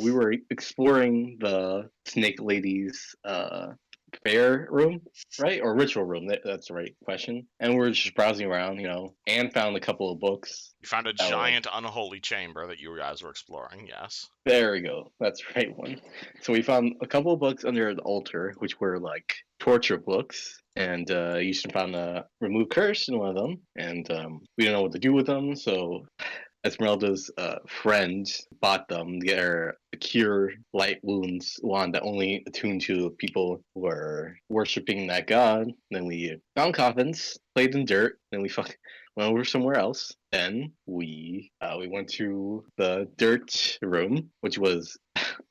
we were exploring the Snake Lady's fair room, right? Or ritual room. That's the right question. And we were just browsing around, and found a couple of books. You found a That were like, giant unholy chamber that you guys were exploring, yes. there we go. That's the right one. So we found a couple of books under the altar, which were like torture books. And you should found a remove curse in one of them, and we didn't know what to do with them. So Esmeralda's friend bought them to get her a cure light wounds wand that only attuned to people who were worshiping that god. Then we found coffins, played in dirt. Then we went over somewhere else. Then we went to the dirt room, which was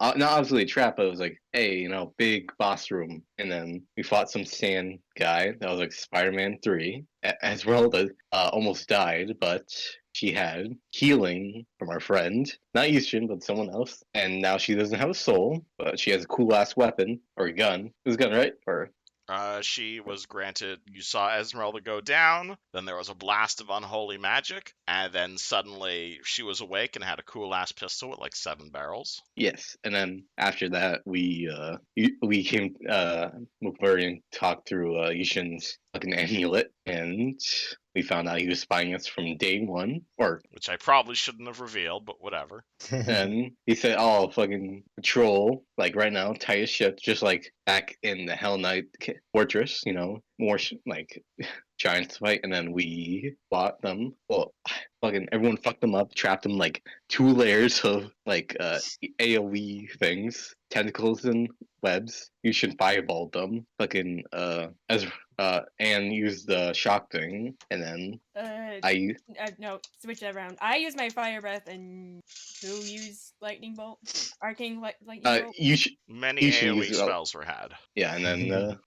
not obviously a trap, but it was like, hey, big boss room. And then we fought some sand guy that was like Spider-Man 3. Esmeralda almost died, but she had healing from our friend, not Yushin, but someone else. And now she doesn't have a soul, but she has a cool ass weapon or a gun. It was a gun, right? Or She was granted, you saw Esmeralda go down, then there was a blast of unholy magic, and then suddenly she was awake and had a cool ass pistol with like 7 barrels. yes. And then after that, we came McMurray and talked through Yushin's fucking amulet, and we found out he was spying us from day one, or Which I probably shouldn't have revealed, but whatever. and he said, "Oh, fucking patrol, like right now, tight as shit, just like back in the Hell Knight Fortress, more like giants fight." And then we fought them. Well, fucking everyone fucked them up, trapped them like 2 layers of like AOE things, tentacles and webs. You should fireball them, fucking as and use the shock thing, and then I No, switch that around. I use my fire breath, and who use lightning bolt? Arcane lightning bolt. Many you should AoE use it. spells were had. Yeah, and then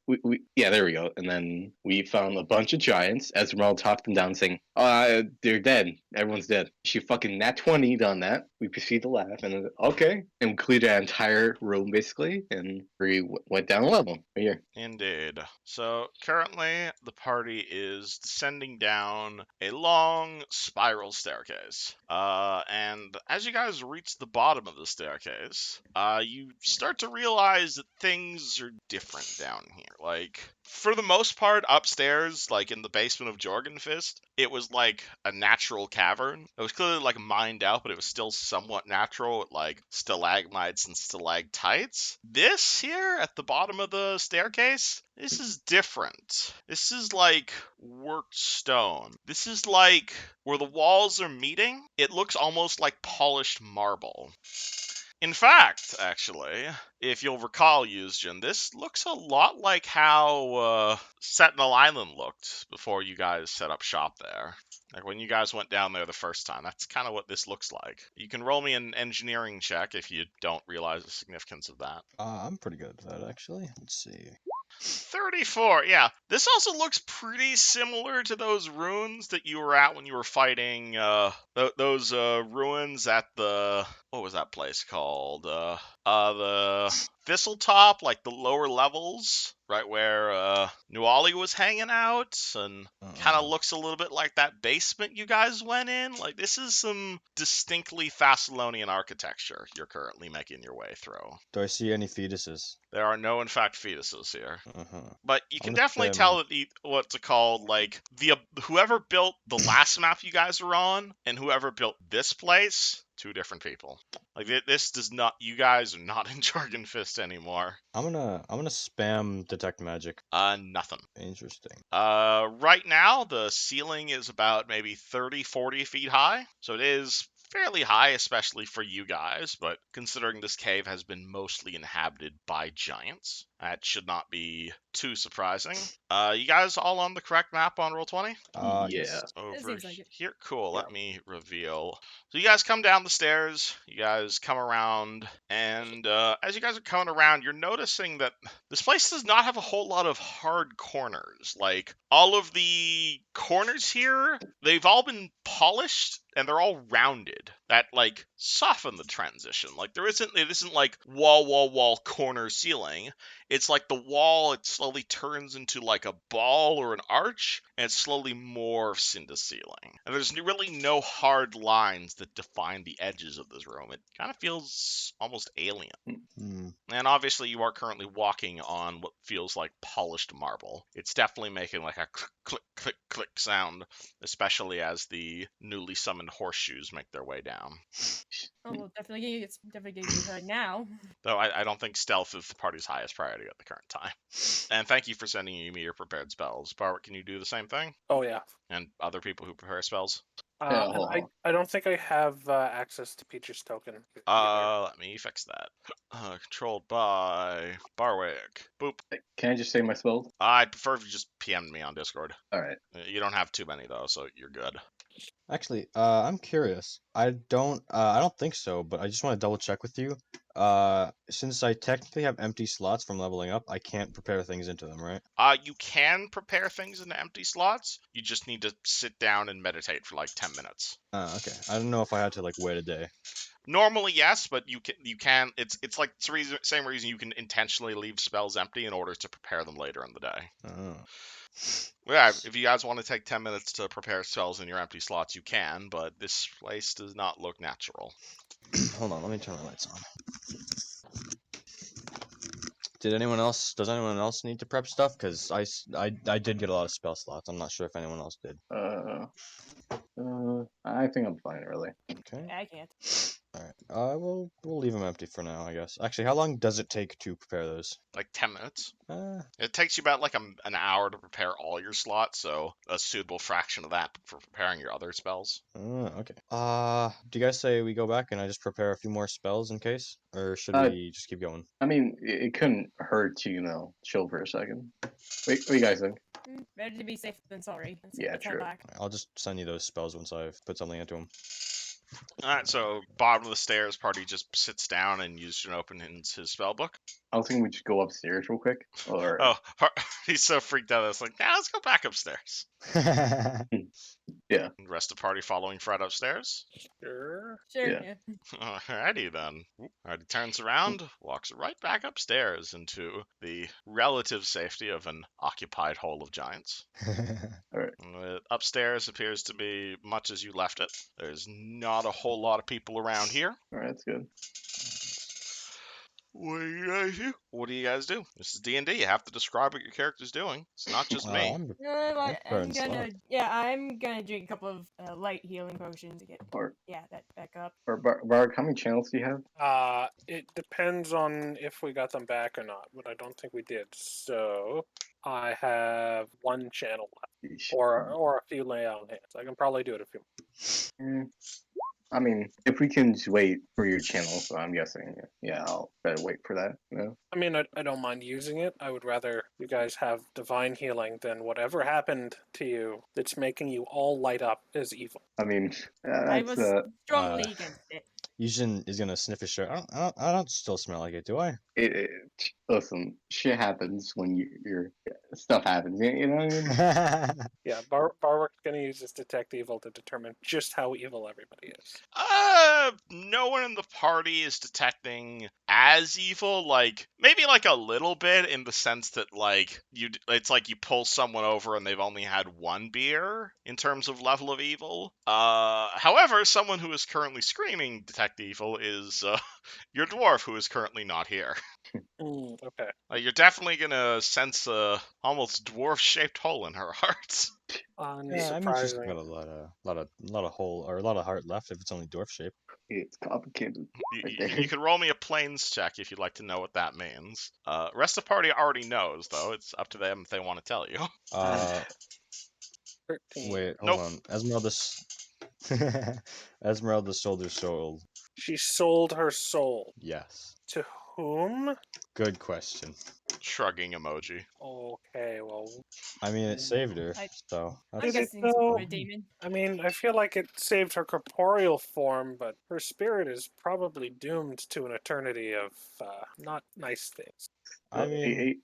yeah, there we go. And then we found a bunch of giants. Esmeralda talked them down, saying, "Oh, they're dead. Everyone's dead." She fucking nat 20 done that. We proceed to laugh, and then, okay, and we cleared that entire room basically, and we went down a level right here. Indeed. So currently, the party is descending down a long spiral staircase. And as you guys reach the bottom of the staircase, you start to realize that things are different down here. Like, for the most part, upstairs, like in the basement of Jorgenfist, it was like a natural cavern. It was clearly like mined out, but it was still somewhat natural with like stalagmites and stalactites. This here at the bottom of the staircase, this is different. This is like worked stone. This is like where the walls are meeting, it looks almost like polished marble. In fact, actually, if you'll recall, Yuzjin, this looks a lot like how Sentinel Island looked before you guys set up shop there. Like when you guys went down there the first time, that's kind of what this looks like. You can roll me an engineering check if you don't realize the significance of that. I'm pretty good at that, actually. Let's see. 34, yeah. This also looks pretty similar to those ruins that you were at when you were fighting those ruins at the, what was that place called? The Thistletop, like the lower levels, right where Nuali was hanging out, and kind of looks a little bit like that basement you guys went in. Like, this is some distinctly Thessalonian architecture you're currently making your way through. Do I see any fetuses? There are no, in fact, fetuses here. Uh-huh. But you can definitely tell that what's it called, like, whoever built the last map you guys were on, and whoever built this place, 2 different people. Like, this does not, you guys are not in Jorgenfist anymore. I'm gonna spam detect magic. Nothing. Interesting. Right now, the ceiling is about maybe 30, 40 feet high, so it is fairly high, especially for you guys, but considering this cave has been mostly inhabited by giants, that should not be too surprising. You guys all on the correct map on Roll20? Yeah. Over here. Cool, let me reveal. So you guys come down the stairs, you guys come around, and as you guys are coming around, you're noticing that this place does not have a whole lot of hard corners. Like, all of the corners here, they've all been polished, and they're all rounded. That, like, soften the transition. Like, it isn't like wall, corner, ceiling. It's like the wall, it slowly turns into like a ball or an arch, and it slowly morphs into ceiling. And there's really no hard lines that define the edges of this room. It kind of feels almost alien. Hmm. And obviously, you are currently walking on what feels like polished marble. It's definitely making like a click, click, click, click sound, especially as the newly summoned horseshoes make their way down. Oh, well, it's definitely getting you heard now. Though I don't think stealth is the party's highest priority at the current time. And thank you for sending me your prepared spells. Barwick, can you do the same thing? Oh yeah. And other people who prepare spells? Yeah, And hold on. I don't think I have access to Peach's token. either. Let me fix that. Controlled by Barwick. Boop. Can I just say my spells? I'd prefer if you just PM'd me on Discord. All right. You don't have too many though, so you're good. Actually, I'm curious. I don't think so, but I just want to double check with you. Since I technically have empty slots from leveling up, I can't prepare things into them, right? You can prepare things into empty slots. You just need to sit down and meditate for like 10 minutes. Okay. I don't know if I had to like wait a day. Normally, yes, but you can. It's like the same reason you can intentionally leave spells empty in order to prepare them later in the day. Oh. Yeah, if you guys want to take 10 minutes to prepare spells in your empty slots, you can, but this place does not look natural. Hold on, let me turn my lights on. Does anyone else need to prep stuff? Because I did get a lot of spell slots. I'm not sure if anyone else did. I think I'm fine, really. Okay. I can't. Alright. We'll leave them empty for now, I guess. Actually, how long does it take to prepare those? Like 10 minutes. Uh, It takes you about like an hour to prepare all your slots, so a suitable fraction of that for preparing your other spells. okay. Do you guys say we go back and I just prepare a few more spells in case? Or should we just keep going? I mean, it couldn't hurt to, chill for a second. Wait, what do you guys think? Better to be safe than sorry. Yeah, Let's head true. back. I'll just send you those spells once I've put something into them. Alright, so bottom of the stairs, party just sits down and uses and opens his spell book. I was thinking we just go upstairs real quick. Or Oh, he's so freaked out. It's like, let's go back upstairs. yeah. And the rest of the party following Fred upstairs. Sure. Sure. Yeah. Yeah. Alrighty then. Alright, he turns around, walks right back upstairs into the relative safety of an occupied hole of giants. Upstairs appears to be much as you left it. There's not a whole lot of people around here. All right, that's good. What do you guys do? What do you guys do? This is D&D. You have to describe what your character's doing. It's not just me. I'm I'm preparing I'm gonna drink a couple of light healing potions to get Or that back up. Bark, how many channels do you have? It depends on if we got them back or not, but I don't think we did. So I have one channel left, Yeesh. or a few lay on hands. I can probably do it a few. I mean, if we can just wait for your channel, so I'm guessing, yeah, I'll better wait for that. I mean, I don't mind using it. I would rather you guys have divine healing than whatever happened to you that's making you all light up is evil. I mean, I that's was strongly against it. Yujin is gonna sniff his shirt. I don't still smell like it, do I? listen, shit happens when your stuff happens. You know what I mean? Yeah, Barwick's gonna use his detect evil to determine just how evil everybody is. No one in the party is detecting as evil. Like, maybe like a little bit in the sense that it's like you pull someone over and they've only had one beer in terms of level of evil. However, someone who is currently screaming detect evil is your dwarf, who is currently not here. Okay. You're definitely gonna sense a almost dwarf-shaped hole in her heart. Yeah, I mean she's got a lot of hole or a lot of heart left if it's only dwarf shape. It's complicated. You could roll me a planes check if you'd like to know what that means. Rest of the party already knows, though. It's up to them if they want to tell you. 13. Wait, Nope. hold on. Esmeralda sold her soul. She sold her soul. Yes. To whom? Good question. Shrugging emoji. Okay, well, I mean, it saved her, so I'm Did it guessing some though? sort of demon. I mean, I feel like it saved her corporeal form, but her spirit is probably doomed to an eternity of not nice things. I mean, Eight.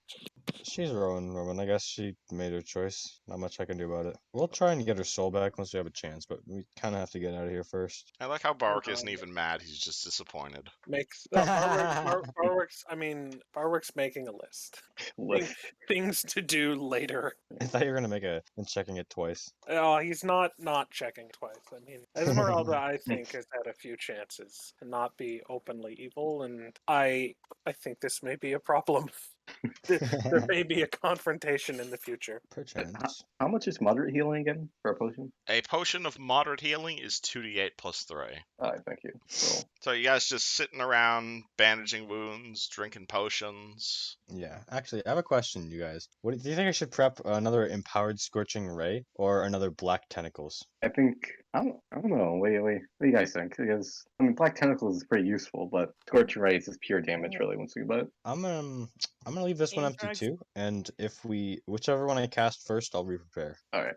she's Rowan. I guess she made her choice. Not much I can do about it. We'll try and get her soul back once we have a chance, but we kind of have to get out of here first. I like how Barwick isn't even mad. He's just disappointed. Makes Barwick's making a list. List. Things to do later. I thought you were gonna make a and checking it twice. Oh, he's not checking twice. I mean, Esmeralda, I think, has had a few chances to not be openly evil, and I think this may be a problem. There may be a confrontation in the future. Perchance. How much is moderate healing again for a potion? A potion of moderate healing is 2d8 plus 3. Alright, thank you. So you guys just sitting around, bandaging wounds, drinking potions. Yeah, actually, I have a question, you guys. What do you think I should prep another empowered scorching ray or another black tentacles? I think I don't know. Wait. What do you guys think? Because I mean, Black Tentacles is pretty useful, but Scorching Rays is pure damage, really. Once you think about it. I'm gonna leave this one empty Drugs. too, and if whichever one I cast first, I'll re-prepare. All right,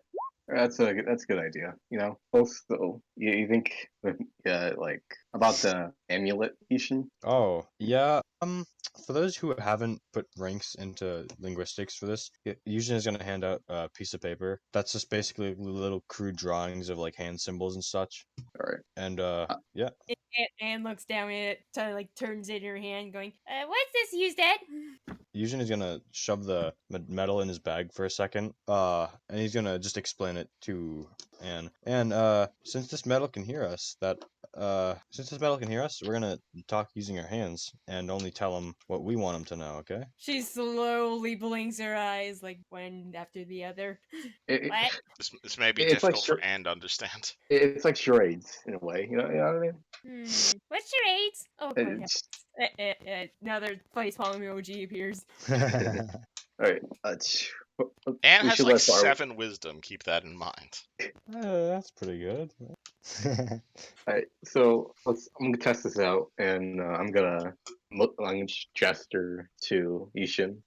that's a good idea. You know, also you think like about the amulet, Ishin? Oh, yeah. For those who haven't put ranks into linguistics for this, Yujin is gonna hand out a piece of paper that's just basically little crude drawings of like hand symbols and such. All right. And yeah. Anne looks down at it, like turns it in her hand, going, "What's this used at?" Yujin is gonna shove the metal in his bag for a second, and he's gonna just explain it to Anne. And since this metal can hear us, we're gonna talk using our hands and only tell him what we want him to know. Okay? She slowly blinks her eyes, like one after the other. It- What? This may be It's like difficult for Anne to understand. It's like charades in a way. You know what I mean? What's your AIDS? Oh, God. It's, Another facepalm emoji appears. all right. Anne we has should like let Barwick- 7 wisdom. Keep that in mind. That's pretty good. All right, so I'm gonna test this out, and I'm gonna gesture to Ishin,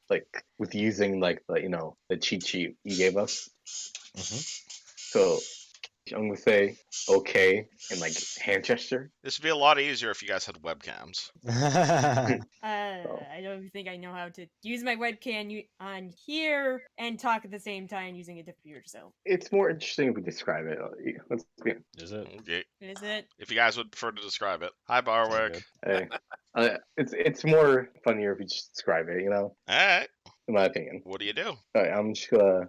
like with using like the cheat sheet you gave us. So I'm gonna say okay and like hand gesture. This would be a lot easier if you guys had webcams. I don't think I know how to use my webcam on here and talk at the same time using a computer. So It's more interesting if we describe it. Let's be. Is it? Okay. is it? If you guys would prefer to describe it. Hi, Barwick. good. Hey, it's more funnier if you just describe it. You know, Alright, in my opinion. what do you do? All right, I'm just gonna.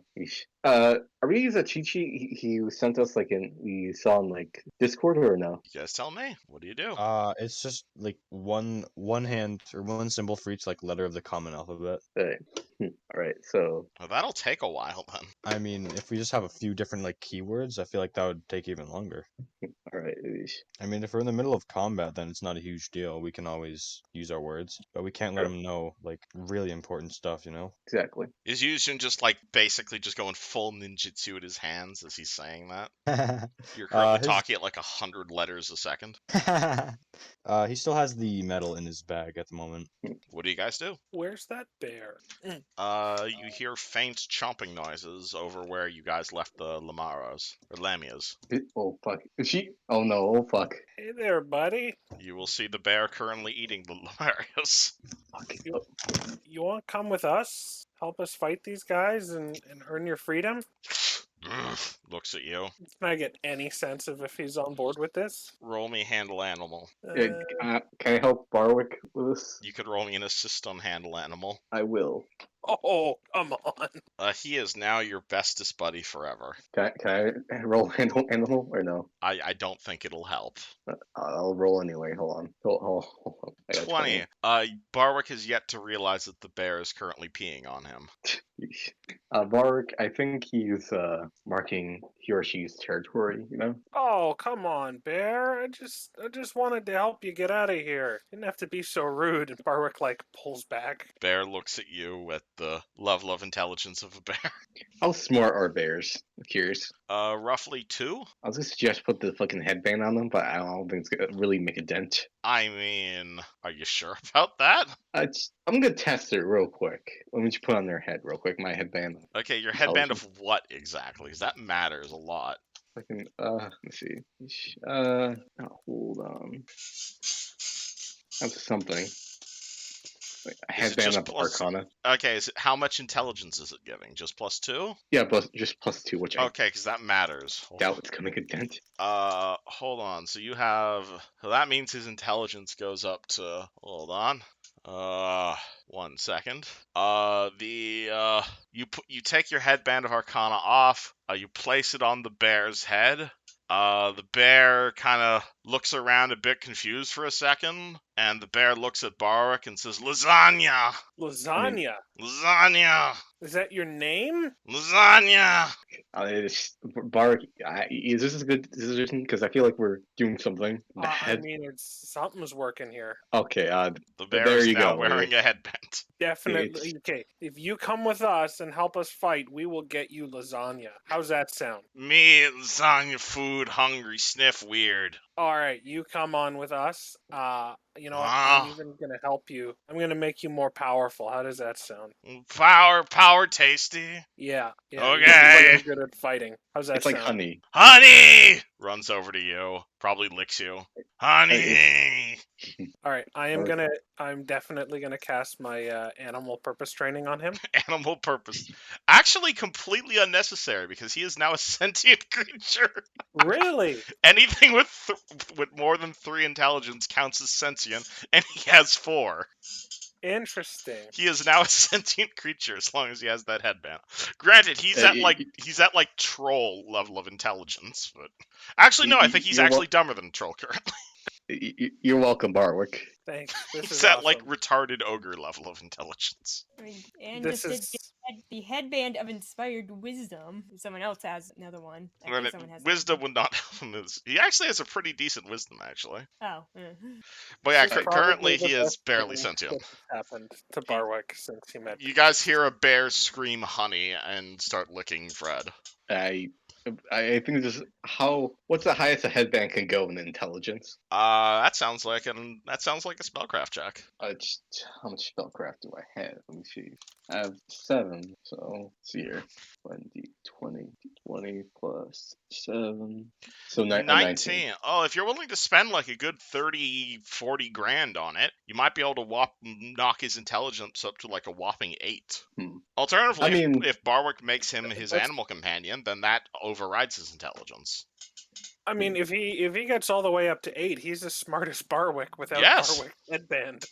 Are we using a cheat sheet he sent us we saw in like Discord or no? You guys tell me. What do you do? It's just like one hand or one symbol for each like letter of the common alphabet. All right, so Well, that'll take a while then. I mean, if we just have a few different like keywords, I feel like that would take even longer. all right. I mean, if we're in the middle of combat, then it's not a huge deal. We can always use our words, but we can't let Sure. them know like really important stuff, you know? Exactly. Is Yushin just like basically just going full ninjutsu with his hands as he's saying that? You're currently his- talking at like 100 letters a second. He still has the metal in his bag at the moment. What do you guys do? Where's that bear? You hear faint chomping noises over where you guys left the Lamaras or Lamias. Oh fuck. Is she? Oh no. Oh fuck. Hey there, buddy. You will see the bear currently eating the Lamarias. Fuck. You want to come with us? Help us fight these guys and earn your freedom? Looks at you. Can I get any sense of if he's on board with this? Roll me handle animal. Uh, Can I help Barwick with this? You could roll me an assist on handle animal. I will. oh, come on. He is now your bestest buddy forever. Can I roll animal or no? I don't think it'll help. I'll roll anyway. Hold on. Hold on. I got 20. Barwick has yet to realize that the bear is currently peeing on him. Barwick, I think he's marking he or she's territory. You know. Oh, come on, Bear. I just wanted to help you get out of here. Didn't have to be so rude. And Barwick pulls back. Bear looks at you with the level of intelligence of a bear. How smart are bears? I'm curious. Roughly 2. I was gonna suggest put the fucking headband on them, but I don't think it's gonna really make a dent. I mean, are you sure about that? I'm gonna test it real quick. Let me just put on their head real quick. My headband. Okay, your headband of what exactly? Because that matters a lot. Fucking let's see. Hold on. That's something. A Is it headband just of plus? Arcana. Okay, how much intelligence is it giving? Just +2? Yeah, just +2, which I Okay, because that matters. doubt it's gonna make a dent. Hold on. So you have. So that means his intelligence goes up to. Hold on. 1 second. You take your headband of Arcana off. You place it on the bear's head. The bear kind of looks around a bit confused for a second, and the bear looks at Barwick and says, "Lasagna, Lasagna. lasagna, Is that your name? lasagna." Bar, is this a good decision? Because I feel like we're doing something. The I head. mean, it's something's working here. Okay. The bear There is you now go. wearing a headband. Definitely. Okay, if you come with us and help us fight, we will get you lasagna. How's that sound? Me, lasagna, food, hungry, sniff, weird. All right, you come on with us. You know what? Ah. I'm even gonna help you. I'm gonna make you more powerful. How does that sound? Power, tasty. Yeah. Okay. You're good at fighting. How's that It's like sound? honey. Honey! Runs over to you. Probably licks you. Honey! All right, I'm definitely gonna cast my animal purpose training on him. Animal purpose. Actually, completely unnecessary because he is now a sentient creature. Really? Anything with more than 3 intelligence counts as sentient, and he has 4. Interesting. He is now a sentient creature as long as he has that headband. Granted, he's at like troll level of intelligence, but actually no, I think he's actually dumber than troll currently. You're welcome, Barwick. Thanks. This He's is at awesome. like retarded ogre level of intelligence. I mean, and This just is- did the headband of inspired wisdom. Someone else has another one. I think someone has Wisdom would not help him. He actually has a pretty decent wisdom, actually. Oh. But yeah, This is currently probably the he is best barely thing sentient. that happened to Barwick since he met. You guys hear a bear scream "honey" and start licking Fred. I think this is what's the highest a headband can go in intelligence? That sounds like a spellcraft check. How much spellcraft do I have? Let me see. I have 7, so let's see here. 20 plus 7. So 19. Oh, if you're willing to spend like a good 30-40 grand on it, you might be able to knock his intelligence up to like a whopping 8. Alternatively, I mean, if Barwick makes him his animal companion, then that overrides his intelligence. I mean, if he gets all the way up to 8, he's the smartest Barwick without Barwick's headband.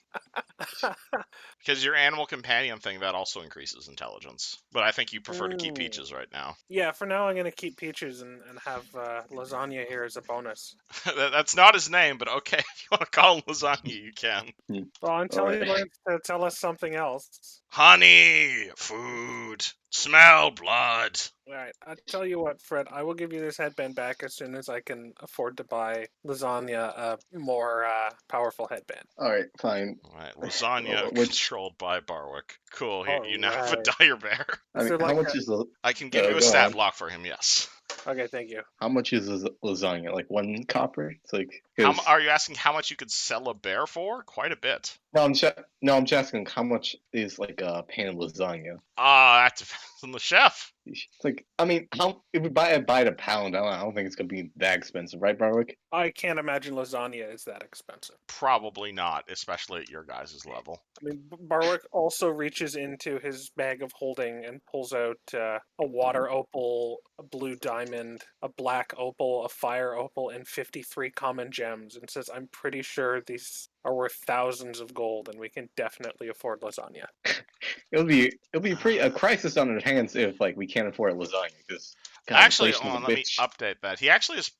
Because your animal companion thing, that also increases intelligence. But I think you prefer to keep Peaches right now. Yeah, for now I'm going to keep Peaches and have Lasagna here as a bonus. That's not his name, but okay, if you want to call him Lasagna, you can. Well, until he learns to tell us something else. Honey, food, smell, blood. Alright, I'll tell you what, Fred, I will give you this headband back as soon as I can afford to buy Lasagna a more powerful headband. Alright, fine. Alright, Lasagna controlled by Barwick. Cool, you now have a dire bear. I mean, how much is the... I can give you a stat block for him, yes. Okay, thank you. How much is lasagna? Like 1 copper? It's like... Are you asking how much you could sell a bear for? Quite a bit. No, I'm just asking how much is like a pan of lasagna. That depends on the chef. It's like, I mean, if we buy it a pound, I don't think it's gonna be that expensive, right, Barwick? I can't imagine lasagna is that expensive. Probably not, especially at your guys' level. I mean, Barwick also reaches into his bag of holding and pulls out a water opal, a blue diamond, a black opal, a fire opal, and 53 common gems, and says, "I'm pretty sure these are worth thousands of gold, and we can definitely afford lasagna." It'll be a crisis on our hands if like we can't afford lasagna because actually, let me update that. He actually is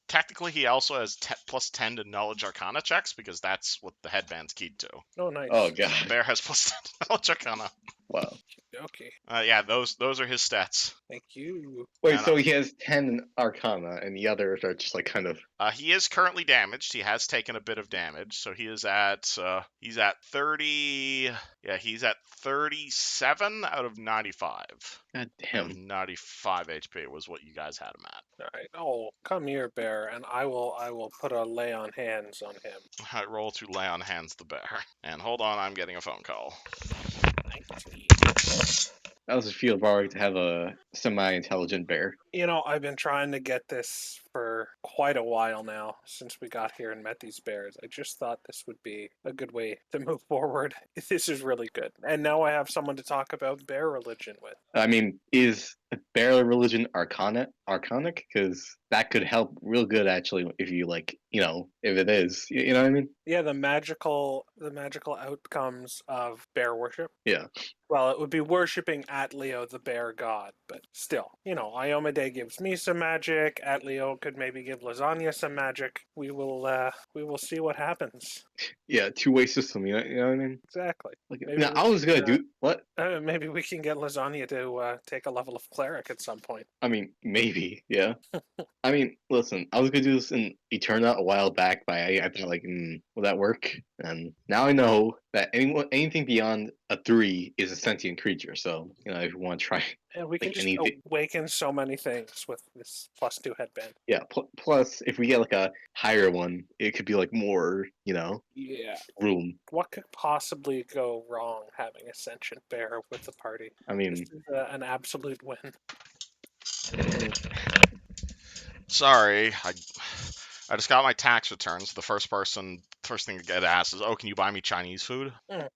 he also has plus 10 to knowledge arcana checks because that's what the headband's keyed to. Oh, nice. Oh god. The bear has plus 10 to knowledge arcana. Wow. Okay. Yeah, those are his stats. Thank you. Wait, so he has 10 arcana and the others are just like kind of... He is currently damaged. He has taken a bit of damage, so he is at 30. Yeah, he's at 37 out of 95. God damn. 95 HP was what you guys had him at. All right. Oh, come here, bear, and I will put a lay on hands on him. I roll to lay on hands the bear. And hold on, I'm getting a phone call. 19. How does it feel, Barwick, to have a semi-intelligent bear? You know, I've been trying to get this for quite a while now since we got here and met these bears. I just thought this would be a good way to move forward. This is really good. And now I have someone to talk about bear religion with. I mean, is bear religion arcanic? Because that could help real good actually if you like, if it is, you know what I mean? Yeah, the magical outcomes of bear worship. Yeah. Well, it would be worshipping Atleo, the bear god, but still, Iomade gives me some magic. Atleo could maybe give Lasagna some magic. We will see what happens. Yeah, two-way system. You know what I mean? Exactly. Like, Maybe now we I was can, gonna do what? Maybe we can get Lasagna to take a level of cleric at some point. I mean, maybe, yeah. I mean, listen, I was gonna do this in Eterna a while back, but I thought like, will that work? And now I know that anything beyond a 3 is a sentient creature. So if you want to try, And we can like just anything. awaken so many things with this +2 headband. Yeah. Plus, if we get like a higher one, it could be like more, Yeah. room. What could possibly go wrong having a sentient bear with the party? I mean, This is an absolute win. Sorry, I just got my tax returns. The first thing to get asked is, "Oh, can you buy me Chinese food?" Mm.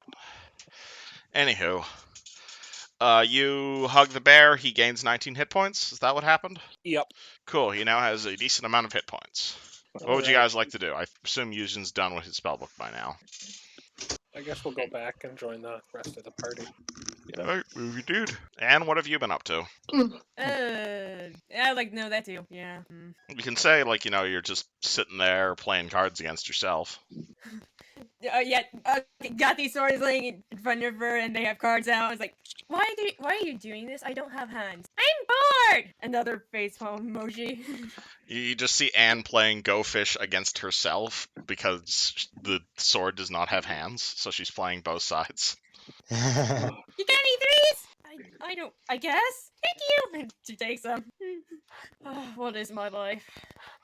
Anywho, you hug the bear. He gains 19 hit points. Is that what happened? Yep. Cool. He now has a decent amount of hit points. What would you guys like to do? I assume Yujin's done with his spellbook by now. I guess we'll go back and join the rest of the party. Alright, movie dude. And what have you been up to? Yeah, like no, that too. Yeah. You can say you're just sitting there playing cards against yourself. Yeah. Got these swords laying in front of her, and they have cards out. It's like, why are you doing this? I don't have hands. I'm bored. Another facepalm emoji. You just see Anne playing Go Fish against herself because the sword does not have hands, so she's playing both sides. You got any threes? I don't. I guess. Thank you. And she takes them. Oh, what is my life?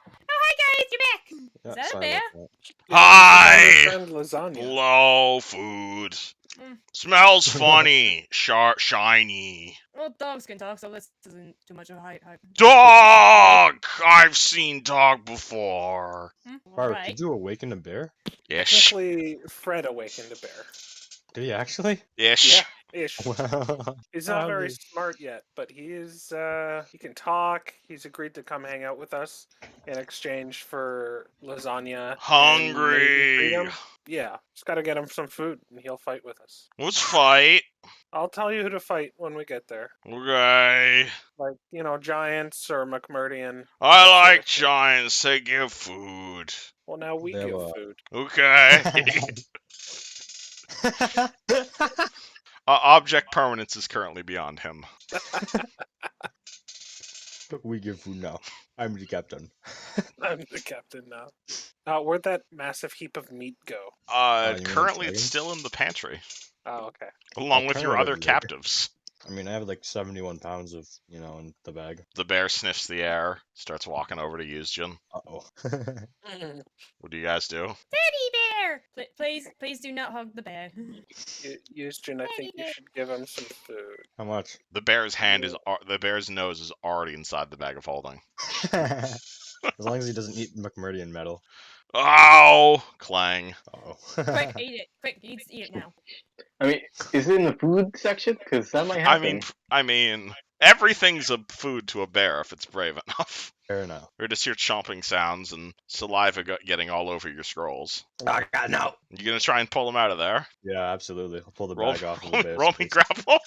Oh, hi guys, you're back. Is that a sorry bear? about Hi! Friend lasagna. Hello, food. Mm. Smells funny. Shiny. Well, dogs can talk, so this isn't too much of a hype. Dog! I've seen dog before. Bart, Right. did you awaken a bear? Ish. Technically, Fred awakened a bear. Did he actually? Ish. Yeah, ish. Wow. He's not very Howdy. smart yet, but he is. He can talk. He's agreed to come hang out with us in exchange for lasagna. and Hungry. maybe freedom. Yeah, just gotta get him some food, and he'll fight with us. Let's fight. I'll tell you who to fight when we get there. Okay. Like, giants or McMurdian. I that sort like of thing. giants. They give food. Well, now we They give will. food. Okay. Object permanence is currently beyond him. We give food now. I'm the captain. I'm the captain now. Where'd that massive heap of meat go? You mean Currently it's dragons? still in the pantry, Oh, okay. along with your apparently other they're big. captives. I mean, I have like 71 pounds of, in the bag. The bear sniffs the air, starts walking over to Yuzjin. Uh-oh. What do you guys do? Teddy bear! Please do not hug the bear. Yusjin, I think you should give him some food. How much? The bear's nose is already inside the bag of holding. As long as he doesn't eat McMurdian metal. Ow! Clang. Uh-oh. Quick, eat it. Quick, eat it now. I mean, is it in the food section? Because that might happen. I mean, everything's a food to a bear if it's brave enough. Fair enough. Or just hear chomping sounds and saliva getting all over your scrolls. Oh, God, no! You gonna try and pull him out of there? Yeah, absolutely. I'll pull the Roll, bag off of the bear's roll me face. grapple.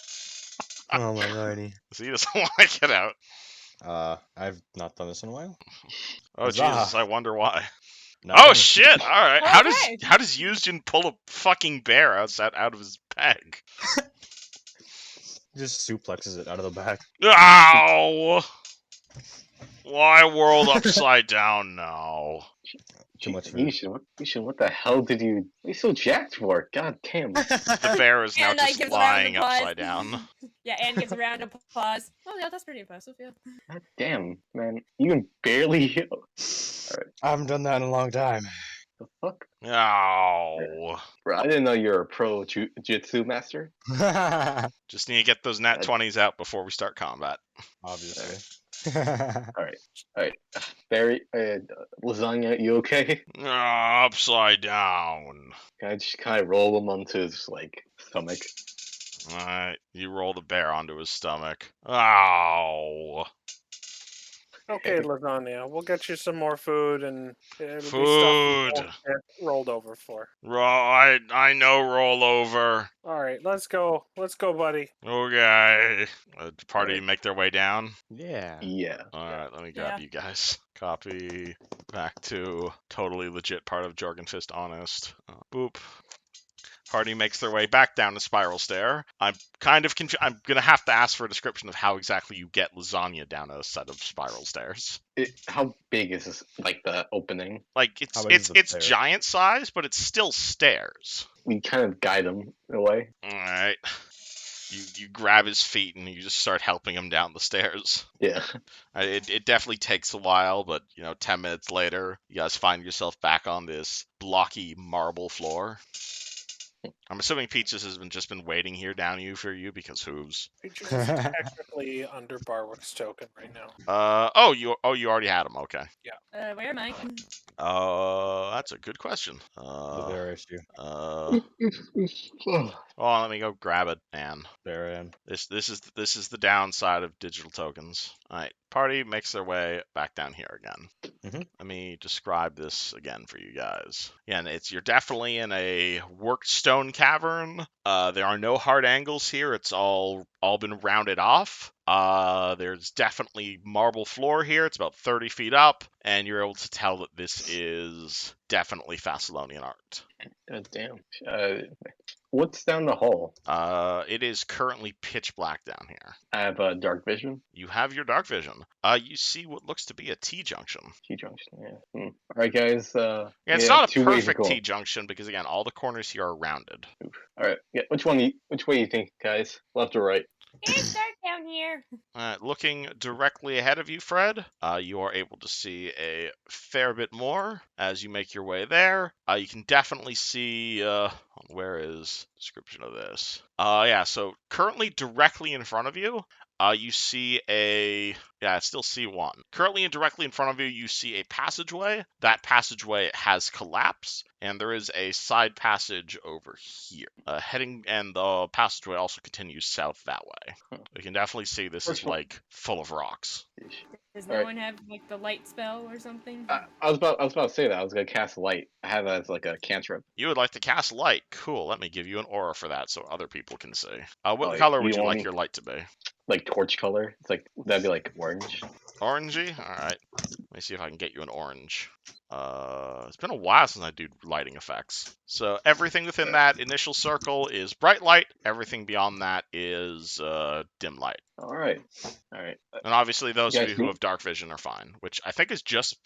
Oh, my lordy. So he doesn't want to get out. I've not done this in a while. Oh Huzzah. Jesus! I wonder why. Not Oh done. shit! All right. How Okay. does Yuzjin pull a fucking bear out of his bag? Just suplexes it out of the bag. Ow! Why world upside down now? Too much food. Yushin, what the hell did you? What are you so jacked for? God damn. The bear is now And just gives a round lying of applause. upside down. Yeah, Anne gives a round of applause. Oh, yeah, that's pretty impressive, yeah. God damn, man. You can barely. I haven't done that in a long time. The fuck? Ow! Bro, I didn't know you're a pro jitsu master. Just need to get those nat 20s out before we start combat. Obviously. All right. Barry, lasagna, you okay? Upside down. Can I just kind of roll him onto his like stomach? Alright, you roll the bear onto his stomach. Ow. Okay, lasagna. We'll get you some more food, and it'll be stuff you Food. won't get rolled over for. Right, I know rollover. All right, let's go. Let's go, buddy. Okay. Party Alright. make their way down. Yeah. Yeah. Alright, let me Yeah. grab you guys. Copy back to totally legit part of Jargon Fist Honest. Boop. Party makes their way back down the spiral stair. I'm kind of confused. I'm gonna have to ask for a description of how exactly you get lasagna down a set of spiral stairs. How big is this? Like the opening? Like How it's big is the it's stair? giant size, but it's still stairs. We kind of guide him in a way. All right. You grab his feet and you just start helping him down the stairs. Yeah. It definitely takes a while, but 10 minutes later, you guys find yourself back on this blocky marble floor. I'm assuming Peaches has just been waiting here down for you because hooves. Peaches is technically under Barwick's token right now. You already had him. Okay. Where am I? That's a good question. The bear issue. Oh, let me go grab it, man. There I am. This is the downside of digital tokens. All right, party makes their way back down here again. Mhm. Let me describe this again for you guys. Again, you're definitely in a worked stone cavern. There are no hard angles here. It's all been rounded off. There's definitely marble floor here. It's about 30 feet up, and you're able to tell that this is definitely Thessalonian art. God damn. What's down the hall? It is currently pitch black down here. I have dark vision. You have your dark vision. You see what looks to be a T-junction. T-junction. Yeah. All right, guys. Yeah, it's we not have a 2 ways to perfect go. T-junction because, again, all the corners here are rounded. All right. Yeah. Which way you think, guys? Left or right? It's dark down here. Looking directly ahead of you, Fred, you are able to see a fair bit more as you make your way there. You can definitely see, where is the description of this? Yeah, so currently directly in front of you, you see it's still C1. Currently and directly in front of you, you see a passageway. That passageway has collapsed, and there is a side passage over here. And the passageway also continues south that way. You can definitely see this is like full of rocks. Does no Alright. one have like the light spell or something? I was about to say that. I was gonna cast light. I have that as like a cantrip. You would like to cast light. Cool. Let me give you an aura for that so other people can see. What Oh, color would you you want like me- your light to be? Like torch color. It's like that'd be like orange. Orangey? Alright. Let me see if I can get you an orange. It's been a while since I do lighting effects. So everything within that initial circle is bright light. Everything beyond that is dim light. All right. And obviously those You of guys you who see? have dark vision are fine, which I think is just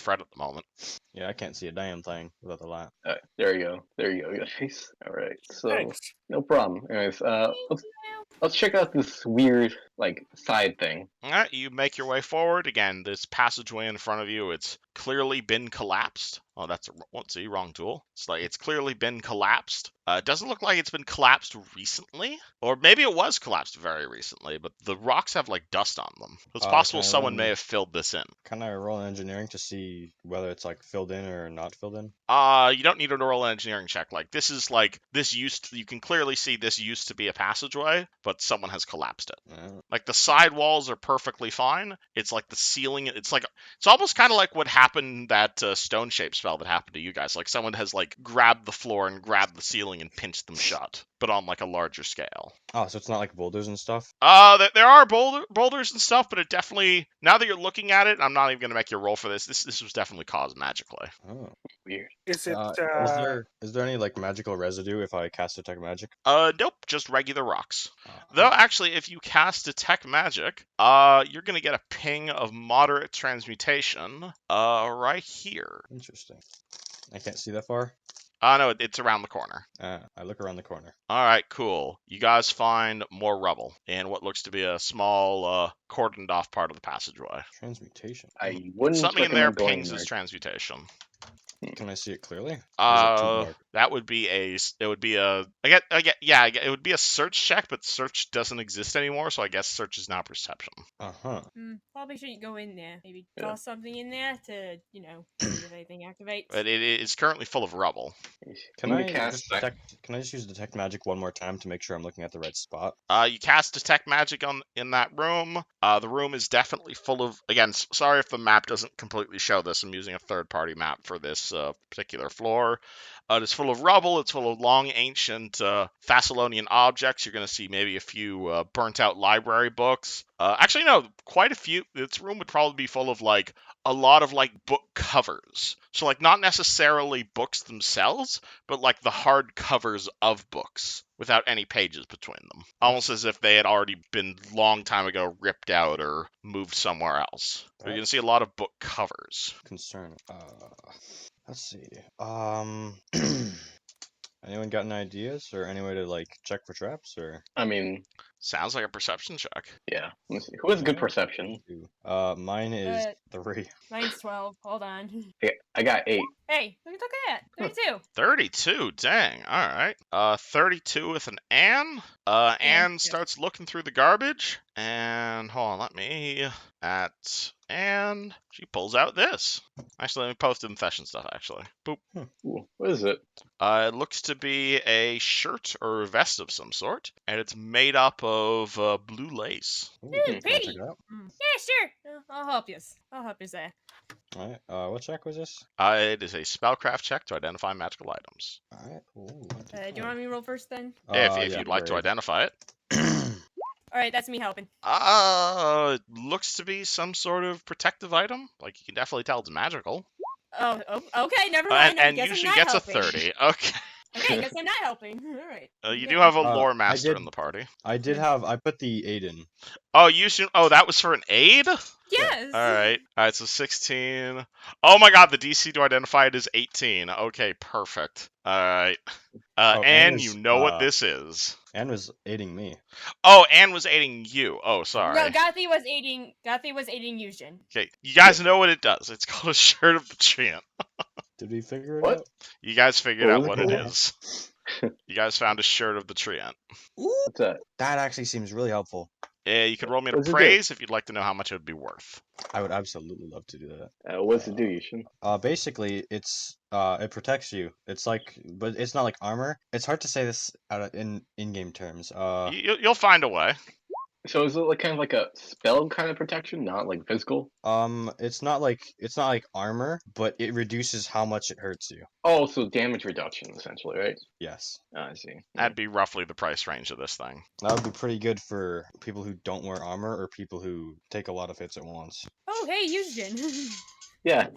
Fred at the moment. Yeah, I can't see a damn thing without the light. There you go, guys. All right. So Thanks. no problem. Anyways, let's check out this weird like side thing. Alright, you make your way forward. Again, this passageway in front of you, it's clearly been collapsed. Oh, wrong tool. It's clearly been collapsed. It doesn't look like it's been collapsed recently, or maybe it was collapsed very recently, but the rocks have like dust on them. So it's possible can I someone run- may have filled this in. Can I roll an engineering to see whether it's like filled in or not filled in? You don't need to roll an engineering check. You can clearly see this used to be a passageway, but someone has collapsed it. Like the side walls are perfectly fine. It's like the ceiling. It's almost kind of like what happened that stone shape spell that happened to you guys. Like someone has like grabbed the floor and grabbed the ceiling and pinched them shut, but on like a larger scale. Oh, so it's not like boulders and stuff? There are boulders and stuff, but it definitely, now that you're looking at it, I'm not even gonna make you roll for this. This was definitely caused magically. Oh. Weird. Is it? Is there any like magical residue if I cast detect magic? Nope, just regular rocks. Though actually, if you cast detect magic, you're gonna get a ping of moderate transmutation, right here. Interesting. I can't see that far. No, it's around the corner. I look around the corner. All right, cool. You guys find more rubble in what looks to be a small, cordoned off part of the passageway. Transmutation. I wouldn't Something in there recommend going pings as there. transmutation. Can I see it clearly? Or is it too dark? That would be it would be a search check, but search doesn't exist anymore, so I guess search is now perception. Uh-huh. Probably shouldn't go in there. Maybe Yeah. toss something in there to, see if anything activates. But it is currently full of rubble. Can I'm I gonna cast just detect? Can I just use detect magic one more time to make sure I'm looking at the right spot? You cast detect magic in that room. The room is definitely full of. Again, sorry if the map doesn't completely show this. I'm using a third-party map for this particular floor. It is full of rubble. It's full of long, ancient Thessalonian objects. You're going to see maybe a few burnt-out library books. Actually, no, quite a few. This room would probably be full of like a lot of like book covers. So like not necessarily books themselves, but like the hard covers of books without any pages between them. Almost as if they had already been long time ago ripped out or moved somewhere else. You're going to see a lot of book covers. Concern. Let's see. Anyone got any ideas or any way to like check for traps or? I mean, Sounds like a perception check. yeah. Let's see. Who has good Yeah. perception? Mine is 3. Mine's 12. Hold on. Yeah, I got 8. Hey, look at that. 32. 32, dang. All right. 32 with an Anne. Anne yeah. starts looking through the garbage, and hold on, let me at Anne. She pulls out this. Actually, let me post it in fashion stuff. Actually, boop. Ooh, what is it? It looks to be a shirt or a vest of some sort, and it's made up of blue lace. Ooh, Ooh, can I check pretty. it out? Yeah, sure. I'll help you. I'll help you there. All right. What check was this? It is a spellcraft check to identify magical items. All right. Ooh, Do you want me to roll first then? If yeah, you'd like to great. identify it. All right, that's me helping. It looks to be some sort of protective item. Like, you can definitely tell it's magical. Oh, okay, never mind. And guess usually I'm not gets helping. a 30. Okay. Okay, guess I'm not helping. All right. You do have a Uh, lore I master did- in the party. I did have. I put the 8 in. Oh, that was for an aid? Yes. Alright, so 16. Oh my god, the DC to identify it is 18. Okay, perfect. Alright. Anne Anne, was, you know what this is. Anne was aiding me. Oh, Anne was aiding you. Oh, sorry. No, Gothy was aiding Yushin. Okay, you guys know what it does. It's called a shirt of the treant. Did we figure it What? out? You guys figured What out was what it it called? is. You guys found a shirt of the treant. What's that? That actually seems really helpful. You could roll me to What does it do? praise if you'd like to know how much it would be worth. I would absolutely love to do that. What does it do, Yushin? Basically, it protects you. It's like, but it's not like armor. It's hard to say this in-game terms. You'll find a way. So is it like kind of like a spell kind of protection, not like physical? It's not like armor, but it reduces how much it hurts you. Oh, so damage reduction essentially, right? Yes. I see. That'd be roughly the price range of this thing. That would be pretty good for people who don't wear armor or people who take a lot of hits at once. Oh, hey, Yushin. Yeah,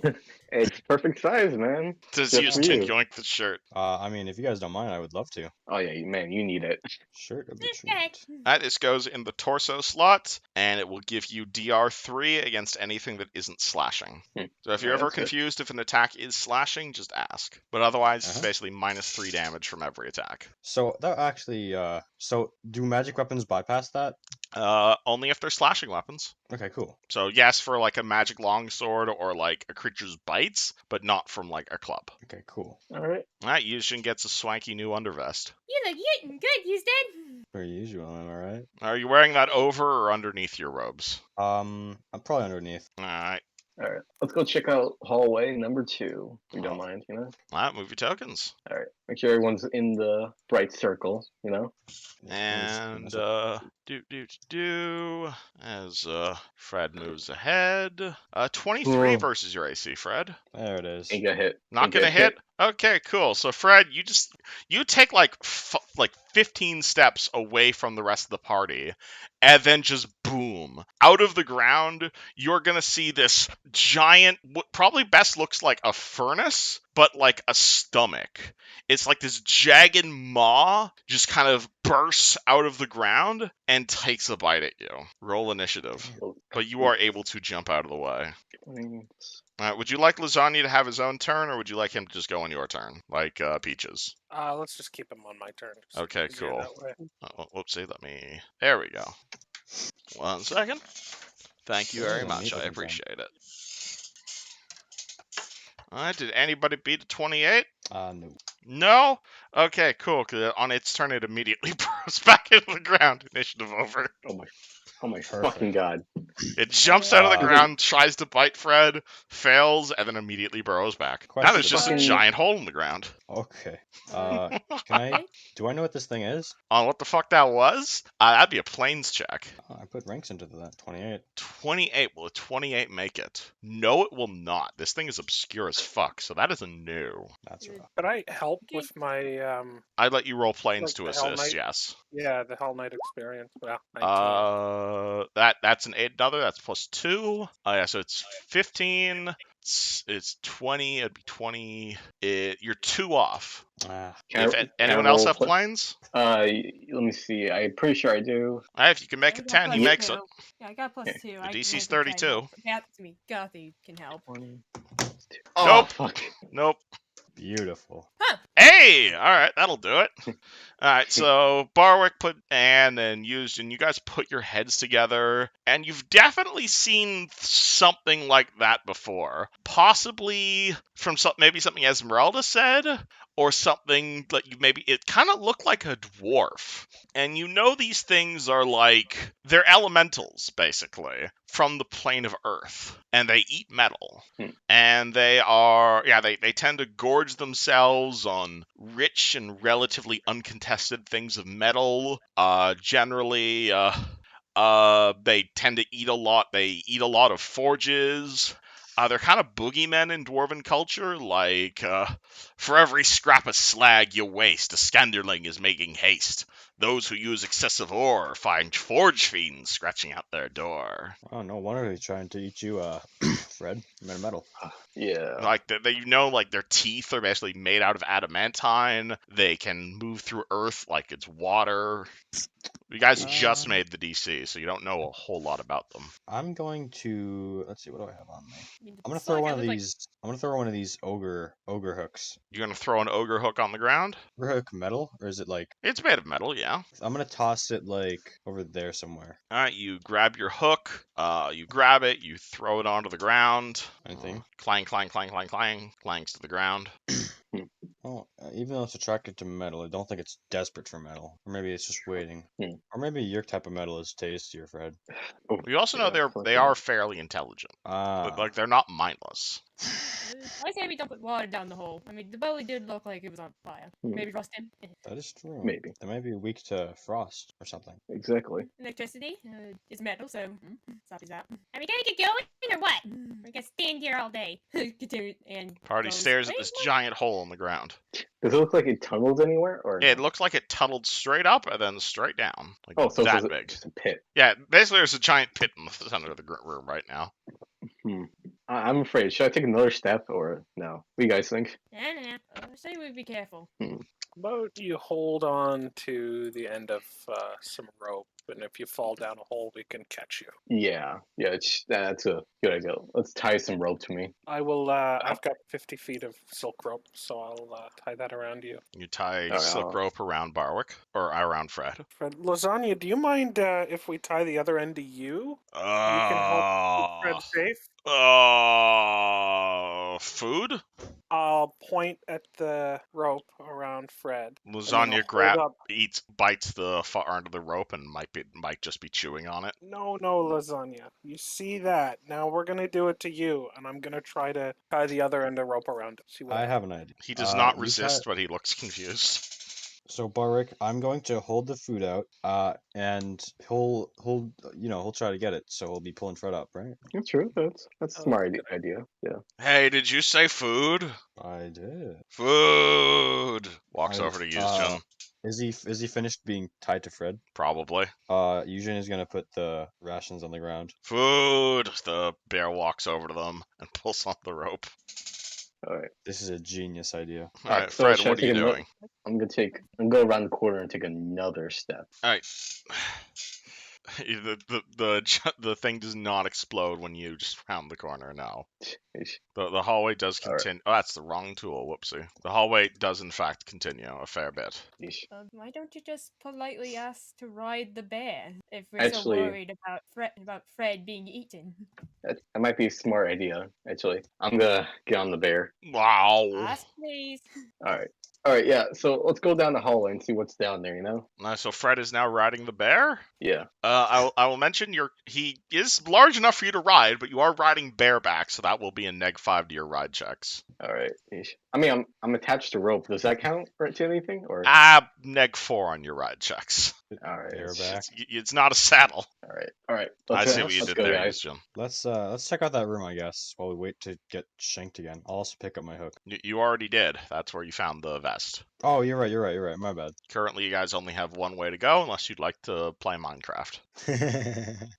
it's perfect size, man. Does Good use for you. yoink the shirt. I mean, if you guys don't mind, I would love to. Oh yeah, man, you need it. Shirt of the Okay. treat. This goes in the torso slot, and it will give you DR3 against anything that isn't slashing. So if you're Yeah, ever that's good. confused if an attack is slashing, just ask. But otherwise, it's Uh-huh. basically -3 damage from every attack. So that actually, so do magic weapons bypass that? Only if they're slashing weapons. Okay, cool. So yes, for like a magic longsword or like a creature's bites, but not from like a club. Okay, cool. All right. Alright, Yushin gets a swanky new undervest. You look good, Houston. Per usual, am I right? Are you wearing that over or underneath your robes? I'm probably underneath. Alright. All right. Let's go check out hallway number 2. If you don't Oh. mind, you know. Alright, move your tokens. All right. Make sure everyone's in the bright circle, you know. And as Fred moves ahead. 23 Whoa. versus your AC, Fred. There it is. Ain't got hit. Not Ain't gonna get hit. Okay, cool. So Fred, you take like 15 steps away from the rest of the party, and then just boom, out of the ground, you're gonna see this giant, what probably best looks like a furnace, but like a stomach. It's like this jagged maw just kind of bursts out of the ground and takes a bite at you. Roll initiative, but you are able to jump out of the way. Would you like Lasagna to have his own turn, or would you like him to just go on your turn, like Peaches? Let's just keep him on my turn. It's Okay, easier cool. that way. Whoopsie, there we go. 1 second. Thank you very Oh, much, neat I looking appreciate it. Did anybody beat a 28? No. No? Okay, cool. 'Cause on its turn, it immediately burrows back into the ground. Initiative over. Oh my Perfect. fucking god. It jumps out of the Uh, ground, tries to bite Fred, fails, and then immediately burrows back. Now Question. there's just a Fucking- giant hole in the ground. Okay. Uh, Do I know what this thing is? On what the fuck that was? That'd be a planes check. Oh, I put ranks into that. 28. 28. Will a 28 make it? No, it will not. This thing is obscure as fuck, so that is a no. That's rough. Could I help Okay. with my I'd let you roll planes Like to the Hell assist, Knight? yes. the Hell Knight experience? Well, 19. That's an 8 another, that's plus 2. Oh yeah, so it's 15. It's 20, it'd be 20. You're 2 off. Can If I anyone else roll have planes? let me see. I'm pretty sure I do. If you can make I a got 10, he plus makes 2. it. Yeah, I got plus Okay. 2. The I DC's can try and 32. help. Gothy can help. 20. Nope. Oh fuck. Nope. Beautiful. Hey! Alright, that'll do it. Alright, so Barwick put Anne and used, and you guys put your heads together, and you've definitely seen something like that before. Possibly from maybe something Esmeralda said, or something like it kind of looked like a dwarf. And you know these things are they're elementals, basically, from the plane of Earth, and they eat metal. And they tend to gorge themselves on rich and relatively uncontested things of metal. Generally, they tend to eat a lot. They eat a lot of forges. They're kind of boogeymen in dwarven culture, for every scrap of slag you waste, a Scanderling is making haste. Those who use excessive ore find forge fiends scratching out their door. Oh, no wonder he's trying to eat you, Fred. You made of metal. Yeah. Their teeth are basically made out of adamantine. They can move through earth like it's water. You guys just made the DC, so you don't know a whole lot about them. I'm going to let's see, what do I have on me? I mean, I'm gonna it's throw like one I of look like- these. I'm gonna throw one of these ogre hooks. You're gonna throw an ogre hook on the ground? Ogre hook metal, or is it like? It's made of metal, yeah. I'm gonna toss it like over there somewhere. All right, you grab your hook. You grab it. You throw it onto the ground. Anything? Clang, clang, clang, clang, clang. Clangs to the ground. Oh, even though it's attracted to metal, I don't think it's desperate for metal. Or maybe it's just waiting. Or maybe your type of metal is tastier, Fred. You also know they are fairly intelligent. Ah. But they're not mindless. I say we don't put water down the hole. I mean, the belly did look like it was on fire. Maybe rust him. That is true. Maybe. They might be weak to frost or something. Exactly. Electricity is metal, so stop that. Are we gonna get going or what? We're gonna stand here all day. Continue and Party goes, stares at this giant hole in the ground. Does it look like it tunneled anywhere, or It looks like it tunneled straight up and then straight down. so it's that just big. just a pit. Yeah, basically there's a giant pit in the center of the room right now. I'm afraid. Should I take another step or no? What do you guys think? Nah. Say we be careful. About you hold on to the end of some rope, and if you fall down a hole, we can catch you. Yeah. That's a good idea. Let's tie some rope to me. I will. I've got 50 feet of silk rope, so I'll tie that around you. You tie Alright, silk rope around Barwick, or around Fred. Fred, Lasagna, do you mind if we tie the other end to you? You can help keep Fred safe. Food? I'll point at the rope around Fred. Lasagna bites the far end of the rope and might just be chewing on it. No, Lasagna. You see that? Now we're gonna do it to you, and I'm gonna try to tie the other end of rope around it. See what I have an idea. He does not resist, but he looks confused. So Barwick, I'm going to hold the food out, and he'll try to get it. So he'll be pulling Fred up, right? That's true. That's a smart idea. Yeah. Hey, did you say food? I did. Food. Walks over to Yuzjin. Is he finished being tied to Fred? Probably. Yuzjin is gonna put the rations on the ground. Food. The bear walks over to them and pulls on the rope. All right. This is a genius idea. All right, so Fred, should I what are you take doing? I'm gonna go around the corner and take another step. All right. The thing does not explode when you just round the corner. No. The hallway does continue. Oh, that's the wrong tool. Whoopsie. The hallway does in fact continue a fair bit. Why don't you just politely ask to ride the bear if we're so worried about Fred being eaten? That might be a smart idea, actually. I'm gonna get on the bear. Wow. Last please. All right, yeah. So let's go down the hallway and see what's down there. So Fred is now riding the bear. Yeah. I will mention he is large enough for you to ride, but you are riding bareback, so that will be a -5 to your ride checks. All right. I mean, I'm attached to rope. Does that count to anything? Or -4 on your ride checks. all right. Bareback. It's not a saddle. All right. All right. I Let's, see what you let's did go, there, guys. Jim. Let's check out that room, I guess, while we wait to get shanked again. I'll also pick up my hook. You already did. That's where you found the vest. Oh, you're right. My bad. Currently, you guys only have one way to go, unless you'd like to play Minecraft.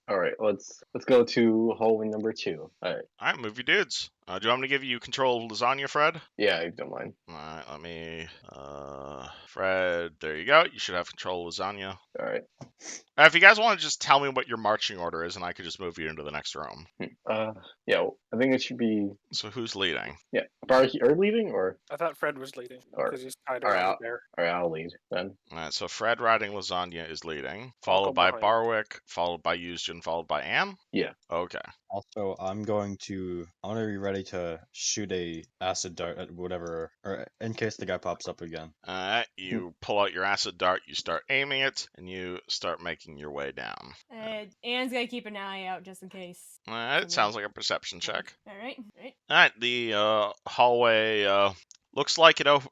All right. Let's go to hallway number 2. All right. All right, move your dudes. Do you want me to give you control of lasagna, Fred? Yeah, I don't mind. All right, let me. Fred, there you go. You should have control of lasagna. All right. If you guys want to just tell me what your marching order is, and I could just move you into the next room. Yeah. I think it should be. So who's leading? Yeah. Are you leading or? I thought Fred was leading Or- because he's tied all right, around there. All right. I'll lead then. All right, so Fred riding lasagna is leading, I'll followed go by behind. Barwick, followed by Euston, followed by Anne. Yeah. Okay. Also, I'm gonna be ready to shoot a acid dart at whatever, or in case the guy pops up again. All right, you pull out your acid dart, you start aiming it, and you start making your way down. Anne's gonna keep an eye out just in case. All right, it sounds like a perception check. All right. All right, the hallway looks like it. Hold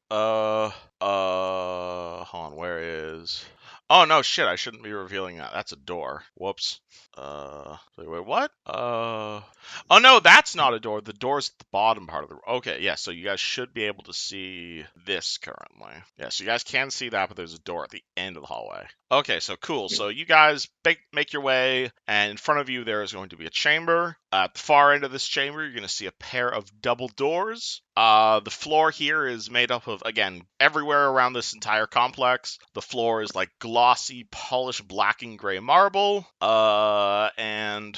on, where is? Oh no, shit! I shouldn't be revealing that. That's a door. Whoops. Wait, what? Oh no, that's not a door. The door's at the bottom part of the. Okay, yeah. So you guys should be able to see this currently. Yeah, so you guys can see that, but there's a door at the end of the hallway. Okay, so cool. So you guys make your way, and in front of you there is going to be a chamber. At the far end of this chamber, you're going to see a pair of double doors. The floor here is made up of, again, everywhere around this entire complex, the floor is like glossy, polished black and gray marble. And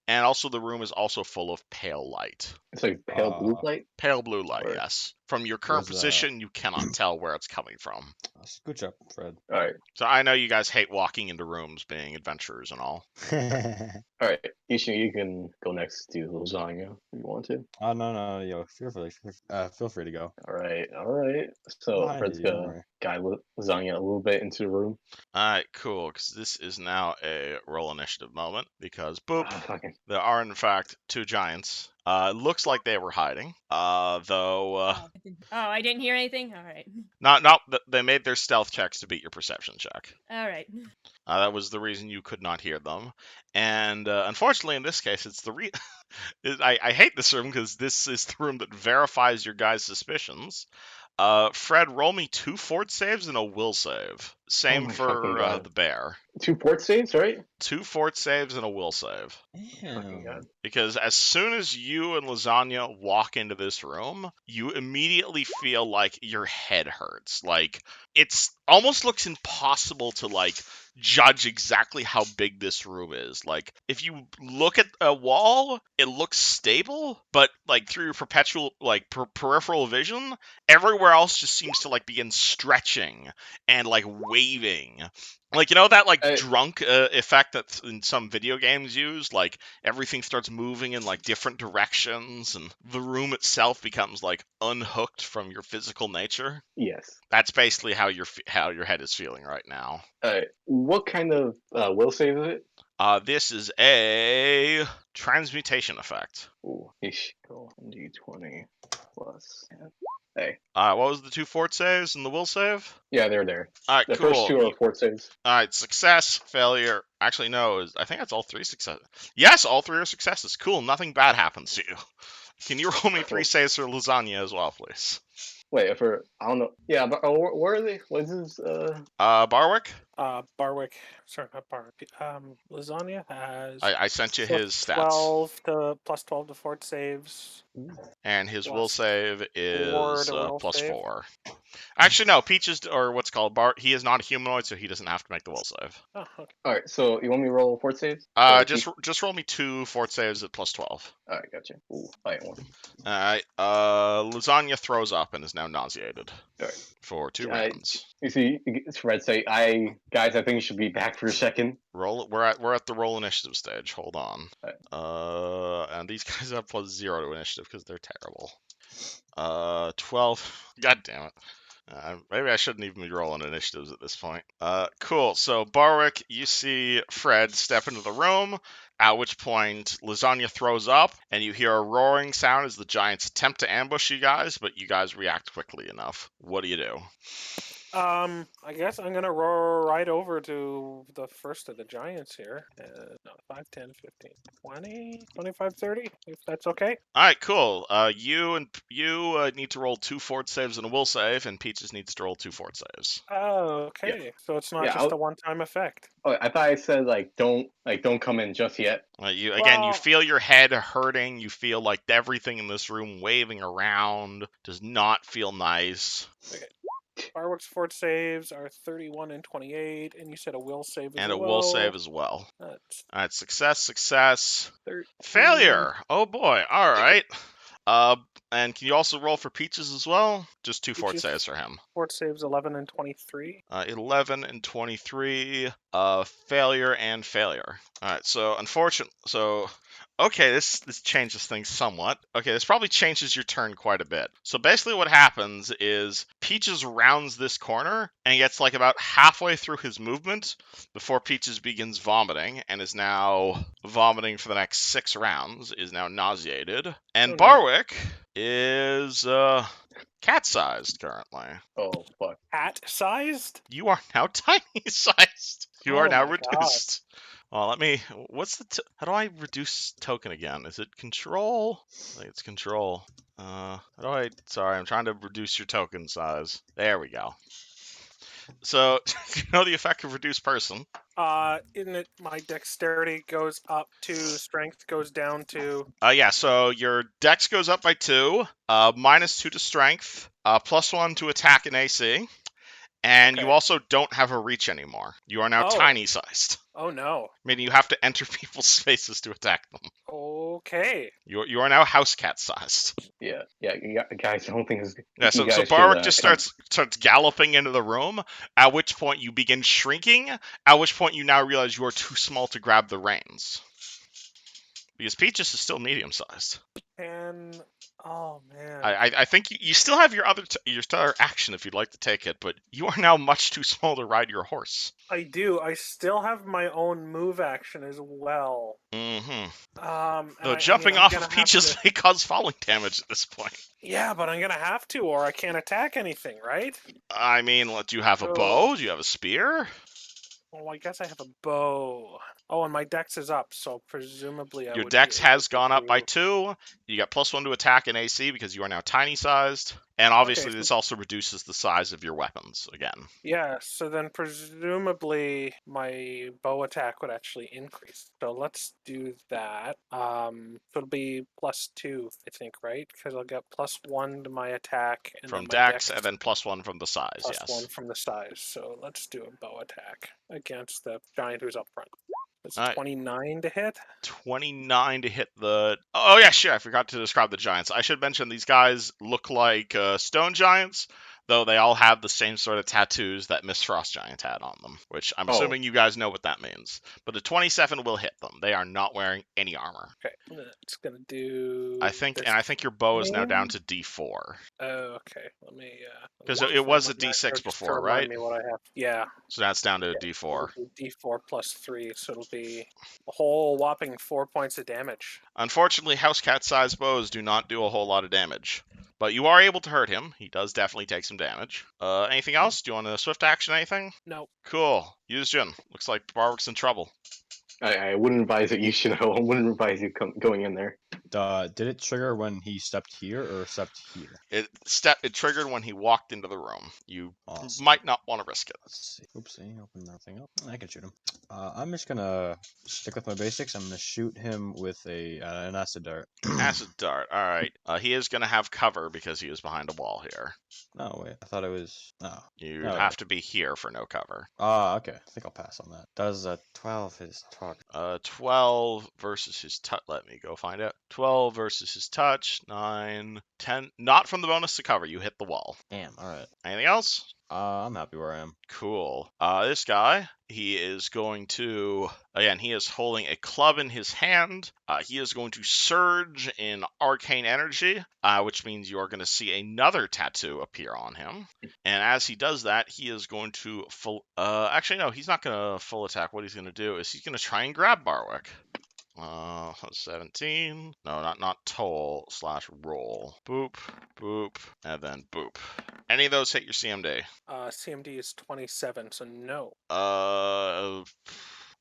also the room is also full of pale light. It's like pale blue light. Pale blue light, Or- yes. From your current position, you cannot tell where it's coming from. Good job, Fred. All right. So I know you guys hate walking into rooms, being adventurers and all. All right. You can go next to lasagna if you want to. Oh no, yo, feel free to go. All right. So Behind Fred's you, don't gonna worry. guide lasagna a little bit into the room. Alright, cool, because this is now a roll initiative moment, because boop, Ah, fucking. there are in fact 2 giants. It looks like they were hiding, though, I didn't hear anything. All right. they made their stealth checks to beat your perception check. All right. That was the reason you could not hear them. And unfortunately, in this case, it's I hate this room because this is the room that verifies your guys' suspicions. Fred, roll me 2 fort saves and a will save. Same my for fucking God. the bear. 2 fort saves, right? 2 fort saves and a will save. Fucking God. Because as soon as you and Lasagna walk into this room, you immediately feel like your head hurts. Like, it's almost looks impossible to, like, judge exactly how big this room is. Like, if you look at a wall, it looks stable, but, like, through your peripheral vision, everywhere else just seems to, like, begin stretching and, like, waving. Like, you know that, like, drunk effect that in some video games use? Like, everything starts moving in, like, different directions, and the room itself becomes, like, unhooked from your physical nature. Yes. That's basically how your head is feeling right now. What kind of will save is it? This is a transmutation effect. Ooh, ish. Go d20 plus. Hey. What was the 2 fort saves and the will save? Yeah, they're there. Alright, The cool. first 2 are fort saves. Alright, success, failure. Actually, no, I think that's all 3 successes. Yes, all 3 are successes. Cool, nothing bad happens to you. Can you roll me 3 saves for lasagna as well, please? Wait, I don't know. Yeah, but where are they? What is this? Barwick? Barwick. Sorry, not Barwick. Lasagna has. I sent you his stats. 12 to fort saves. And his Plus will save 4 is to will plus save. 4. Actually, no, Peach is, or what's called Bart. He is not a humanoid, so he doesn't have to make the will save. Oh, okay. All right, so you want me to roll fort saves? Just roll me 2 fort saves at plus 12. All right, gotcha. Ooh, I ain't one. Alright, Lasagna throws up and is now nauseated. Alright. For 2 rounds. You see, Fred say, I Guys, I think you should be back for a second. Roll. We're at the roll initiative stage. Hold on. And these guys have +0 to initiative because they're terrible. 12. God damn it. Maybe I shouldn't even be rolling initiatives at this point. Cool. So, Barwick, you see Fred step into the room, at which point Lasagna throws up, and you hear a roaring sound as the giants attempt to ambush you guys, but you guys react quickly enough. What do you do? I guess I'm gonna roar right over to the first of the giants here. No, 5, 10, 15, 20, 25, 30, if that's okay. All right, cool. You need to roll 2 fort saves and a will save, and Peaches needs to roll 2 fort saves. Oh, okay. So it's not Yeah, just a one-time effect. Oh, I thought I said don't come in just yet. You Well- feel your head hurting. You feel like everything in this room waving around. Does not feel nice. Fireworks fort saves are 31 and 28, and you said a will save as And a well. will save as well. That's All right, success. 13. Failure. Oh boy. All right. And can you also roll for Peaches as well? Just 2 fort Peaches. saves for him. Fort saves 11 and 23. 11 and 23. Failure and failure. All right. So okay, this changes things somewhat. Okay, this probably changes your turn quite a bit. So basically what happens is Peaches rounds this corner and gets like about halfway through his movement before Peaches begins vomiting and is now vomiting for the next 6 rounds, is now nauseated. And Oh, no. Barwick is cat-sized currently. Oh fuck. Cat-sized? You are now tiny-sized. You are Oh now my God. reduced. Well, how do I reduce token again? Is it control? I think it's control. Sorry, I'm trying to reduce your token size. There we go. So, do you know the effect of reduce person? In it, my dexterity goes up 2, strength goes down 2. Yeah, so your dex goes up by 2, -2 to strength, +1 to attack and AC, and you Okay. also don't have a reach anymore. You are now Oh. tiny-sized, Oh no. meaning you have to enter people's spaces to attack them. Okay. You are now house cat-sized. Yeah, guys, I don't think it's. Yeah, so you guys Barwick should, just come- starts galloping into the room, at which point you begin shrinking, at which point you now realize you are too small to grab the reins. Because Peaches is still medium-sized. And oh man. I think you still have your other action if you'd like to take it, but you are now much too small to ride your horse. I do. I still have my own move action as well. Mm-hmm. And Though I'm jumping off gonna of have Peaches to- may cause falling damage at this point. Yeah, but I'm gonna have to, or I can't attack anything, right? I mean, do you have a bow? Do you have a spear? Well, I guess I have a bow. Oh, and my dex is up, so presumably I Your would dex be able has to gone up by do- 2. You got +1 to attack and AC because you are now tiny-sized. And obviously Okay, so- this also reduces the size of your weapons again. Yeah, so then presumably my bow attack would actually increase. So let's do that. So it'll be +2, I think, right? Because I'll get +1 to my attack and From then my dex, and then +1 from the size, plus yes. 1 from the size. So let's do a bow attack against the giant who's up front. It's Alright. 29 to hit. 29 to hit the... Oh, yeah, sure. I forgot to describe the giants. I should mention these guys look like stone giants, though they all have the same sort of tattoos that Miss Frost Giant had on them, which I'm assuming you guys know what that means. But a 27 will hit them. They are not wearing any armor. Okay, it's gonna do. I think this your bow is now down thing. to D4. Oh, okay. Let me. 'Cause look it was for a my D6 just to before, remind right? Me what I have. Yeah. So that's down to a D4. It'll be D4 plus 3, so it'll be a whole whopping 4 points of damage. Unfortunately, house cat-sized bows do not do a whole lot of damage. But you are able to hurt him. He does definitely take some damage. Anything else? Do you want a swift action anything? No. Cool. Use Jin. Looks like Barwick's in trouble. I wouldn't advise it. You should know. I wouldn't advise you going in there. Did it trigger when he stepped here or stepped here? It triggered when he walked into the room. You Awesome. might not want to risk it. Let's see. Oopsie, open that thing up. I can shoot him. I'm just gonna stick with my basics. I'm gonna shoot him with an acid dart. Acid dart. All right. He is going to have cover because he is behind a wall here. No, wait. I thought it was. Oh. You Oh, have to be here for no cover. Okay. I think I'll pass on that. Does 12 his target? 12 versus his touch. Let me go find it. 12 versus his touch. 9, 10. Not from the bonus to cover. You hit the wall. Damn. All right. Anything else? I'm happy where I am. Cool. This guy, he is going to, again, he is holding a club in his hand. He is going to surge in arcane energy, which means you are going to see another tattoo appear on him. And as he does that, he is going to actually, no, he's not going to full attack. What he's going to do is he's going to try and grab Barwick. 17. No, not toll / roll. Boop, boop, and then boop. Any of those hit your CMD? CMD is 27, so no.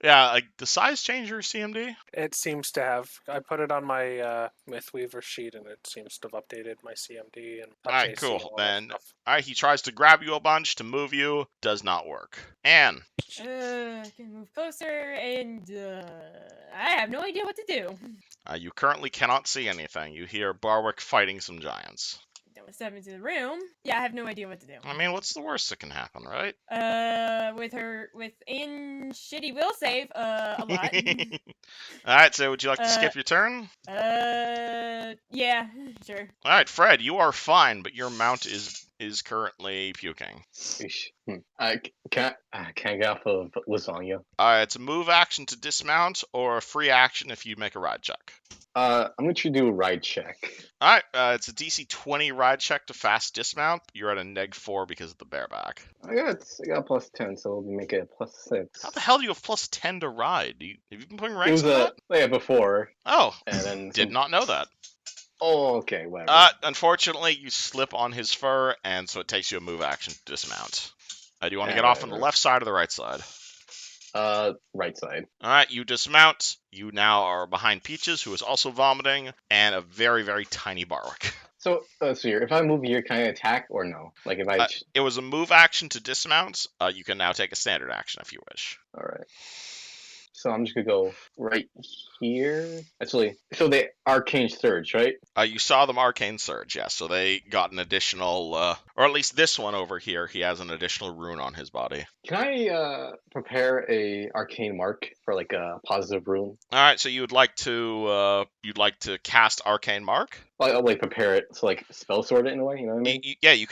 Yeah, like the size change your CMD? It seems to have. I put it on my Mythweaver sheet, and it seems to have updated my CMD and touch Alright, AC cool. and all that Then, stuff. alright, he tries to grab you a bunch to move you. Does not work. Anne. I can move closer, and I have no idea what to do. You currently cannot see anything. You hear Barwick fighting some giants. Don't step into the room. Yeah, I have no idea what to do. I mean, what's the worst that can happen, right? With Anne's shitty will save, a lot. Alright, so would you like to skip your turn? Yeah, sure. Alright, Fred, you are fine, but your mount is currently puking. Can I get off of lasagna? It's a move action to dismount or a free action if you make a ride check. I'm going to do a ride check. Alright, it's a DC 20 ride check to fast dismount. You're at a -4 because of the bareback. I got plus 10, so we'll make it a plus 6. How the hell do you have plus 10 to ride? Have you been putting It ranks was on that? yeah, before. Oh, And then did not know that. Oh, okay, whatever. Unfortunately, you slip on his fur, and so it takes you a move action to dismount. Do you want to Yeah, get off on the whatever. left side or the right side? Right side. Alright, you dismount. You now are behind Peaches, who is also vomiting, and a very, very tiny Barwick. So here, if I move here, can I attack or no? Like if I... It was a move action to dismount. You can now take a standard action if you wish. All right. So I'm just gonna go right here. Actually, so they arcane surge, right? You saw them arcane surge, yes. So they got an additional, or at least this one over here, he has an additional rune on his body. Can I prepare a arcane mark for like a positive rune? All right, so you'd like to cast arcane mark? I'll like prepare it, so like spell sort it in a way. You know what I mean? Yeah, you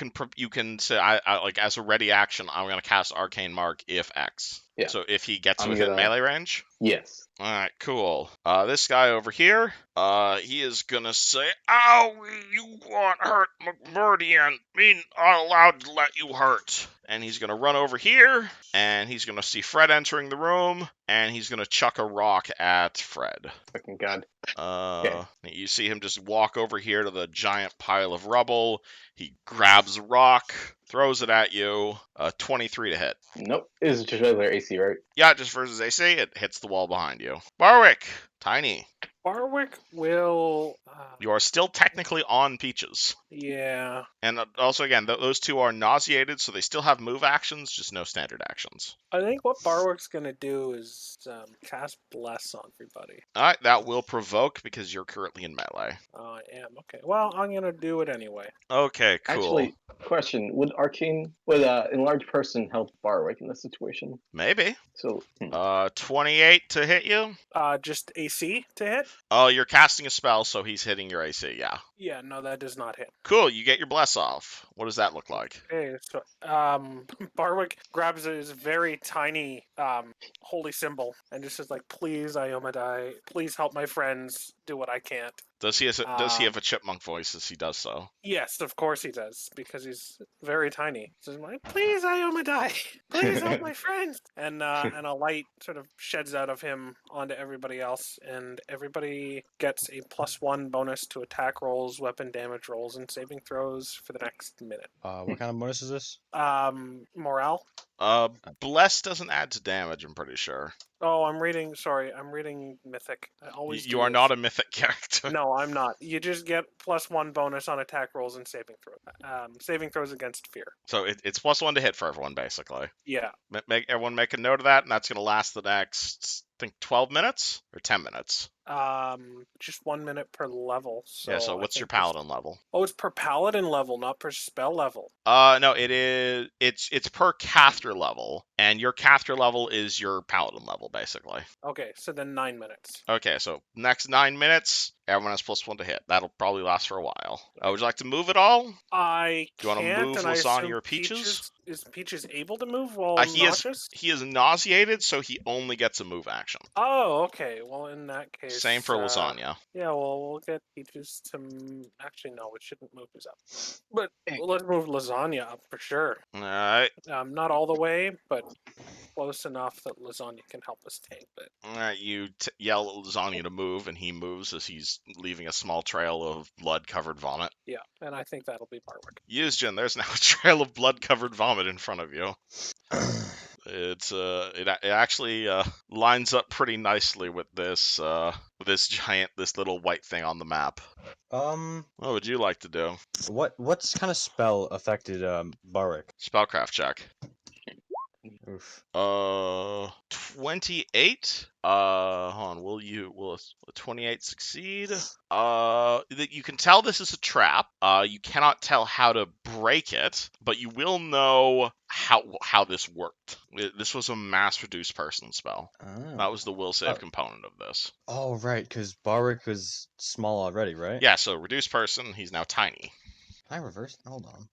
can say I like as a ready action. I'm gonna cast arcane mark if X. Yeah. So if he gets I'm within gonna- melee range. Yes. All right, cool. This guy over here, he is gonna say, "Ow, you want hurt, McMurdian? Me not allowed to let you hurt." And he's gonna run over here, and he's gonna see Fred entering the room, and he's gonna chuck a rock at Fred. Fucking god. You see him just walk over here to the giant pile of rubble. He grabs a rock, throws it at you. 23 to hit. Nope. It's just regular AC, right? Yeah, just versus AC, it hits the wall behind you. Barwick, tiny. Barwick will. You are still technically on Peaches. Yeah. And also, again, those two are nauseated, so they still have move actions, just no standard actions. I think what Barwick's gonna do is cast Bless on everybody. Alright, that will provoke because you're currently in melee. I am. Okay. Well, I'm gonna do it anyway. Okay, cool. Actually, question: would enlarged person help Barwick in this situation? Maybe. So 28 to hit you? Just AC to hit? Oh, you're casting a spell, so he's hitting your AC, yeah. Yeah, no, that does not hit. Cool, you get your bless off. What does that look like? Okay, so Barwick grabs his very tiny holy symbol and just says like, "Please, Iomadai, please help my friends do what I can't." Does he have a chipmunk voice as he does so? Yes, of course he does, because he's very tiny. He says, "Please, Iomadai, please help my friends." And a light sort of sheds out of him onto everybody else, and everybody gets a +1 bonus to attack rolls, weapon damage rolls, and saving throws for the next minute. What kind of bonus is this? Morale. Bless doesn't add to damage, I'm pretty sure. Oh, I'm reading Mythic. I always You are not a Mythic character. No, I'm not. You just get +1 bonus on attack rolls and saving throws. Saving throws against fear. So it's +1 to hit for everyone, basically. Yeah. Everyone make a note of that, and that's going to last the next, I think, 12 minutes? Or 10 minutes? Just 1 minute per level. So yeah, so what's your paladin level? Oh, it's per paladin level, not per spell level. No, it is. It's per caster level, and your caster level is your paladin level, basically. Okay, so then 9 minutes. Okay, so next 9 minutes, Everyone has +1 to hit. That'll probably last for a while. Would you like to move at all? I Do you wanna can't, move and I Lasagna assume or Peaches? Is Peaches able to move while He nauseous? is nauseated, so he only gets a move action. Oh, okay. Well, in that case, Same for Lasagna. Yeah, well, we'll get Peaches to. Actually, no, we shouldn't move his up. But Hey. let's move Lasagna up for sure. All right. Not all the way, but close enough that Lasagna can help us tank it. All right. You yell at Lasagna to move, and he moves as he's leaving a small trail of blood-covered vomit. Yeah, and I think that'll be Barwick. Yuzjin, there's now a trail of blood-covered vomit in front of you. It actually lines up pretty nicely with this this little white thing on the map. What would you like to do? What's kind of spell affected Barwick? Spellcraft check. Oof. 28. Hold on. Will a 28 succeed? You can tell this is a trap. You cannot tell how to break it, but you will know how this worked. This was a mass reduce person spell. Oh. That was the will save component of this. Oh, right, because Barwick was small already, right? Yeah, so reduce person, he's now tiny. I reversed. Hold on.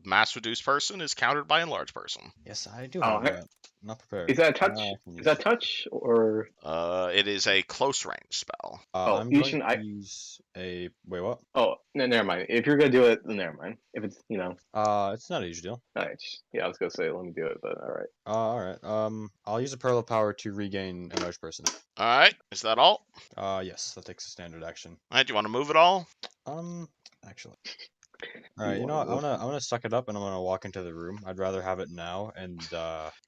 Mass reduce person is countered by enlarge person. Yes, I do have that. Not prepared. Is that a touch? Is that touch or? It is a close range spell. I'm going to use a. Wait, what? Oh, no, never mind. If you're gonna do it, then never mind. If it's it's not a huge deal. Alright. Yeah, I was gonna say let me do it, but all right. All right. I'll use a Pearl of Power to regain enlarge person. All right, is that all? Yes, that takes a standard action. All right, do you want to move it all? Actually. All right, you know what? I'm gonna suck it up and I'm gonna walk into the room. I'd rather have it now and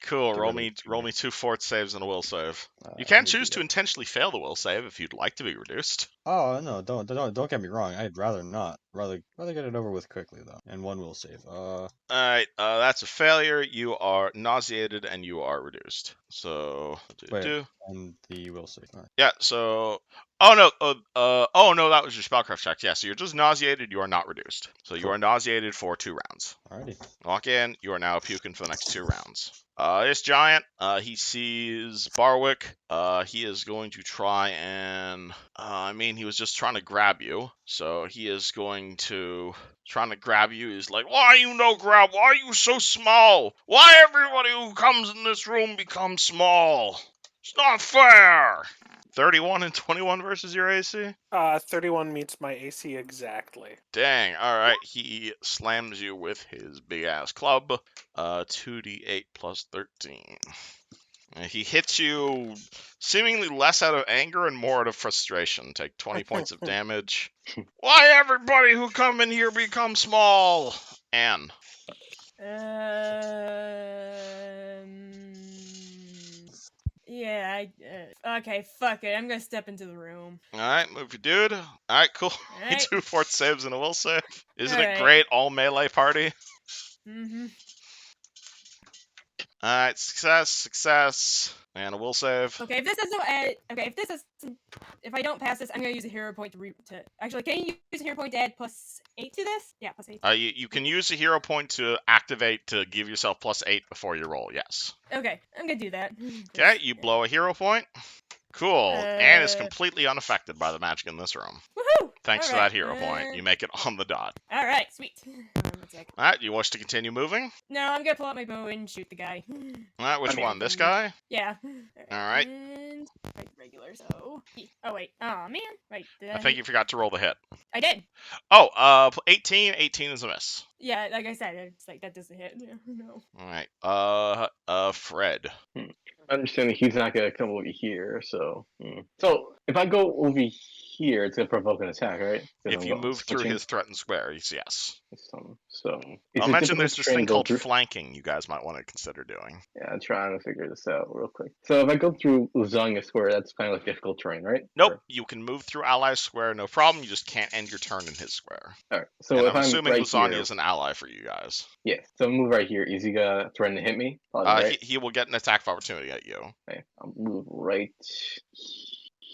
Cool. get Roll rid of me 2 fort saves and a will save. You let can me choose do to that. intentionally fail the will save if you'd like to be reduced. Oh no! Don't get me wrong. I'd rather not. Rather get it over with quickly though. And one will save. All right, that's a failure. You are nauseated and you are reduced. So wait, and the will save. All right. yeah. So oh no, that was your spellcraft check. Yeah, so you're just nauseated. You are not reduced. So you Cool. are nauseated for 2 rounds. Alrighty. Walk in. You are now puking for the next 2 rounds. This giant, he sees Barwick. He is going to try and, he was just trying to grab you. So he is going to trying to grab you. He's like, why are you no grab? Why are you so small? Why everybody who comes in this room becomes small? It's not fair. 31 and 21 versus your AC? 31 meets my AC exactly. Dang, alright. He slams you with his big-ass club. 2d8 plus 13. He hits you seemingly less out of anger and more out of frustration. Take 20 points of damage. Why everybody who come in here become small? Anne. Yeah, okay, fuck it. I'm gonna step into the room. Alright, move your dude. Alright, cool. Alright. 2 fort saves and a will save. Isn't it Alright. great? All melee party. Mm-hmm. Alright, success, and a will save. Okay, if I don't pass this, I'm gonna use a hero point to actually, can you use a hero point to add +8 to this? Yeah, +8. You can use a hero point to activate to give yourself +8 before you roll, yes. Okay, I'm gonna do that. Okay, you blow a hero point. Cool. Anne is completely unaffected by the magic in this room. Woohoo! Thanks to that hero point. You make it on the dot. Alright, sweet. One sec. Alright, you wish to continue moving? No, I'm gonna pull out my bow and shoot the guy. Alright, which one? This guy? Yeah. Alright. And regular, so. Oh, wait. Oh, man. Right. I think you forgot to roll the hit. I did. Oh, 18. 18 is a miss. Yeah, like I said, it's like that doesn't hit. No. Alright. Fred. Understanding he's not gonna come over here, so. So if I go over here, it's gonna provoke an attack, right? If you move through his threatened square, yes. So. I'll mention there's this thing called flanking you guys might want to consider doing. Yeah, I'm trying to figure this out real quick. So if I go through Lasagna Square, that's kind of like difficult terrain, right? Nope, you can move through Ally's Square, no problem. You just can't end your turn in his square. Alright, so and if I'm assuming right Lasagna here, is an ally for you guys. Yeah, so move right here. Is he gonna threaten to hit me? Right? He will get an attack of opportunity at you. Okay, I'll move right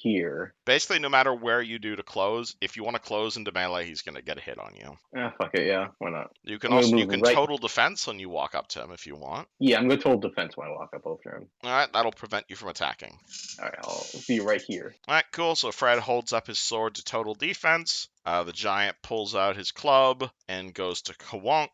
here. Basically, no matter where you do to close, if you want to close into melee, he's going to get a hit on you. Fuck it, yeah, why not? You can I'm gonna also move right- total defense when you walk up to him if you want. Yeah, I'm gonna total defense when I walk up over him. All right, that'll prevent you from attacking. All right, I'll be right here. All right, cool. So Fred holds up his sword to total defense. The giant pulls out his club and goes to Kawonk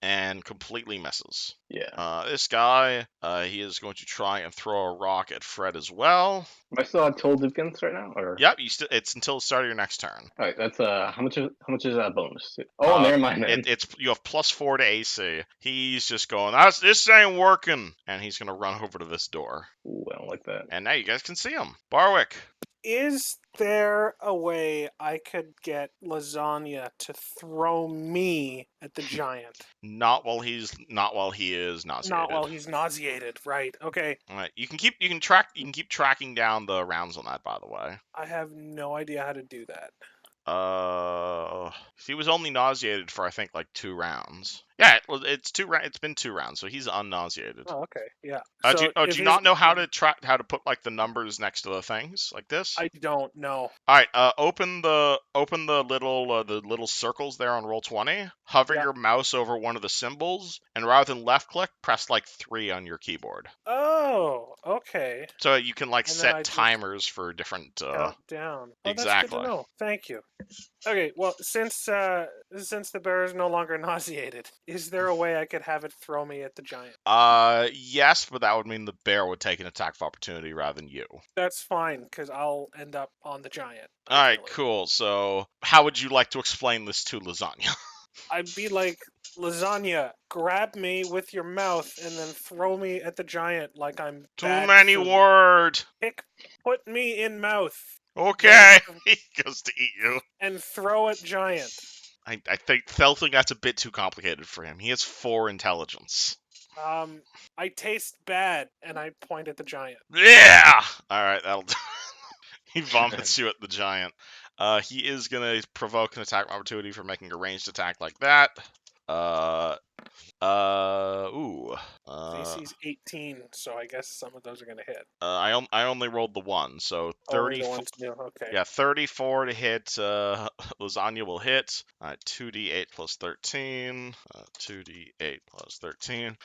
and completely misses. Yeah. This guy, he is going to try and throw a rock at Fred as well. Am I still on total defense right now, or? Yep, it's until the start of your next turn. All right, that's how much is that bonus? Oh, never mind then. You have +4 to AC. He's just going, this ain't working, and he's gonna run over to this door. Ooh, I don't like that. And now you guys can see him. Barwick. Is there a way I could get Lasagna to throw me at the giant? Not while he is nauseated. Not while he's nauseated, right? Okay. All right, you can keep tracking down the rounds on that, by the way. I have no idea how to do that. He was only nauseated for I think like 2 rounds. Yeah, well, it's been 2 rounds, so he's unnauseated. Oh, okay. Yeah. Do you not know how to put like the numbers next to the things like this? I don't know. All right, open the little circles there on Roll20. Hover Yeah. your mouse over one of the symbols, and rather than left click, press like 3 on your keyboard. Oh, okay. So you can like And then I set just timers for different. Count down. Oh, that's exactly. good to know. Thank you. Okay, well, since the bear is no longer nauseated, is there a way I could have it throw me at the giant? Yes, but that would mean the bear would take an attack of opportunity rather than you. That's fine, because I'll end up on the giant. All right, ideally. cool. So, how would you like to explain this to Lasagna? I'd be like, Lasagna, grab me with your mouth and then throw me at the giant like I'm Too bad many food. words. Put me in mouth Okay, he goes to eat you. and throw at giant. I think that's a bit too complicated for him. He has 4 intelligence. I taste bad, and I point at the giant. Yeah! Alright, that'll do. He vomits you at the giant. He is gonna provoke an attack opportunity for making a ranged attack like that. AC's 18, so I guess some of those are gonna hit. I only rolled the 1, so Only 30. the ones new, okay. Yeah, 34 to hit. Lasagna will hit. 2d8 plus 13. 2d8 plus 13.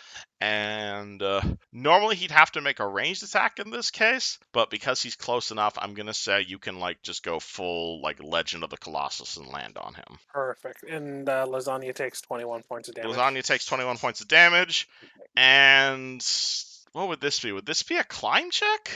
And normally he'd have to make a ranged attack in this case, but because he's close enough, I'm gonna say you can like just go full like Legend of the Colossus and land on him. Perfect. And Lasagna takes 21 points of damage. Lasagna takes 21 points of damage, and what would this be? Would this be a climb check?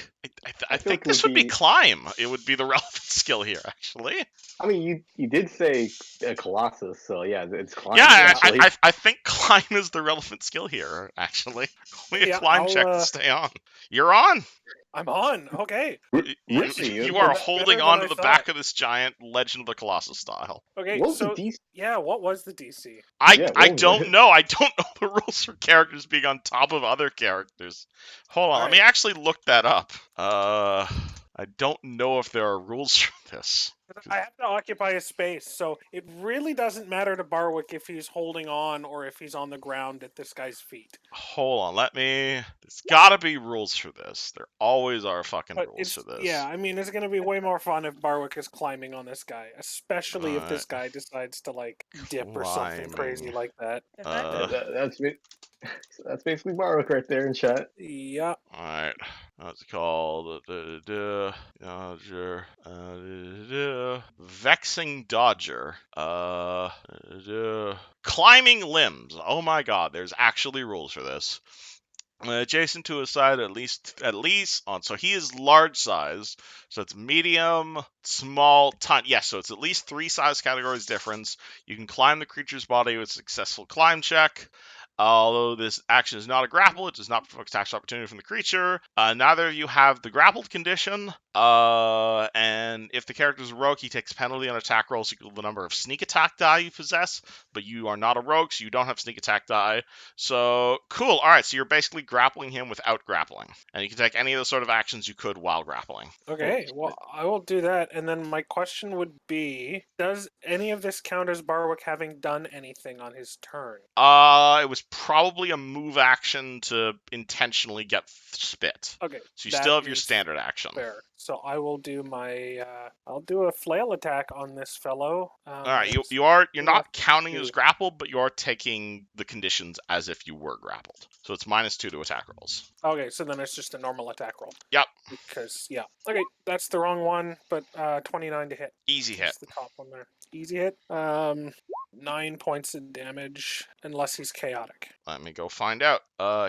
I think this would be climb. It would be the relevant skill here, actually. I mean, you did say Colossus, so yeah, it's climb. Yeah, I think climb is the relevant skill here, actually. Only a climb check to stay on. You're on. I'm on. Okay. You are holding on to the back of this giant Legend of the Colossus style. Okay, What was so the DC? yeah, what was the DC? I don't know. I don't know the rules for characters being on top of other characters. Hold on, let me actually look that up. I don't know if there are rules for this. I have to occupy a space, so it really doesn't matter to Barwick if he's holding on or if he's on the ground at this guy's feet. Hold on, there's gotta be rules for this. There always are fucking rules for this. Yeah, I mean, it's gonna be way more fun if Barwick is climbing on this guy, especially if this guy decides to, like, dip or something crazy like that. That's basically Barwick right there in chat. Yeah. Alright, what's it called? Dodger. Vexing Dodger. Climbing limbs. Oh my god, there's actually rules for this. Adjacent to his side, at least on. So he is large size. So it's medium, small, tiny. Yes, so it's at least 3 size categories difference. You can climb the creature's body with a successful climb check. Although this action is not a grapple, it does not provoke attack opportunity from the creature. Neither of you have the grappled condition. And if the character is a rogue, he takes penalty on attack rolls equal to the number of sneak attack die you possess. But you are not a rogue, so you don't have sneak attack die. So, cool. Alright, so you're basically grappling him without grappling. And you can take any of the sort of actions you could while grappling. Okay, well, I will do that. And then my question would be, does any of this count as Barwick having done anything on his turn? It was probably a move action to intentionally get spit. Okay. So you still have your standard action. Fair. So I will do my. I'll do a flail attack on this fellow. All right, it's you're plus not counting as 2. grappled, but you are taking the conditions as if you were grappled. So it's -2 to attack rolls. Okay, so then it's just a normal attack roll. Yep, Because okay, that's the wrong one, but 29 to hit. easy hit. Just the top one there. Easy hit. 9 points of damage, unless he's chaotic. Let me go find out.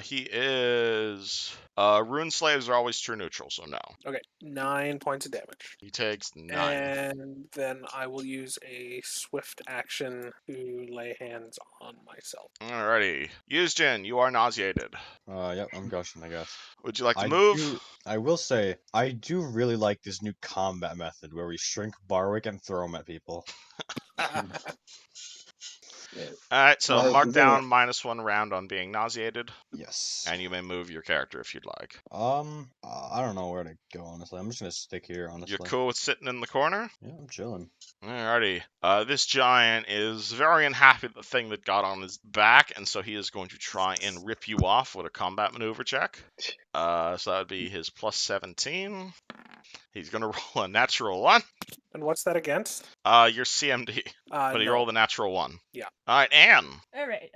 He is. Rune slaves are always true neutral, so no. Okay, 9 points of damage. He takes 9. And then I will use a swift action to lay hands on myself. Alrighty. Yuzjin, you are nauseated. Yep, I'm gushing, I guess. Would you like to move? I will say, I do really like this new combat method where we shrink Barwick and throw him at people. Yeah. Alright, so Well, mark yeah. down -1 round on being nauseated, Yes. and you may move your character if you'd like. I don't know where to go, honestly. I'm just gonna stick here, honestly. You're cool with sitting in the corner? Yeah, I'm chilling. Alrighty. This giant is very unhappy at the thing that got on his back, and so he is going to try and rip you off with a combat maneuver check. So that would be his +17. He's going to roll a natural 1. And what's that against? Your CMD, but he No. rolled a natural 1. Yeah. Alright, Anne. All right.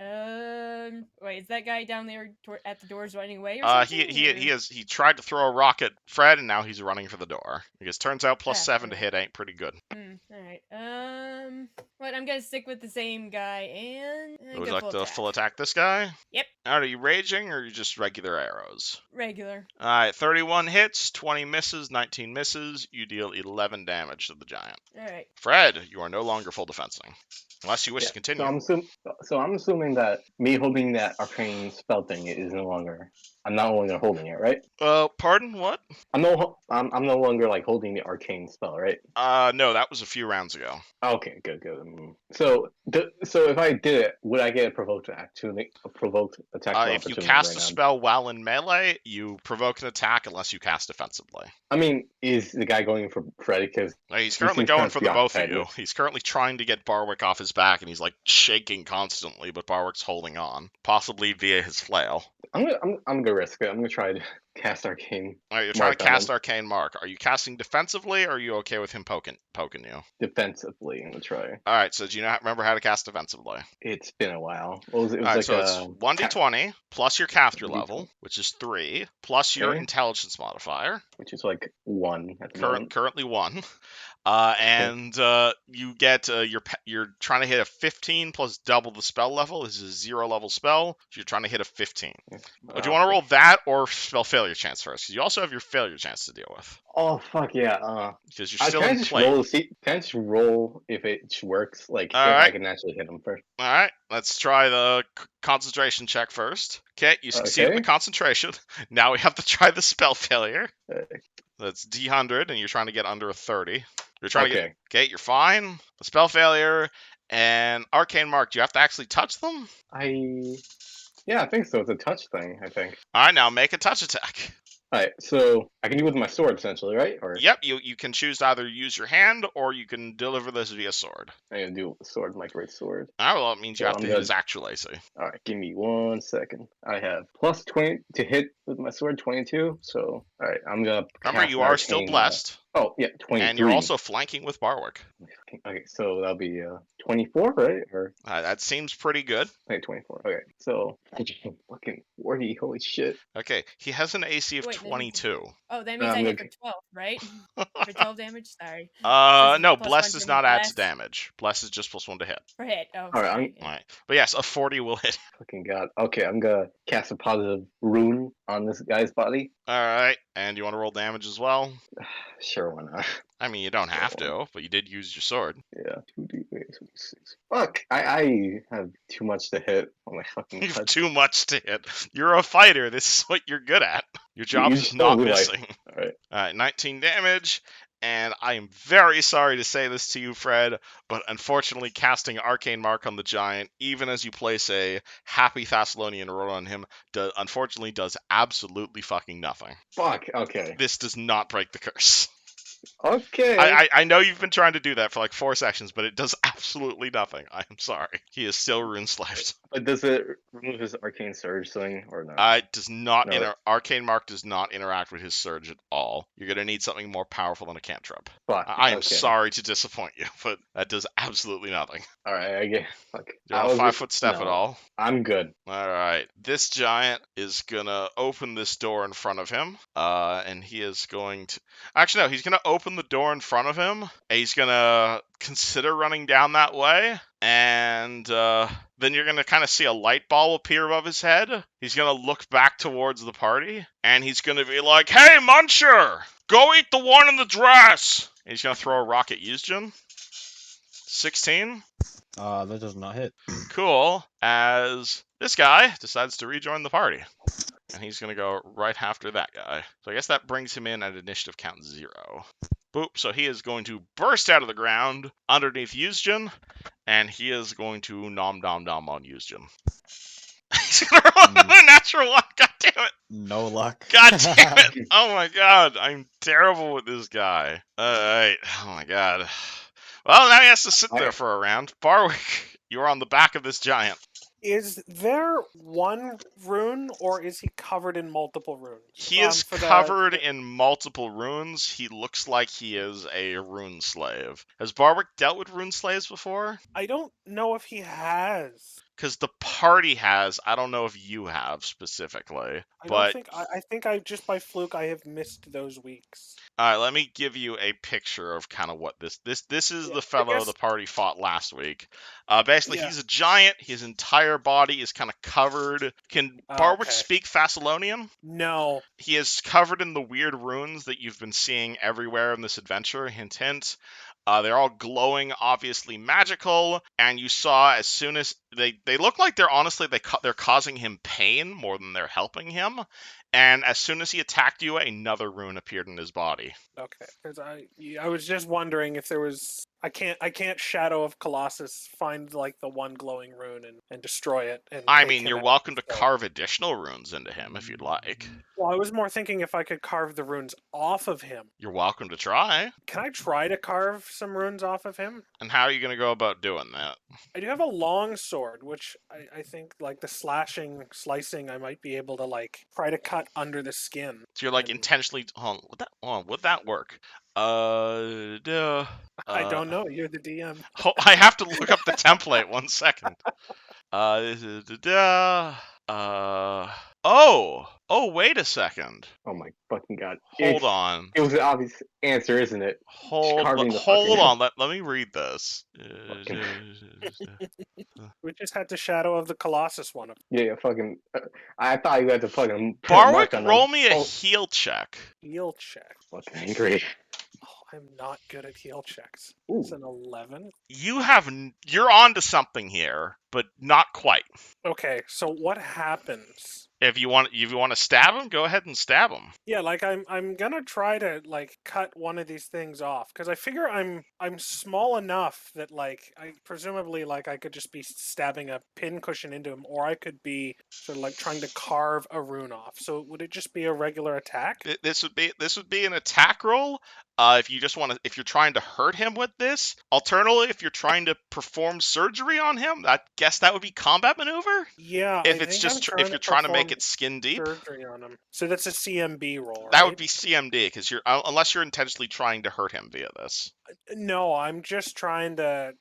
Wait, is that guy down there at the doors running away or something? He tried to throw a rock at Fred, and now he's running for the door. Because turns out +7 to alright. hit ain't pretty good. All right. What? I'm gonna stick with the same guy and Would go you like to full attack this guy? Yep. Are you raging, or are you just regular arrows? Regular. Alright, 31 hits, 20 misses, 19 misses. You deal 11 damage to the giant. All right. Fred, you are no longer full defensing. Unless you wish Yeah, to continue. So I'm assuming that me holding that arcane spell thing is no longer. I'm no longer holding it, right? Pardon? What? I'm no longer like holding the arcane spell, right? No, that was a few rounds ago. Okay, good. So if I did it, would I get a provoked attack If you cast a spell while in melee, you provoke an attack unless you cast defensively. I mean, is the guy going for Freddy? Because He's currently seems going kind of for the both of you. preoccupied. He's currently trying to get Barwick off his back, and he's like shaking constantly, but Barwick's holding on, possibly via his flail. I'm gonna risk it. I'm gonna try to cast arcane. Alright, you're trying to cast him. Arcane Mark. Are you casting defensively, or are you okay with him poking you? Defensively. I'm gonna try. Alright, so do you remember how to cast defensively? It's been a while. It was Alright, like so it's 1d20 plus your caster 1d20. level, which is 3, plus your Okay. intelligence modifier, which is like 1 at the moment. currently 1. And you get you're trying to hit a 15 plus double the spell level. This is a 0 level spell, so you're trying to hit a 15. Do you want to roll that or spell failure chance first? Because you also have your failure chance to deal with. Oh fuck yeah! Because you're still in play. Can I just roll if it works? Like if Alright. I can actually hit him first. All right, let's try the concentration check first. Okay, you succeed in the concentration. Now we have to try the spell failure. That's D100, and you're trying to get under a 30. You're trying to get. Okay, you're fine. The spell failure and arcane mark. Do you have to actually touch them? Yeah, I think so. It's a touch thing. I think. All right, now make a touch attack. Alright, so I can do it with my sword essentially, right? Or Yep, you can choose to either use your hand or you can deliver this via sword. I'm gonna do it with the sword, my great sword. Alright, well, it means you So have to hit his actual AC. Alright, give me 1 second. I have plus 20 to hit with my sword, 22. So, alright, I'm gonna. Remember, you are still blessed. Oh yeah, 23. And you're also flanking with Barwick. Okay, so that'll be 24, right? Or that seems pretty good. okay, 24. Okay, so fucking 40. Holy shit. Okay, he has an AC of 22. Oh, that means I hit for 12, right? For 12 damage? Sorry. No, plus bless 1 does to not add bless. to damage. Bless is just +1 to hit. For hit. Oh, Alright, sorry. Alright, but yes, a 40 will hit. Fucking god. Okay, I'm gonna cast a positive rune on this guy's body. Alright, and you want to roll damage as well? Sure, why not? I mean, you don't have to, but you did use your sword. Yeah, 2d8, 2d6. Fuck, I have too much to hit on my fucking You have touch. too much to hit. You're a fighter. This is what you're good at. Your job You is just not don't realize- missing. Alright. 19 damage. And I am very sorry to say this to you, Fred, but unfortunately casting Arcane Mark on the Giant, even as you place a Happy Thessalonian roll on him, unfortunately does absolutely fucking nothing. Fuck, okay. This does not break the curse. Okay. I know you've been trying to do that for like 4 sessions, but it does absolutely nothing. I am sorry. He is still rune slaved. But does it remove his arcane surge thing or no? It does not. No. Arcane Mark does not interact with his surge at all. You're gonna need something more powerful than a cantrip. Fuck. I am Okay. sorry to disappoint you, but that does absolutely nothing. All right. I get. Fuck. Do you want a 5-foot step at all? I'm good. All right. This giant is gonna open this door in front of him, and he is going to. Actually, no. He's gonna open the door in front of him. And he's gonna consider running down that way, and then you're gonna kind of see a light ball appear above his head. He's gonna look back towards the party, and he's gonna be like, "Hey, Muncher, go eat the one in the dress." And he's gonna throw a rock at Yuzjin. 16. That does not hit. Cool, as this guy decides to rejoin the party. And he's going to go right after that guy. So I guess that brings him in at initiative count 0. Boop, so he is going to burst out of the ground underneath Yuzjin, and he is going to nom on Yuzjin. He's going to roll a natural 1, god damn it! No luck. God damn it! Oh my god, I'm terrible with this guy. Alright, oh my god. Well, now he has to sit there for a round. Barwick, you're on the back of this giant. Is there one rune, or is he covered in multiple runes? He is covered in multiple runes. He looks like he is a rune slave. Has Barwick dealt with rune slaves before? I don't know if he has. Because the party has. I don't know if you have specifically. I think I just by fluke I have missed those weeks. Alright, let me give you a picture of kind of what this is the fellow the party fought last week. Basically, he's a giant. His entire body is kind of covered. Can Barwick speak Thessalonian? No. He is covered in the weird runes that you've been seeing everywhere in this adventure. Hint, hint. They're all glowing, obviously magical, and you saw as soon as they look like they're causing him pain more than they're helping him. And as soon as he attacked you, another rune appeared in his body. Okay, because I was just wondering if there was. I can't Shadow of Colossus find like the one glowing rune and destroy it. And I mean, you're welcome to carve additional runes into him if you'd like. Well, I was more thinking if I could carve the runes off of him. You're welcome to try. Can I try to carve some runes off of him? And how are you going to go about doing that? I do have a long sword, which I think like the slicing, I might be able to like try to cut under the skin. So you're like intentionally. Would that work? I don't know. You're the DM. I have to look up the template. 1 second. Oh, wait a second. Oh my fucking god. Hold on. It was an obvious answer, isn't it? Hold on. Let me read this. We just had the Shadow of the Colossus one. Yeah, fucking. I thought you had to fucking. Barwick, roll me a heal check. Heal check. Fucking angry. Oh, I'm not good at heal checks. Ooh. It's an 11. You're onto something here, but not quite. Okay, so what happens? If you want to stab him, go ahead and stab him. Yeah, like I'm gonna try to like cut one of these things off because I figure I'm small enough that like I presumably like I could just be stabbing a pin cushion into him, or I could be sort of like trying to carve a rune off. So would it just be a regular attack? This would be an attack roll. If you're trying to hurt him with this. Alternatively, if you're trying to perform surgery on him, I guess that would be combat maneuver. Yeah. If you're trying to make it skin deep. Surgery on him. So that's a CMB roll. Right? That would be CMD because unless you're intentionally trying to hurt him via this. No, I'm just trying to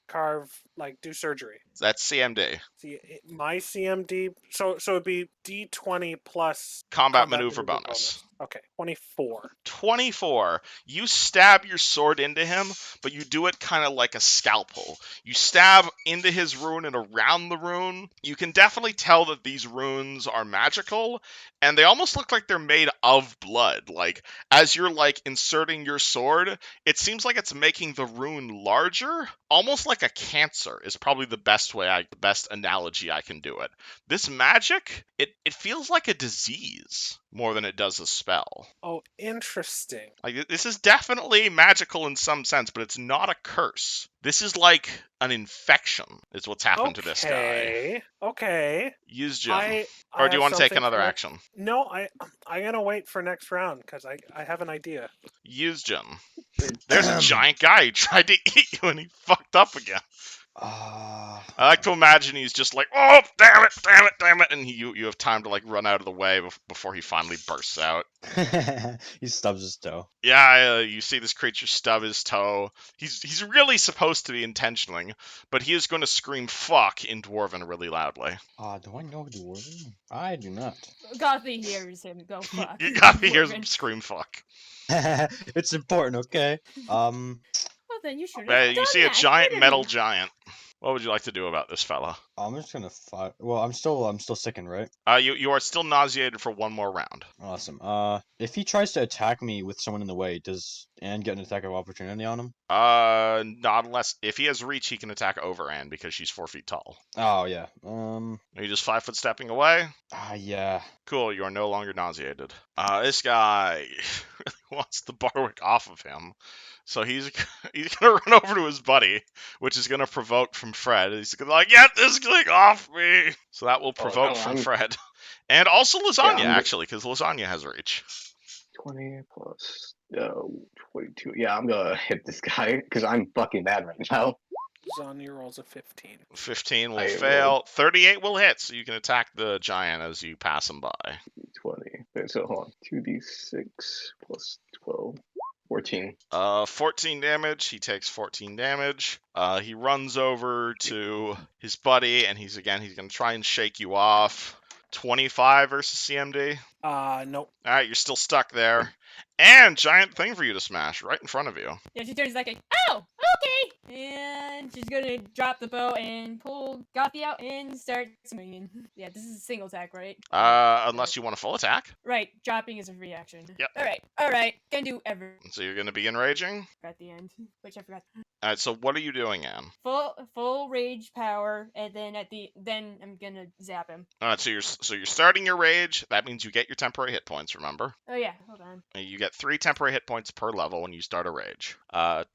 do surgery. That's CMD. See, my CMD, so it'd be D20 plus combat maneuver bonus. Okay, 24. 24. You stab your sword into him, but you do it kind of like a scalpel. You stab into his rune and around the rune. You can definitely tell that these runes are magical, and they almost look like they're made of blood. Like, as you're like inserting your sword, it seems like it's making the rune larger, almost like a cancer is probably the best analogy I can do it. This magic, it feels like a disease. more than it does a spell. Oh, interesting. Like, this is definitely magical in some sense, but it's not a curse. This is like an infection, is what's happened to this guy. Okay. Use Jim. I Or do you have want to take something another for action? No, I'm gonna wait for next round because I have an idea. Use Jim. There's a giant guy who tried to eat you and he fucked up again. I like to imagine he's just like, oh, damn it, and you have time to like run out of the way before he finally bursts out. He stubs his toe. Yeah, you see this creature stub his toe. He's really supposed to be intentioning, but he is going to scream "fuck" in Dwarven really loudly. Do I know Dwarven? I do not. Gothy hears him go fuck. You gotta hear him Dwarven. scream "fuck." It's important, okay? Well, then you should have You done see a that. giant Good of metal you. giant. What would you like to do about this fella? I'm just gonna fight. Well, I'm still sickened, right? You are still nauseated for one more round. Awesome. If he tries to attack me with someone in the way, does Anne get an attack of opportunity on him? Not unless if he has reach, he can attack over Anne because she's 4 feet tall. Oh yeah. Are you just 5 foot stepping away? Yeah. Cool, you are no longer nauseated. This guy really wants the Barwick off of him. So he's gonna run over to his buddy, which is gonna provoke from Fred. He's gonna like, get this thing off me. So that will provoke from Fred. And also Lasagna, actually, because Lasagna has reach. 20 plus 22. Yeah, I'm gonna hit this guy because I'm fucking bad right now. Zanya rolls a 15. 15 will I fail. rolled. 38 will hit, so you can attack the giant as you pass him by. 20. Wait, so hold on. 2d6 plus 12. 14. 14 damage. He takes 14 damage. He runs over to his buddy, and he's gonna try and shake you off. 25 versus CMD. Nope. All right, you're still stuck there. And giant thing for you to smash right in front of you. Yeah, she turns like, oh, okay. And she's gonna drop the bow and pull Gothy out and start swinging. Yeah, this is a single attack, right? Unless you want a full attack. Right, dropping is a free action. Yep. All right. Can do everything So you're gonna be enraging. at the end, which I forgot. All right. So what are you doing, Anne? Full rage power, and then I'm gonna zap him. All right. So you're starting your rage. That means you get your temporary hit points. Remember. Oh yeah, hold on. You get 3 temporary hit points per level when you start a rage.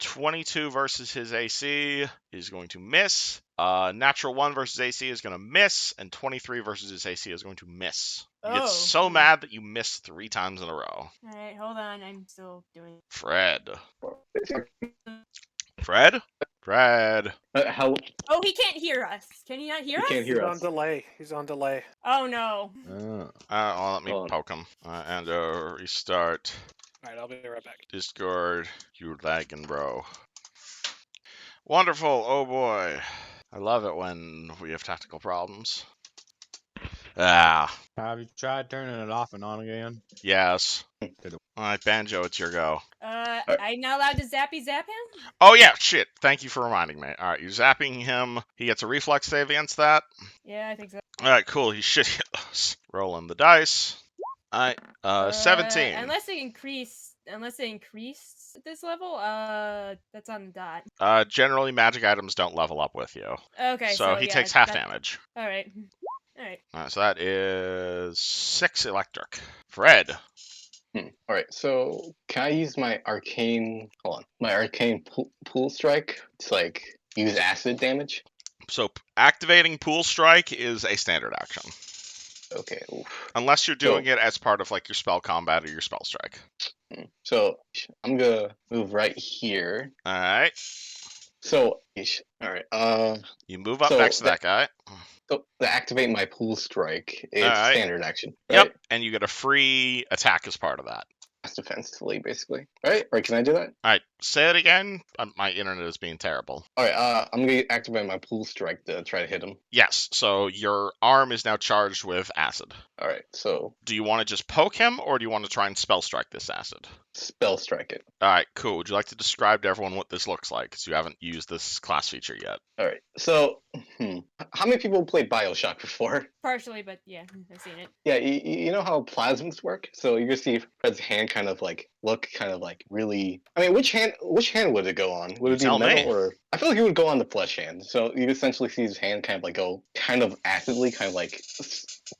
22 versus his AC is going to miss. Natural 1 versus AC is going to miss, and 23 versus his AC is going to miss. You get so mad that you miss 3 times in a row. All right, hold on. I'm still doing. Fred. How? Oh, he can't hear us. Can he not hear us? Can't hear He's us. He's on delay. Oh no. Let me Hold on. poke him. And restart. Alright, I'll be right back. Discord. You lagging, bro. Wonderful. Oh boy. I love it when we have tactical problems. Have you tried turning it off and on again? Yes. Alright, Banjo, it's your go. I'm not allowed to zappy zap him? Oh yeah, shit. Thank you for reminding me. Alright, you're zapping him. He gets a reflex save against that. Yeah, I think so. Alright, cool. He should hit those. Rolling the dice. Alright, 17. Unless they increase at this level, that's on the dot. Generally, magic items don't level up with you. Okay, So he yeah, takes half damage. Alright. Alright, so that is 6 electric. Fred. Alright, so can I use my arcane... Hold on. My arcane pool strike to, like, use acid damage? So activating Pool Strike is a standard action. Okay, oof. Unless you're doing it as part of, like, your spell combat or your spell strike. So, I'm gonna move right here. Alright. So, alright, You move up so next to that guy. So, to activate my pool strike, it's Alright. standard action, Yep, right? and you get a free attack as part of that. That's defensively, basically. Right? Or can I do that? Alright, say it again. My internet is being terrible. Alright, I'm gonna activate my pool strike to try to hit him. Yes, so your arm is now charged with acid. Alright, so Do you want to just poke him, or do you want to try and spell strike this acid? spell strike it. Alright, cool. Would you like to describe to everyone what this looks like? Because you haven't used this class feature yet. Alright, so, how many people played Bioshock before? Partially, but yeah, I've seen it. Yeah, you know how plasmas work? So you're gonna see Fred's hand kind of like look kind of like really. I mean, which hand would it go on? Would it be Tell metal me. or? I feel like it would go on the flesh hand. So you essentially see his hand kind of like go kind of acidly, kind of like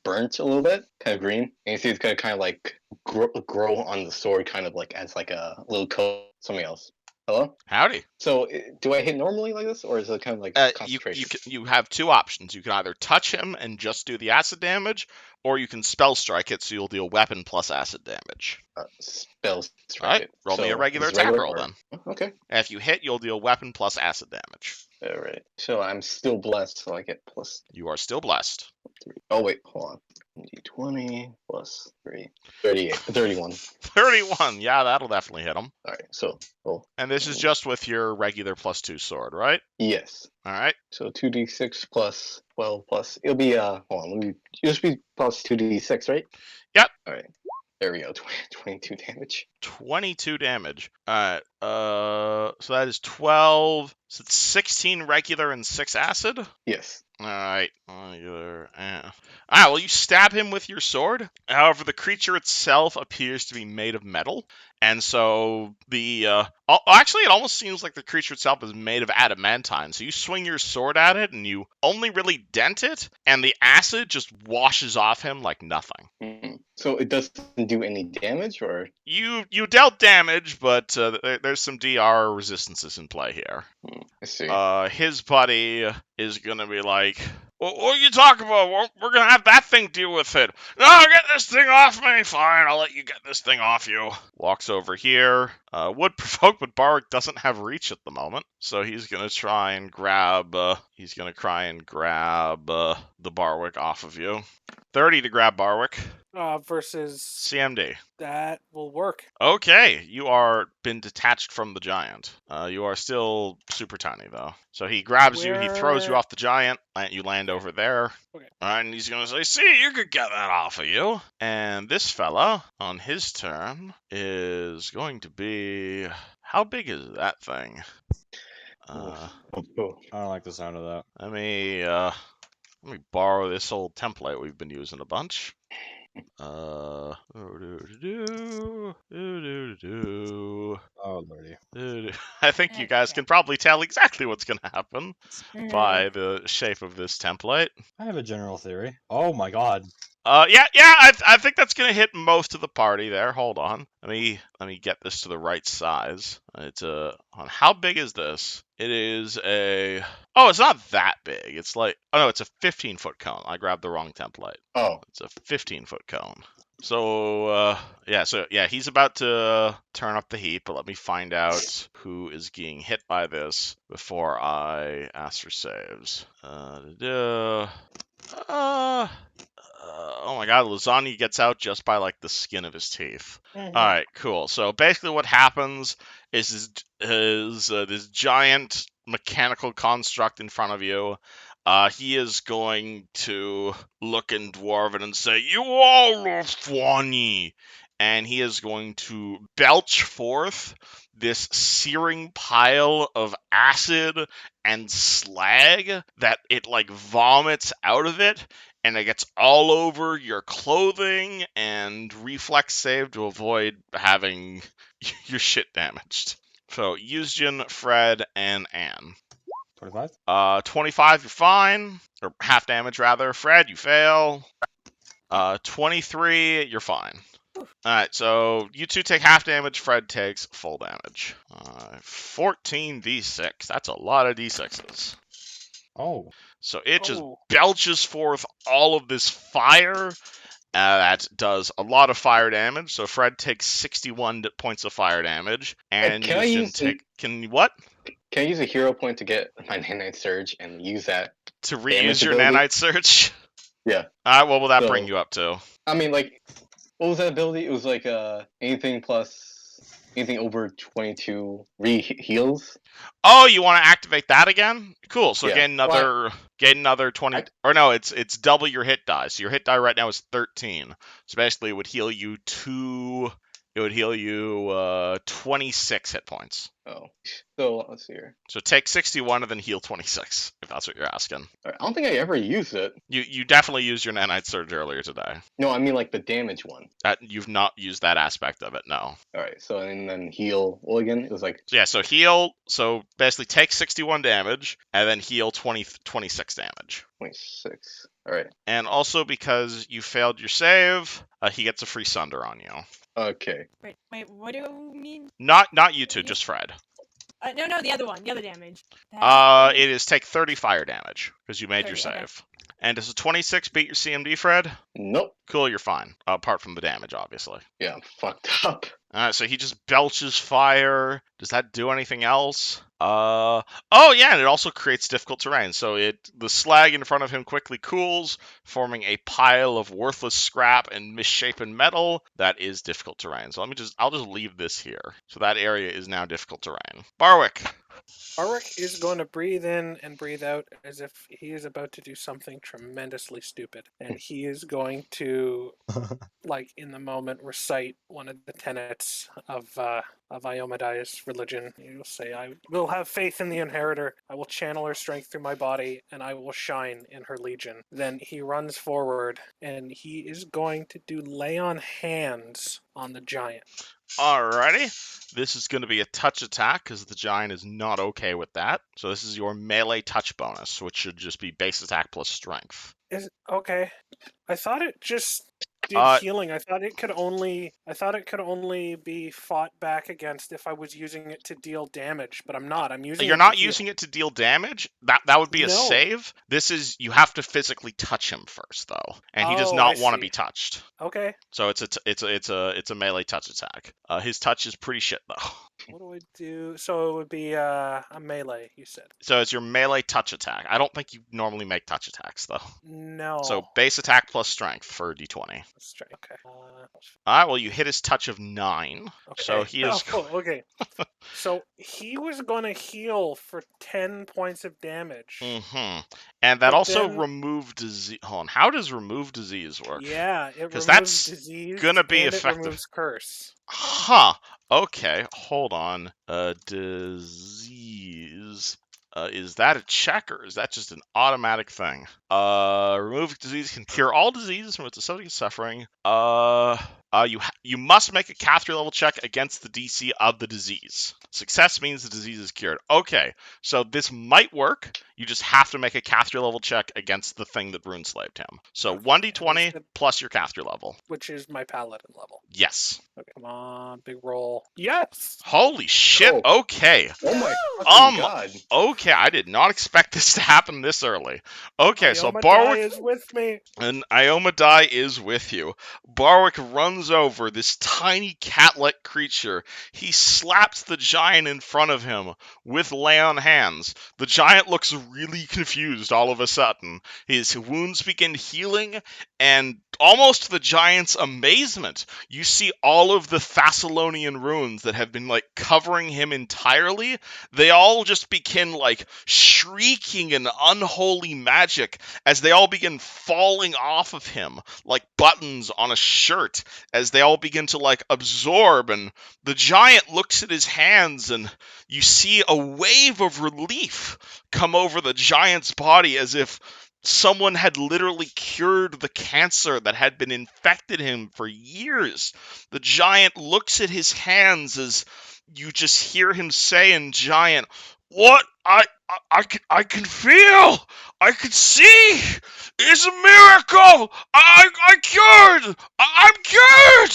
burnt a little bit, kind of green, and you see it's gonna kind of like grow on the sword, kind of like as like a little coat. Something else. Hello. Howdy. So do I hit normally like this, or is it kind of like concentration? You have two options. You can either touch him and just do the acid damage, or you can spell strike it, so you'll deal weapon plus acid damage. Spell strike All right, it. roll me a So regular is it attack roll or- then. Okay. And if you hit, you'll deal weapon plus acid damage. All right. So I'm still blessed, so I get plus You are still blessed. 3. Oh wait, hold on. D20 plus 3. 38. 31. 31. Yeah, that'll definitely hit him. All right. So oh And this is just with your regular +2 sword, right? yes. All right. So 2d6 plus 12 plus it'll be hold on, let me just be plus 2d6, right? Yep. All right. There we go. 22 damage. 22 damage. All right. So that is 12. So it's 16 regular and 6 acid. Yes. All right. Regular. Ah, well, you stab him with your sword. However, the creature itself appears to be made of metal, and so actually, it almost seems like the creature itself is made of adamantine. So you swing your sword at it, and you only really dent it, and the acid just washes off him like nothing. Mm-hmm. So it doesn't do any damage, or You dealt damage, but there's some DR resistances in play here. I see. His buddy is gonna be like, what are you talking about? We're gonna have that thing deal with it. No, get this thing off me. Fine, I'll let you get this thing off you. Walks over here. Would provoke, but Barwick doesn't have reach at the moment, so he's gonna try and grab. He's gonna try and grab the Barwick off of you. 30 to grab Barwick. Versus CMD. that will work. Okay, you are been detached from the giant. You are still super tiny though. So he grabs you, he throws you Where- off the giant, and you land over there. Okay. Alright, and he's gonna say, see, you could get that off of you. And this fella, on his turn, is going to be... How big is that thing? Oh. I don't like the sound of that. Let me borrow this old template we've been using a bunch. Oh lordy. I think you guys can probably tell exactly what's going to happen by the shape of this template. I have a general theory. Oh my god. Yeah, I think that's going to hit most of the party there. Hold on. Let me get this to the right size. It's how big is this? It is a... Oh, it's not that big. It's like... Oh, no, it's a 15-foot cone. I grabbed the wrong template. Oh. It's a 15-foot cone. So, he's about to turn up the heat, but let me find out who is getting hit by this before I ask for saves. Oh my god, lasagna gets out just by, like, the skin of his teeth. Alright, cool. So, basically what happens is this giant mechanical construct in front of you. He is going to look in Dwarven and say, "You all are funny!" And he is going to belch forth this searing pile of acid and slag that it, like, vomits out of it, and it gets all over your clothing, and reflex save to avoid having your shit damaged. So, Yuzjin, Fred, and Anne. 25? 25, you're fine. Or half damage, rather. Fred, you fail. 23, you're fine. Alright, so you two take half damage, Fred takes full damage. 14 d6. That's a lot of d6s. Oh. So it just belches forth all of this fire. That does a lot of fire damage. So Fred takes 61 points of fire damage. And Can I use what? Can I use a hero point to get my nanite surge and use that to reuse damage your ability? nanite surge? Yeah. Alright, what will that So- bring you up to? I mean, like, what was that ability? It was like anything over 22 heals. Oh, you want to activate that again? Cool. So Yeah. gain another 20. Or no, it's double your hit die. So your hit die right now is 13. So basically, it would heal you 26 hit points. Oh, so let's see here. So take 61 and then heal 26, if that's what you're asking. I don't think I ever used it. You definitely used your nanite surge earlier today. No, I mean like the damage one. You've not used that aspect of it, no. All right, so and then heal. Well, again, it was like Yeah, so heal. So basically take 61 damage and then heal 26 damage. 26. All right. And also because you failed your save, he gets a free sunder on you. Okay. Wait, what do you mean? Not you two, just Fred. No, the other one, the other damage. That It is take 30 fire damage because you made your 30, okay. save. And does a 26 beat your CMD, Fred? Nope. Cool, you're fine. Apart from the damage, obviously. Yeah, I'm fucked up. So he just belches fire. Does that do anything else? Oh yeah, and it also creates difficult terrain. So the slag in front of him quickly cools, forming a pile of worthless scrap and misshapen metal. That is difficult terrain. So I'll just leave this here. So that area is now difficult terrain. Barwick. Barwick is going to breathe in and breathe out as if he is about to do something tremendously stupid. And he is going to, like, in the moment, recite one of the tenets of Iomadai's religion. He will say, I will have faith in the inheritor. I will channel her strength through my body, and I will shine in her legion. Then he runs forward, and he is going to do lay on hands on the giant. Alrighty. This is going to be a touch attack because the giant is not okay with that. So this is your melee touch bonus, which should just be base attack plus strength. Okay. I thought it just did healing. I thought it could only be fought back against if I was using it to deal damage, but I'm not. I'm using You're it not to using it to deal damage. That would be a No. save. This is you have to physically touch him first though, and he does Oh, not I want to see. be touched. Okay. So it's a melee touch attack. His touch is pretty shit though. What do I do? So it would be a melee, you said. So it's your melee touch attack. I don't think you normally make touch attacks though. No. So base attack plus strength for d20. Straight. Okay. Alright, well you hit his touch of 9. Okay. So he is okay. So he was going to heal for 10 points of damage. Mm-hmm. And that But also then- remove disease. Hold on. How does remove disease work? Yeah, it 'Cause removes that's disease gonna be and effective. It removes curse. Huh. Okay. Hold on. Disease. Is that a check or is that just an automatic thing? Remove disease can cure all diseases from which the subject is suffering. You must make a caster level check against the DC of the disease. Success means the disease is cured. Okay, so this might work. You just have to make a caster level check against the thing that rune slaved him. So Okay, 1d20 and plus your caster level. Which is my paladin level. Yes. Okay, come on, big roll. Yes! Holy shit. Oh. Okay. Oh my fucking Um, god. Okay, I did not expect this to happen this early. Okay, so Iomadai Barwick is with me. and Iomadai is with you. Barwick runs over this tiny cat-like creature. He slaps the giant in front of him with lay on hands. The giant looks really confused all of a sudden. His wounds begin healing, and almost to the giant's amazement, you see all of the Thessalonian runes that have been like covering him entirely. They all just begin like shrieking in unholy magic as they all begin falling off of him like buttons on a shirt as they all begin to like absorb. And the giant looks at his hands and you see a wave of relief come over the giant's body as if someone had literally cured the cancer that had been infected him for years. The giant looks at his hands as you just hear him say in giant, "What? I can feel! I can see! It's a miracle! I'm cured! I'm cured!"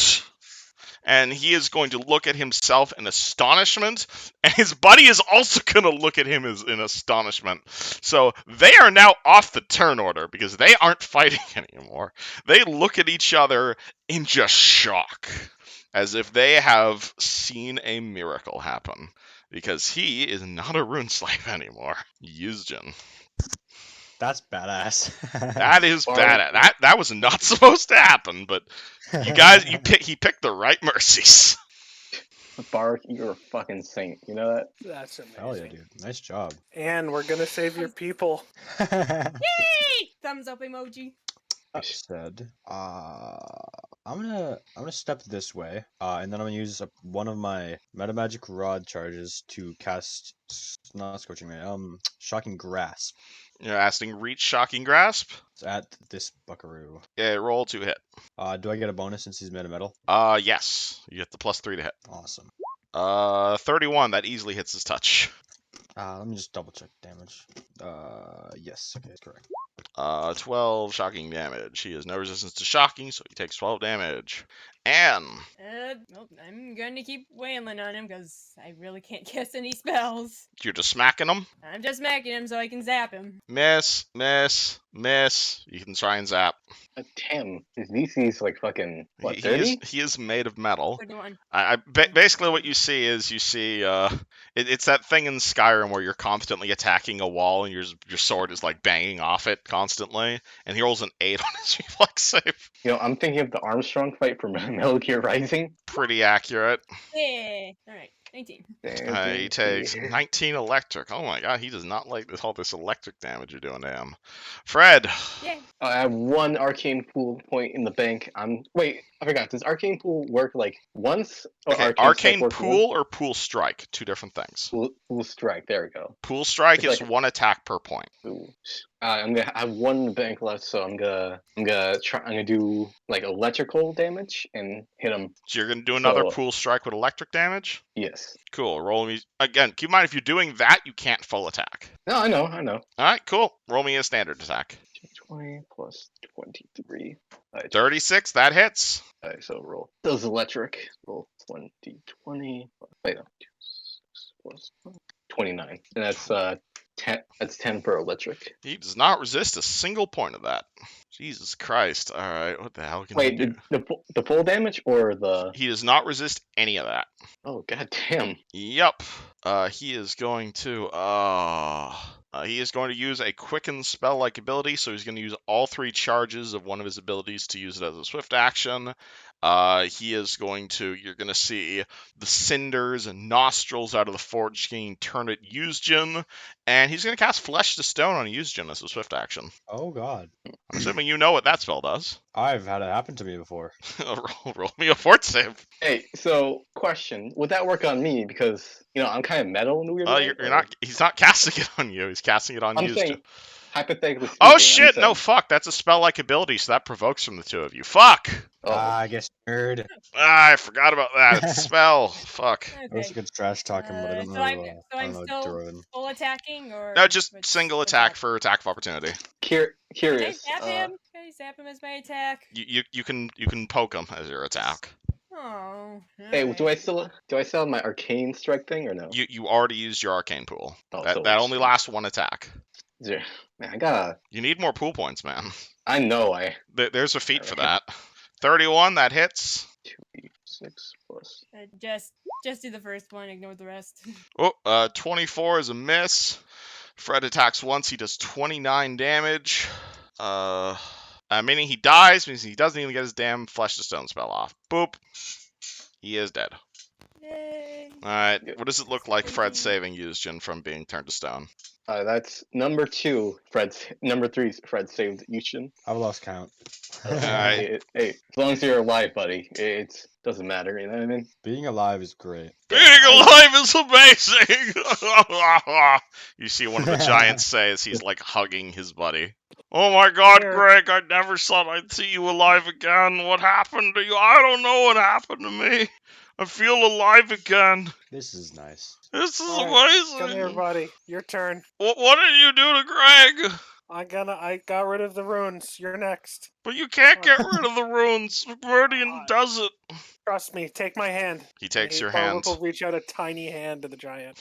And he is going to look at himself in astonishment, and his buddy is also going to look at him in astonishment. So they are now off the turn order because they aren't fighting anymore. They look at each other in just shock, as if they have seen a miracle happen. Because he is not a rune slave anymore. Yuzjin. That's badass. That is Barwick. bad. That was not supposed to happen, but you guys, he picked the right mercies. Bark, you're a fucking saint. You know that? That's amazing. Hell yeah, dude. Nice job. And we're gonna save your people. Yay! Thumbs up emoji. Said, I'm gonna step this way, and then I'm gonna use one of my metamagic rod charges to cast not scorching ray, shocking grasp. You're asking reach shocking grasp? At this buckaroo. Yeah, roll to hit. Do I get a bonus since he's made a metal? Yes. You get the +3 to hit. Awesome. 31, that easily hits his touch. Let me just double check damage. Yes, okay, that's correct. 12 shocking damage. He has no resistance to shocking, so he takes 12 damage. And Well, I'm going to keep wailing on him because I really can't cast any spells. you're just smacking him. I'm just smacking him so I can zap him. Miss, miss, miss. You can try and zap. Damn, his DC is like fucking what, He 30? is made of metal. 31. Basically what you see is it's that thing in Skyrim where you're constantly attacking a wall and your sword is like banging off it constantly, and he rolls an 8 on his reflex save. You know, I'm thinking of the Armstrong fight from Metal Gear Rising. Pretty accurate. Yeah. All right. 19. He takes 19 electric. Oh my god, he does not like all this electric damage you're doing to him. Fred. Yeah. I have one arcane pool point in the bank. Wait, I forgot. Does arcane pool work like once? Or Okay, strike arcane work pool or pool strike, two different things. Pool strike. There we go. Pool strike It's is like one attack per point. Ooh. I'm gonna have one in the bank left, so I'm gonna do like electrical damage and hit him. So you're gonna do another So- pool strike with electric damage? Yes. Cool. Roll me again. Keep in mind, if you're doing that, you can't full attack. No, I know. All right, cool. Roll me a standard attack. 20 plus 23. 36. That hits. Alright, so roll. Those electric. Roll 20. Wait, no. 6 plus 29. And that's 10. That's 10 for electric. He does not resist a single point of that. Jesus Christ. All right, what the hell can he Wait, do? the full damage or the? He does not resist any of that. Oh god damn. Yep. He is going to use a quicken spell-like ability, so he's going to use all 3 charges of one of his abilities to use it as a swift action. You're going to see the cinders and nostrils out of the forge king turn at Yuzjin, and he's going to cast Flesh to Stone on Yuzjin as a swift action. Oh god. I'm assuming you know what that spell does. I've had it happen to me before. roll me a fort save. Hey, so question: would that work on me? Because I'm kind of metal in the weird way. You're not. He's not casting it on you. He's casting it on I'm Yuzjin. saying, hypothetically speaking. Oh shit! No, fuck. That's a spell-like ability, so that provokes from the two of you. Fuck. Oh. I guess nerd. I forgot about that. It's a spell. Fuck. I was Okay. good trash talking, but I don't know. I'm how to throw still in. full attacking or No, just what's- single what's attack that? for attack of opportunity. Can I Curious. zap him? Can I zap him as my attack? You can poke him as your attack. Oh. Hey, alright. do I still have my arcane strike thing or no? You already used your arcane pool. Oh, That so that it's- only lasts one attack. Man, I gotta. You need more pool points, man. I know I. There's a feat for that. 31. That hits. 2d6 plus. Just do the first one. Ignore the rest. Oh, 24 is a miss. Fred attacks once. He does 29 damage. Meaning he dies, means he doesn't even get his damn Flesh to Stone spell off. Boop. He is dead. Yay. Alright, what does it look like Fred saving Yuzjin from being turned to stone? That's number 2. Number 3. Fred saved Yushin. I've lost count. Alright. Hey, as long as you're alive, buddy, it doesn't matter. You know what I mean? Being alive is great. Being alive is amazing! You see one of the giants say as he's like hugging his buddy. Oh my god, Here. Greg, I never thought I'd see you alive again. What happened to you? I don't know what happened to me. I feel alive again. This is nice. This is Alright, amazing. Come here, buddy. Your turn. What did you do to Greg? I got rid of the runes. You're next. But you can't get rid of the runes. Meridian does it. Trust me. Take my hand. He takes your Barwick hand. will reach out a tiny hand to the giant.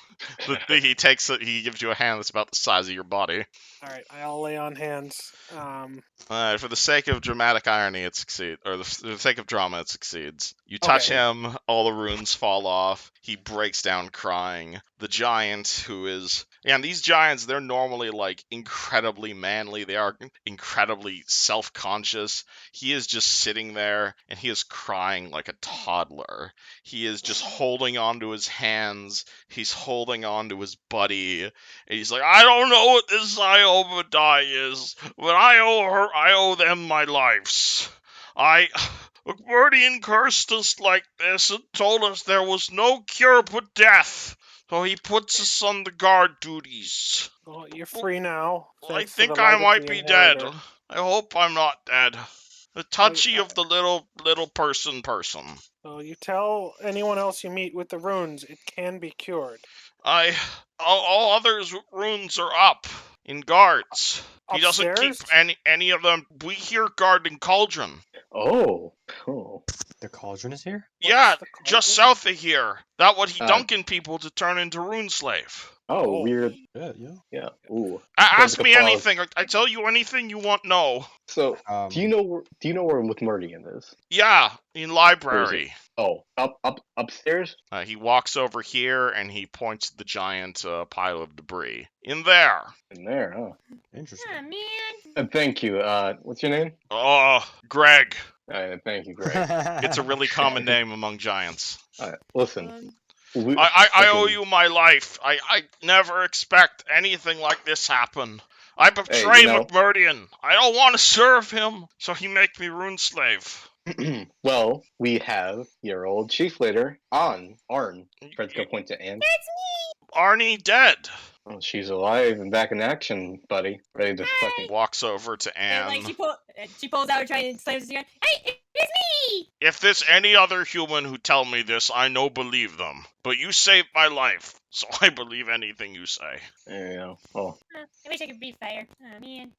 He takes it. He gives you a hand that's about the size of your body. All right, I'll lay on hands. For the sake of dramatic irony, it succeeds. Or for the sake of drama, it succeeds. You touch Okay. him, all the runes fall off. He breaks down crying. The giant, who is... Yeah, and these giants, they're normally, like, incredibly manly. They are incredibly self-conscious. He is just sitting there, and he is crying like a toddler. He is just holding onto his hands. He's holding onto his buddy. And he's like, I don't know what this Obadiah is, but I owe them my lives. Meridian cursed us like this and told us there was no cure but death. So he puts us on the guard duties. Well, you're free now. I thanks to think the I light of might the be dead. inheritor. I hope I'm not dead. The touchy of the little person. So you tell anyone else you meet with the runes, it can be cured. All others' runes are up. in guards. He doesn't keep Upstairs? any of them. We here guarding Cauldron. Oh. The cauldron is here? Yeah, What's the just cauldron? south of here. That what he Uh, dunking people to turn into rune slave. Oh, weird. Yeah. Yeah. Ooh. Ask Sounds me like a pause. anything. I tell you anything you want know. So, Um, do you know where McMurdian is? Yeah, in library. Oh, upstairs. He walks over here and he points at the giant pile of debris. In there. In there, huh? Oh Interesting. man. Thank you. What's your name? Oh, Greg. Thank you, Greg. It's a really common name among giants. Listen, I owe you my life. I never expect anything like this happen. I betray McMurdian. I don't want to serve him, so he make me rune slave. Well, we have your old chief leader, Arn. Fred's gonna point to Anne. Arnie dead. Oh, she's alive and back in action, buddy. Ready to fucking... Walks over to And, Anne. like she pulls out, trying to slam his gun. Hey, it's me! If there's any other human who tell me this, I no believe them. But you saved my life, so I believe anything you say. Yeah. Oh. I wish I could breathe fire. Oh man.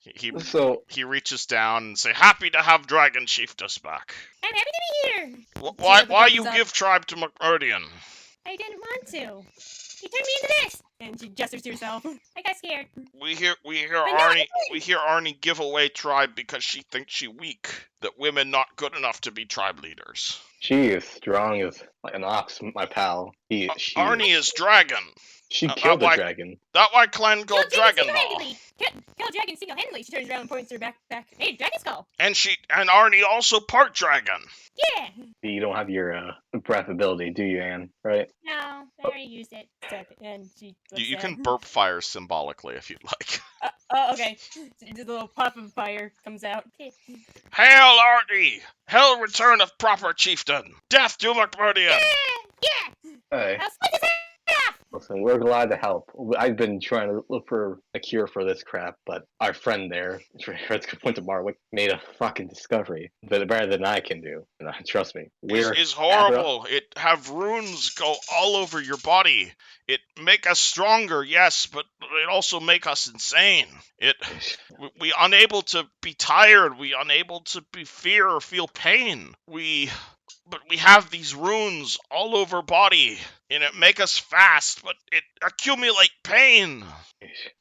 He reaches down and say, "Happy to have Dragon Chiefed us back." I'm happy to be here. Why you give tribe to McMurdian? I didn't want to. He turned me into this. And she gestures to herself. I got scared. We hear no, Arnie give away tribe because she thinks she weak. That women not good enough to be tribe leaders. She is strong as like an ox, my pal. Arnie is dragon. She killed the dragon. That why clan called Dragon Law. Kill dragon single-handedly. She turns around and points her back. Hey, dragon skull. And Arnie also part dragon. Yeah. You don't have your breath ability, do you, Anne? Right? No, I already used it. And she. You can burp fire symbolically if you'd like. Oh, okay. Just a little puff of fire comes out. Hail Arnie! Hell return of proper chieftain! Death to McMurdian! Yeah. Hey. I'll split his head off. Listen, we're glad to help. I've been trying to look for a cure for this crap, but our friend there, Fred's point to Marwick, made a fucking discovery that better than I can do. And trust me, it's horrible. It have runes go all over your body. It make us stronger, yes, but it also make us insane. We unable to be tired. We unable to be fear or feel pain. But we have these runes all over body, and it make us fast, but it accumulate pain.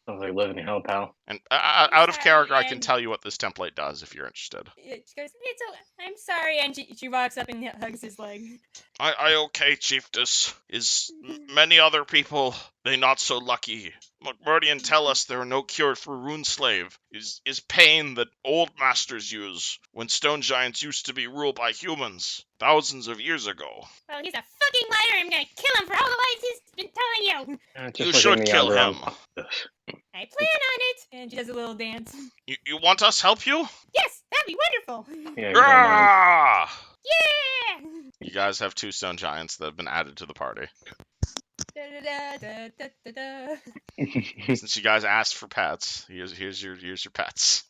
Sounds like living in hell, pal. And out of character, I can tell you what this template does if you're interested. She goes, I'm sorry, and she walks up and hugs his leg. I okay, Chiefess. Is many other people, they not so lucky. McMurdian tell us there are no cure for rune slave. Is pain that old masters use when stone giants used to be ruled by humans thousands of years ago. Well, he's a fucking liar. I'm gonna kill him for all the lies he's been telling you. You should kill him. I plan on it. And she does a little dance. You want us help you? Yes, that'd be wonderful. Yeah. Yeah. You guys have 2 stone giants that have been added to the party. Since you guys asked for pets, here's your pets.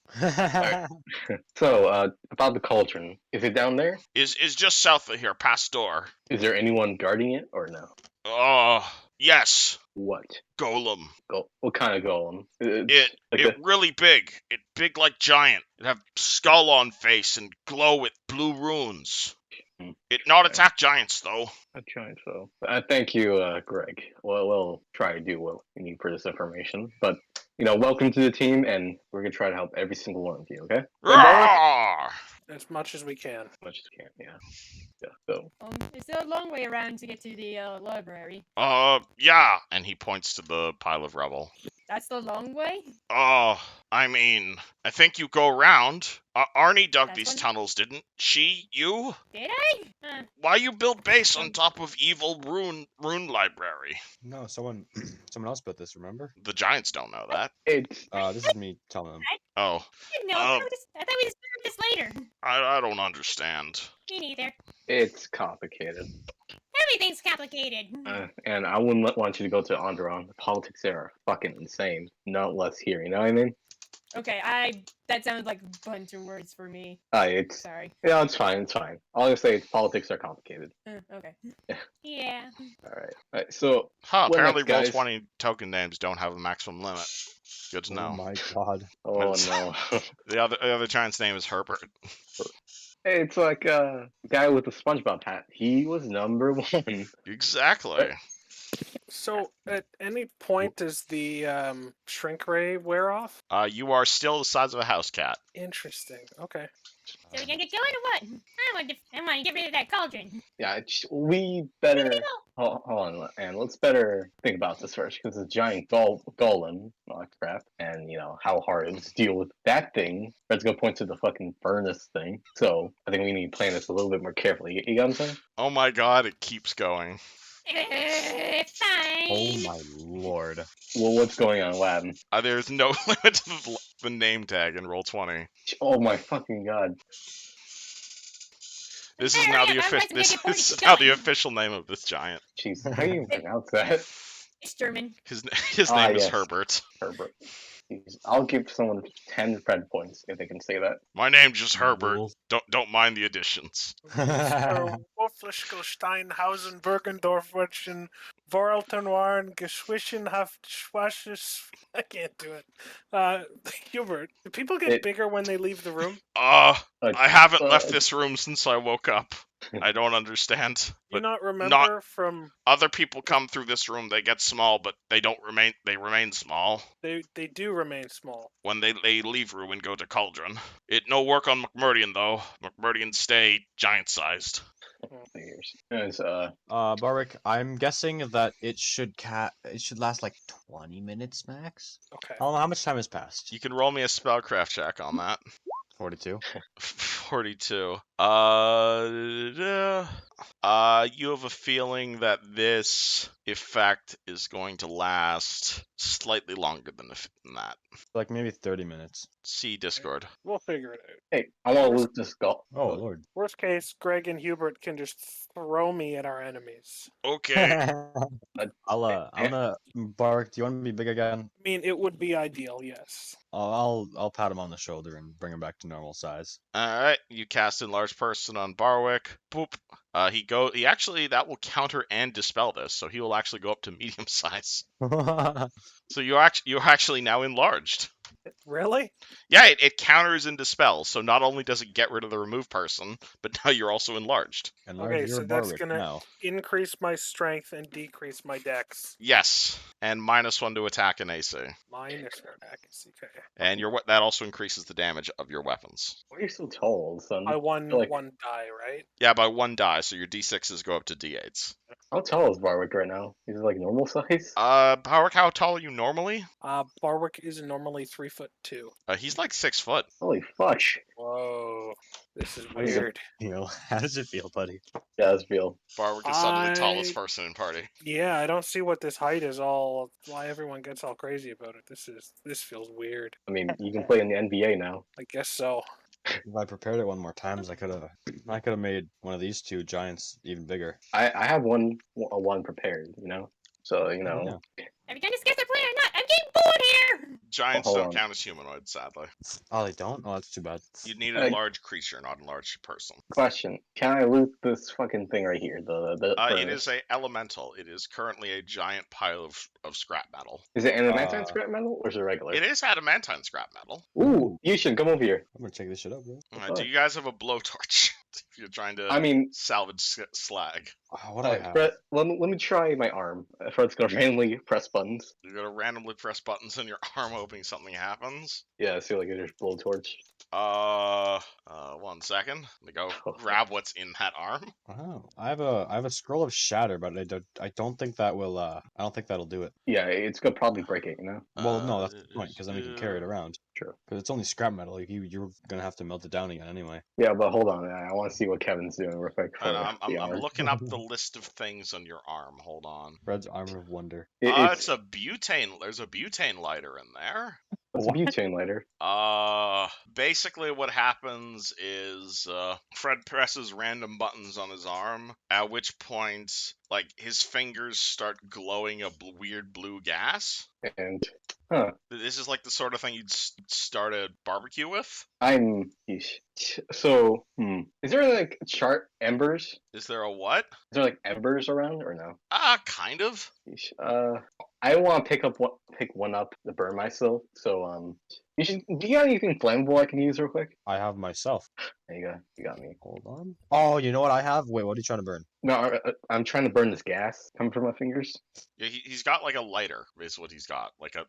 So, about the cauldron, is it down there? Is just south of here, past door. Is there anyone guarding it or no? Oh, yes. What? Golem. What kind of golem? Really big. It big like giant. It have skull on face and glow with blue runes. It not attack giants though. Not giants though. Thank you, Greg. Well, we'll try to do what we need for this information. But welcome to the team, and we're gonna try to help every single one of you. Okay? Roar! As much as we can. As much as we can. Yeah. So. It's a long way around to get to the library. Yeah. And he points to the pile of rubble. That's the long way? I mean, I think you go around. Arnie dug these tunnels, didn't she? You? Did I? Why you build base on top of evil rune library? No, someone else built this, remember? The giants don't know that. This is me telling them. Oh. No, I thought we just learned this later. I don't understand. Me neither. It's complicated. Everything's complicated. And I wouldn't want you to go to Onderon. The politics there are fucking insane. Not less here, you know what I mean? Okay, that sounded like a bunch of words for me. Sorry. Yeah, it's fine. All I say is politics are complicated. Okay. Yeah. Yeah. All right. So Huh, what apparently next, guys? Roll20 token names don't have a maximum limit. Good to Oh know. my god. Oh It's- no. The other giant's name is Herbert. Hey, it's like a guy with a SpongeBob hat. He was number one. Exactly. So, at any point does the shrink ray wear off? You are still the size of a house cat. Interesting. Okay. So we gonna get going or what? I want to get rid of that cauldron. Yeah, we better. Hold on, and let's better think about this first, because it's a giant golem, oh crap, and you know how hard it is to deal with that thing. Red's gonna point to the fucking furnace thing, so I think we need to plan this a little bit more carefully. You got what I'm saying? Oh my god, it keeps going. Fine. Oh my lord. Well, what's going on, Latin? There's no limit to the name tag in Roll20. Oh my fucking god! This is Hurry now up, the I'm about to this get the is party now the going. official name of this giant. Jeez, how do you even pronounce that? It's German. His Ah, name is yes. Herbert. Herbert. Jeez, I'll give someone 10 Fred points if they can say that. My name's just Herbert. Wolf. Don't mind the additions. Wolflischkelsteinhausen, Bergendorfwitchen, Voraltenwaren, Geschwissenhaft, I can't do it. Hubert, do people get bigger when they leave the room? I Uh, haven't left this room since I woke up. I don't understand. Do you But not remember from other people come through this room, they get small, but they remain small. they do remain small. When they leave room and go to Cauldron. It no work on McMurdian though. McMurdian stay giant sized. Years. Anyways, Barwick, I'm guessing that it should last like 20 minutes max. Okay. I don't know how much time has passed. You can roll me a spellcraft check on that. 42. 42. You have a feeling that this effect is going to last slightly longer than that. Like maybe 30 minutes. See Discord. We'll figure it out. hey, I want to loot this goal. Oh lord. Worst case, Greg and Hubert can just throw me at our enemies. Okay. I'm gonna Barwick, do you want to be big again? I mean, it would be ideal, yes. I'll pat him on the shoulder and bring him back to normal size. Alright, you cast Enlarged Person on Barwick. Boop. He actually, that will counter and dispel this, so he will actually go up to medium size. So you're actually now enlarged. Really? Yeah, it counters and dispels, so not only does it get rid of the remove person, but now you're also enlarged. Enlarge Okay, your so that's Barwick gonna now. increase my strength and decrease my dex. Yes, and -1 to attack and AC. Minus her dex, okay. And that also increases the damage of your weapons. Why are you so tall, son? I won Like- one die, right? Yeah, by 1 die, so your d6s go up to d8s. How tall is Barwick right now? Is it like normal size? Barwick, how tall are you normally? Barwick is normally 3'2". He's like 6 foot. Holy fudge. Whoa, this is How does it weird. How does it feel, buddy? Yeah, that's feel. Barwick is suddenly I- tallest person in party. Yeah, I don't see what this height is all. Why everyone gets all crazy about it. This feels weird. I mean, you can play in the NBA now. I guess so. If I prepared it one more time, I could have made one of these two giants even bigger. I have one prepared, you know? So, you know. Yeah. Are we gonna discuss our plan or not? I'm getting bored here. Giants hold don't on. count as humanoids, sadly. Oh, they don't? Oh, that's too bad. You need a large creature, not a large person. Question. Can I loot this fucking thing right here? The It furnace? is a elemental. It is currently a giant pile of scrap metal. Is it adamantine Uh, scrap metal or is it regular? It is adamantine scrap metal. Ooh, you should come over here. I'm gonna check this shit out, bro. Do you guys have a blowtorch? If you're trying to I mean, salvage slag. What do I have? Fred, let me try my arm. Fred's gonna randomly press buttons. You're gonna randomly press buttons in your arm hoping something happens. Yeah, see like there's blowtorch. 1 second. Let me go grab what's in that arm. Oh, I have a scroll of shatter, but I don't think that will I don't think that'll do it. Yeah, it's gonna probably break it, you know? Well, no, that's the point, because then we can carry it around. True. Because it's only scrap metal. You're gonna have to melt it down again anyway. Yeah, but hold on, I want to see what Kevin's doing real quick. For I'm the arm. looking up the list of things on your arm. Hold on. Fred's armor of wonder. It's a butane. There's a butane lighter in there. It's a butane lighter. Basically what happens is, Fred presses random buttons on his arm, at which point, like, his fingers start glowing a weird blue gas. and This is like the sort of thing you'd start a barbecue with. So, is there like chart embers? Is there a what? Is there like embers around or no? Kind of. I want to pick one up to burn myself. So, do you have anything flammable I can use real quick? I have myself. There you go. You got me. Hold on. Oh, you know what I have? Wait, what are you trying to burn? No, I'm trying to burn this gas coming from my fingers. Yeah, he's got like a lighter. Is what he's got. Like a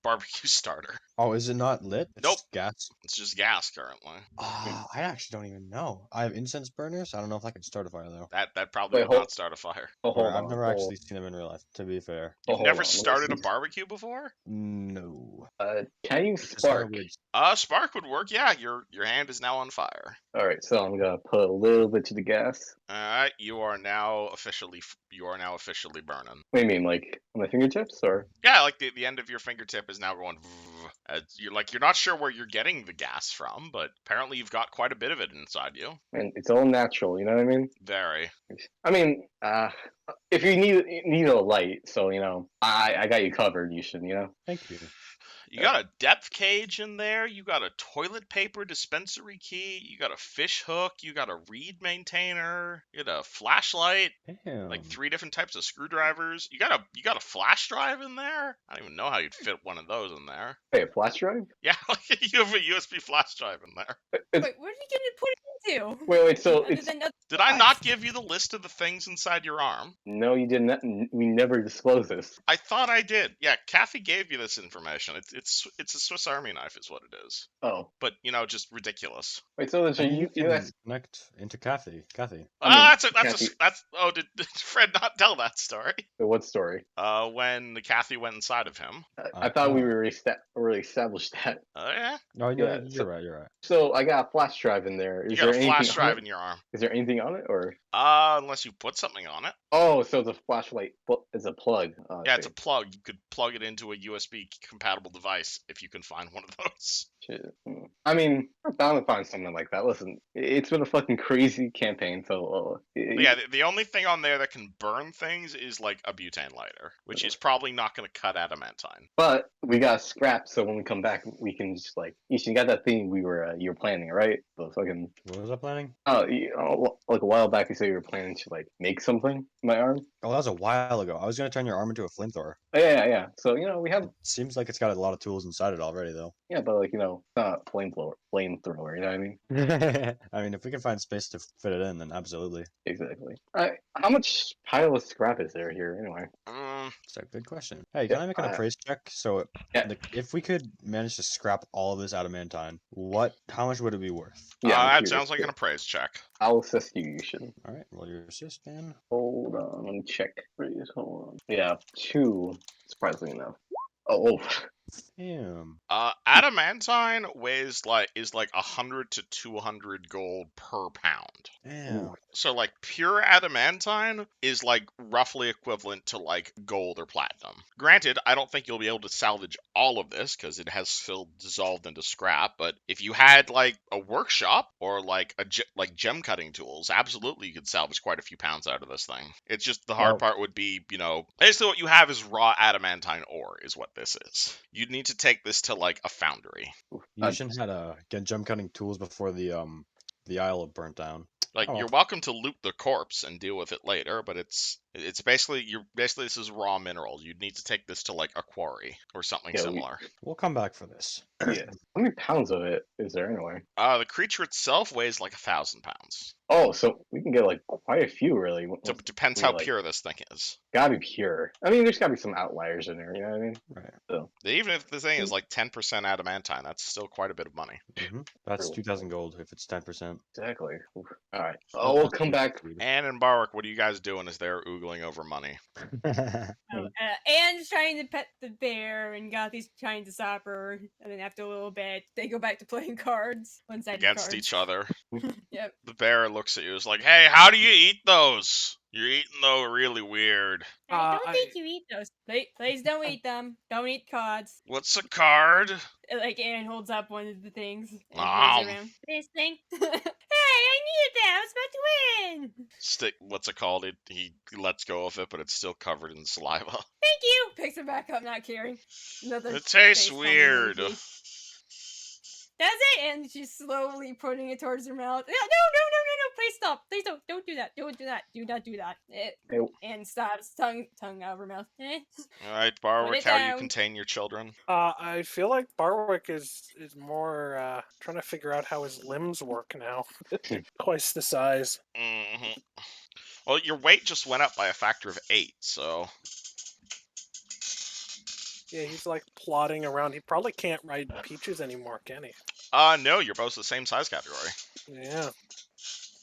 barbecue starter. Oh, is it not lit? It's Nope. just gas. It's just gas currently. I actually don't even know. I have incense burners. I don't know if I can start a fire though. That probably Wait, would not start a fire. Oh, hold I've on. never actually seen them in real life, to be fair. You've hold never on, let me started a see. barbecue before? No. Can you It's just kinda spark? weird. Spark would work. Yeah, your hand is now on fire. All right, so I'm gonna put a little bit to the gas. All right, you are now officially burning. What do you mean, like on my fingertips, or? Yeah, like the end of your fingertip is now going. You're not sure where you're getting the gas from, but apparently you've got quite a bit of it inside you. And it's all natural, you know what I mean? Very. I mean, if you need a light, so I got you covered. You should, Thank you. You got a depth cage in there. You got a toilet paper dispensary key. You got a fish hook. You got a reed maintainer. You got a flashlight. Damn. Like 3 different types of screwdrivers. You got a flash drive in there. I don't even know how you'd fit one of those in there. Hey, a flash drive? Yeah, you have a USB flash drive in there. Wait, what are you gonna put it into? Wait. So Other it's than other Did I device? not give you the list of the things inside your arm? no, you did not. We never disclosed this. I thought I did. Yeah, Kathy gave you this information. It's a Swiss Army knife, is what it is. Oh, But just ridiculous. wait. So And you can US. connect into Kathy. Did Fred not tell that story? What story? When Kathy went inside of him. I thought we already established that. Oh yeah, No, Yeah, you're right. You're right. So I got a flash drive in there. you Is got there a anything flash on drive it? in your arm. Is there anything on it, or? Unless you put something on it. Oh, so the flashlight is a plug. Yeah, it's a plug. You could plug it into a USB compatible device if you can find one of those. Shit. I mean, we're bound to find something like that. Listen, it's been a fucking crazy campaign, so But yeah, the only thing on there that can burn things is like a butane lighter, which is probably not going to cut adamantine. But we got scrap, so when we come back, we can just you got that thing you were planning, right? The fucking What was I planning? like a while back, you said you were planning to make something in my arm. Oh, that was a while ago. I was gonna turn your arm into a flamethrower. Oh, yeah. So we have Seems like it's got a lot of tools inside it already, though. yeah, but it's not flamethrower. You know what I mean? I mean, if we can find space to fit it in, then absolutely. Exactly. How much pile of scrap is there here anyway? It's a good question. Hey, can I make an appraise check? So, Yeah. if we could manage to scrap all of this adamantine, how much would it be worth? Yeah, I'm That curious, sounds like too. an appraise check. I'll assist you. You should. All right, roll your assist, man. Hold on, let me check. Please, hold on. Yeah, 2. Surprisingly enough. Oh. Damn. Adamantine is like 100 to 200 gold per pound. Damn. So like pure adamantine is like roughly equivalent to like gold or platinum. Granted, I don't think you'll be able to salvage all of this because it has still dissolved into scrap. But if you had like a workshop or like gem cutting tools, absolutely you could salvage quite a few pounds out of this thing. It's just the hard part would be, basically what you have is raw adamantine ore is what this is. You'd need to take this to like a foundry. You shouldn't have get gem cutting tools before the Isle of burnt down. Like Oh. you're welcome to loot the corpse and deal with it later, but it's basically this is raw mineral. You'd need to take this to like a quarry or something Yeah, similar. We'll come back for this. Yeah. How many pounds of it is there anyway? The creature itself weighs like 1,000 pounds. Oh, so we can get quite a few really. Depends we, how like- pure this thing is. Gotta be pure. I mean, there's gotta be some outliers in there. You know what I mean? Right. So Even if the thing is like 10% adamantine, that's still quite a bit of money. That's True. 2,000 gold if it's 10%. exactly. Oof. All right. Oh, we'll come back. Anne and Barwick, what are you guys doing as they're oogling over money? Anne's trying to pet the bear, and Gothi's trying to stop her. And then after a little bit, they go back to playing cards. One-sided Against cards. each other. Yep. The bear looks at you, is like, "Hey, how do you eat those? You're eating those really weird. I don't think you eat those. Please don't eat them. Don't eat cards. What's a card?" Like Anne holds up one of the things and Wow. plays around. This thing. Hey, I needed that. I was about to win. Stick, what's it called? He lets go of it, but it's still covered in saliva. Thank you. Picks it back up, not caring. Another It tastes face palm weird. emoji. Does it? And she's slowly putting it towards her mouth. No, no, no, no, no, no! Please stop! Please don't do that! Don't do that! Do not do that! And stops, tongue out of her mouth. All right, Put Barwick, it how do you down. contain your children? I feel like Barwick is more trying to figure out how his limbs work now. Twice the size. Mm-hmm. Well, your weight just went up by a factor of 8, so Yeah, he's like plodding around. He probably can't ride Peaches anymore, can he? no, you're both the same size category. Yeah.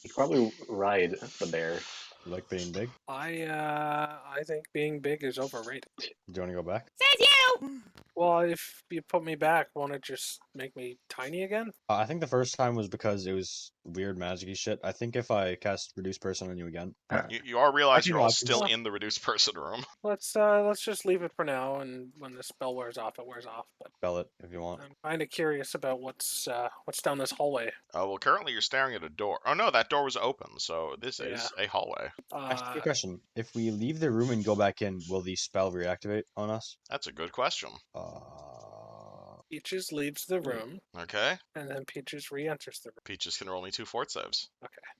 You probably ride the bear. You like being big? I think being big is overrated. Do you want to go back? Says you! Well, if you put me back, won't it just make me tiny again? I think the first time was because it was weird magic-y shit. I think if I cast Reduce Person on you again... You all realize Actually, you're no, all I can still just- in the reduced person room. Let's just leave it for now, and when the spell wears off, it wears off. But Spell it if you want. I'm kind of curious about what's down this hallway. Well, currently you're staring at a door. Oh no, that door was open, so this is a hallway. Actually, good question. If we leave the room and go back in, will the spell reactivate on us? That's a good question. Peaches leaves the room, Okay, and then Peaches re-enters the room. Peaches can roll me 2 fort saves.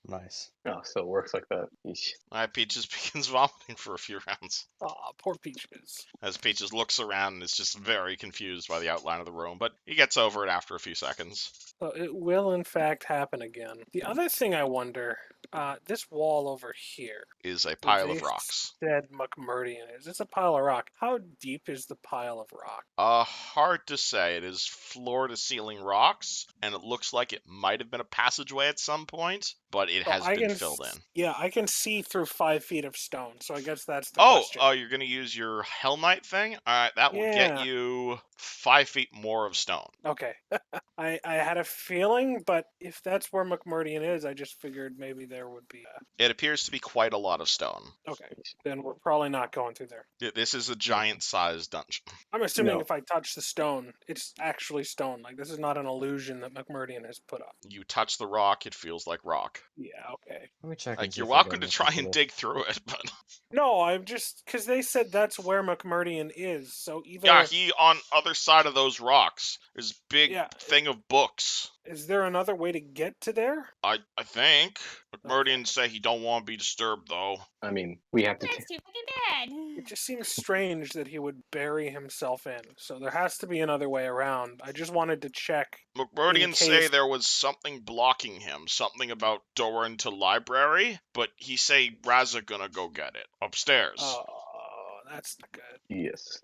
Nice. Oh, so it works like that. Yeesh. All right, Peaches begins vomiting for a few rounds. Aw, poor Peaches. As Peaches looks around and is just very confused by the outline of the room, but he gets over it after a few seconds. So it will, in fact, happen again. The other thing I wonder, this wall over here, Is a pile they of rocks. said McMurdian is. It's a pile of rock. How deep is the pile of rock? Hard to say. It is floor-to-ceiling rocks, and it looks like it might have been a passageway at some point, but it So has I been can filled in. Yeah, I can see through 5 feet of stone, so I guess that's the Oh, question. you're gonna use your Hell Knight thing? Alright, that will get Yeah. you 5 feet more of stone. Okay. I had a feeling, but if that's where McMurdian is, I just figured maybe there would be It appears to be quite a lot of stone. Okay, then we're probably not going through there. This is a giant-sized dungeon. I'm assuming No. if I touch the stone, it's actually stone. Like, this is not an illusion that McMurdian has put up. You touch the rock, it feels like rock. Yeah, okay. Let me check. and Like, see you're if I welcome got to anything try for and this. dig through it, but... No, I'm just... Because they said that's where McMurdian is, so either... Yeah, he on other side of those rocks. There's a big Yeah. thing of books. Is there another way to get to there? I think. McMurdian say he don't want to be disturbed, though. I mean, we have to. That's too fucking It bad. just seems strange that he would bury himself in, so there has to be another way around. I just wanted to check. McMurdian say case- there was something blocking him, something about door into library, but he say Raza gonna go get it upstairs. Oh, that's not good. Yes.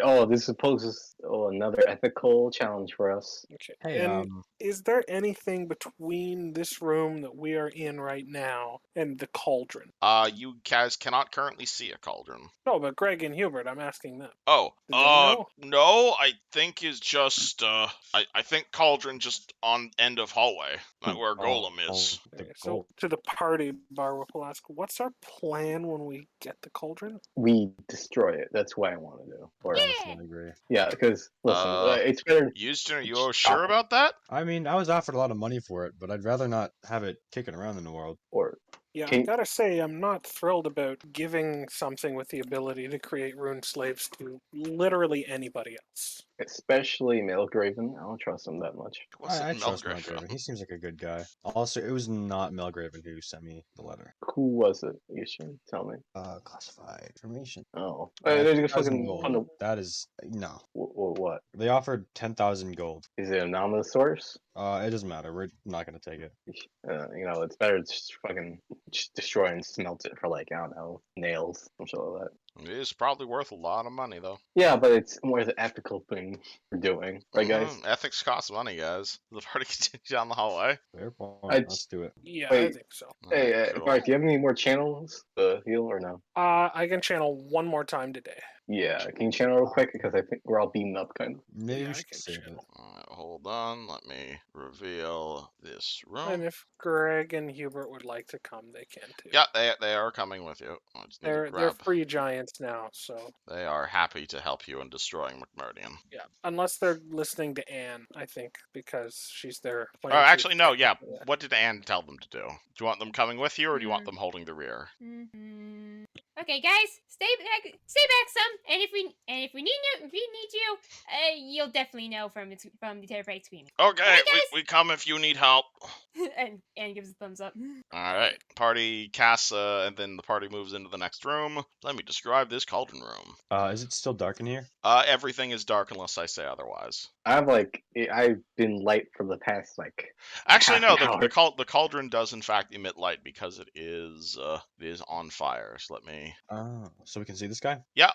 Oh, this poses another ethical challenge for us. Okay. Hey, And is there anything between this room that we are in right now and the cauldron? You guys cannot currently see a cauldron. No, but Greg and Hubert, I'm asking them. Oh, Do they know? no, I think is just, I think cauldron just on end of hallway, not where Golem is. The Okay, so gold. to the party, Barwick will ask, what's our plan when we get the cauldron? We destroy it. That's what I want to do. Or, Yeah. I agree. yeah, because listen, it's better. Houston, are you sure about that? I mean, I was offered a lot of money for it, but I'd rather not have it kicking around in the world. Or Yeah, I Can- gotta say, I'm not thrilled about giving something with the ability to create rune slaves to literally anybody else. especially Milgraven. I don't trust him that much. Wasn't I trust Melgrave. Melgraven. He seems like a good guy. Also, it was not Melgraven who sent me the letter. Who was it? You should tell me. Classified information. Oh, Uh, there's a 10,000 fucking gold. fun. That is no. What? They offered 10,000 gold. Is it an anomalous source? It doesn't matter. We're not gonna take it. It's better to just fucking just destroy and smelt it for like, I don't know, nails or something like that. It is probably worth a lot of money, though. Yeah, but it's more the ethical thing we're doing, right, guys? Ethics cost money, guys. The party continues down the hallway. Fair point. I Let's just- do it. Yeah, I Wait. think so. Hey, Cool. Mark, do you have any more channels to heal or no? I can channel one more time today. Yeah, can you channel real quick because I think we're all beaten up, kind of. Maybe Yeah, we I should can save it. channel. Alright, hold on. Let me reveal this And room. if Greg and Hubert would like to come, they can too. Yeah, they are coming with you. I just need to They're grab. free giants. experience now, so They are happy to help you in destroying McMurdian. yeah. Unless they're listening to Anne, I think, because she's their Oh, plan. actually, no, yeah. What did Anne tell them to do? Do you want them coming with you, or do you want them holding the rear? Mm-hmm. Okay, guys, stay back some. And if we need you, you'll definitely know from the terrified screaming. Okay, Alright, guys? we come if you need help. and gives a thumbs up. Alright, party casts, and then the party moves into the next room. Let me describe this cauldron room. Is it still dark in here? Everything is dark unless I say otherwise. I've been light for the past Actually, half no. an hour. The cauldron does in fact emit light because it is on fire. So let me. Oh, so we can see this guy? Yeah,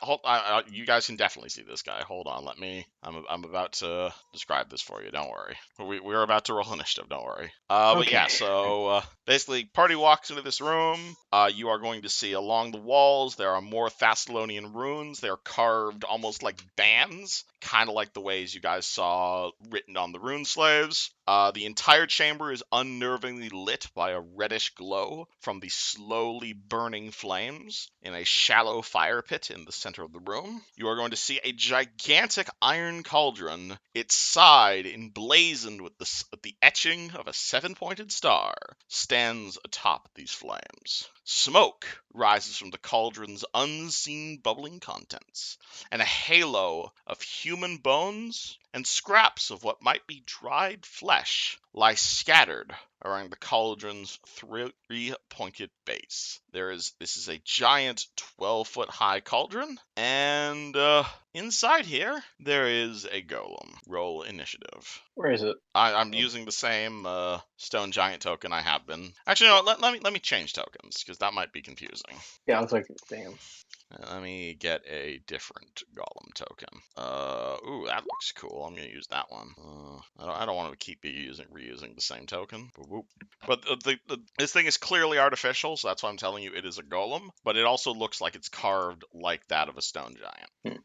you guys can definitely see this guy. Hold on, let me. I'm about to describe this for you. Don't worry. We're about to roll initiative. Don't worry. But yeah, Okay. so basically, party walks into this room. You are going to see along the walls there are more Thessalonian runes. They're carved almost like bands, kind of like the ways you guys saw written on the rune slaves. The entire chamber is unnervingly lit by a reddish glow from the slowly burning flames in a shallow fire pit in the center of the room. You are going to see a gigantic iron cauldron, its side emblazoned with the etching of a seven-pointed star, stands atop these flames. Smoke rises from the cauldron's unseen bubbling contents, and a halo of human bones and scraps of what might be dried flesh lie scattered around the cauldron's three-pointed base. This is a giant 12-foot high cauldron, and inside here there is a golem. Roll initiative. Where is it? I'm using the same stone giant token I have been. Actually, no. Let me change tokens because that might be confusing. Yeah, I was like, damn. Let me get a different golem token. Ooh, that looks cool. I'm gonna use that one. I don't want to keep reusing the same token. But this thing is clearly artificial, so that's why I'm telling you it is a golem. But it also looks like it's carved like that of a stone giant.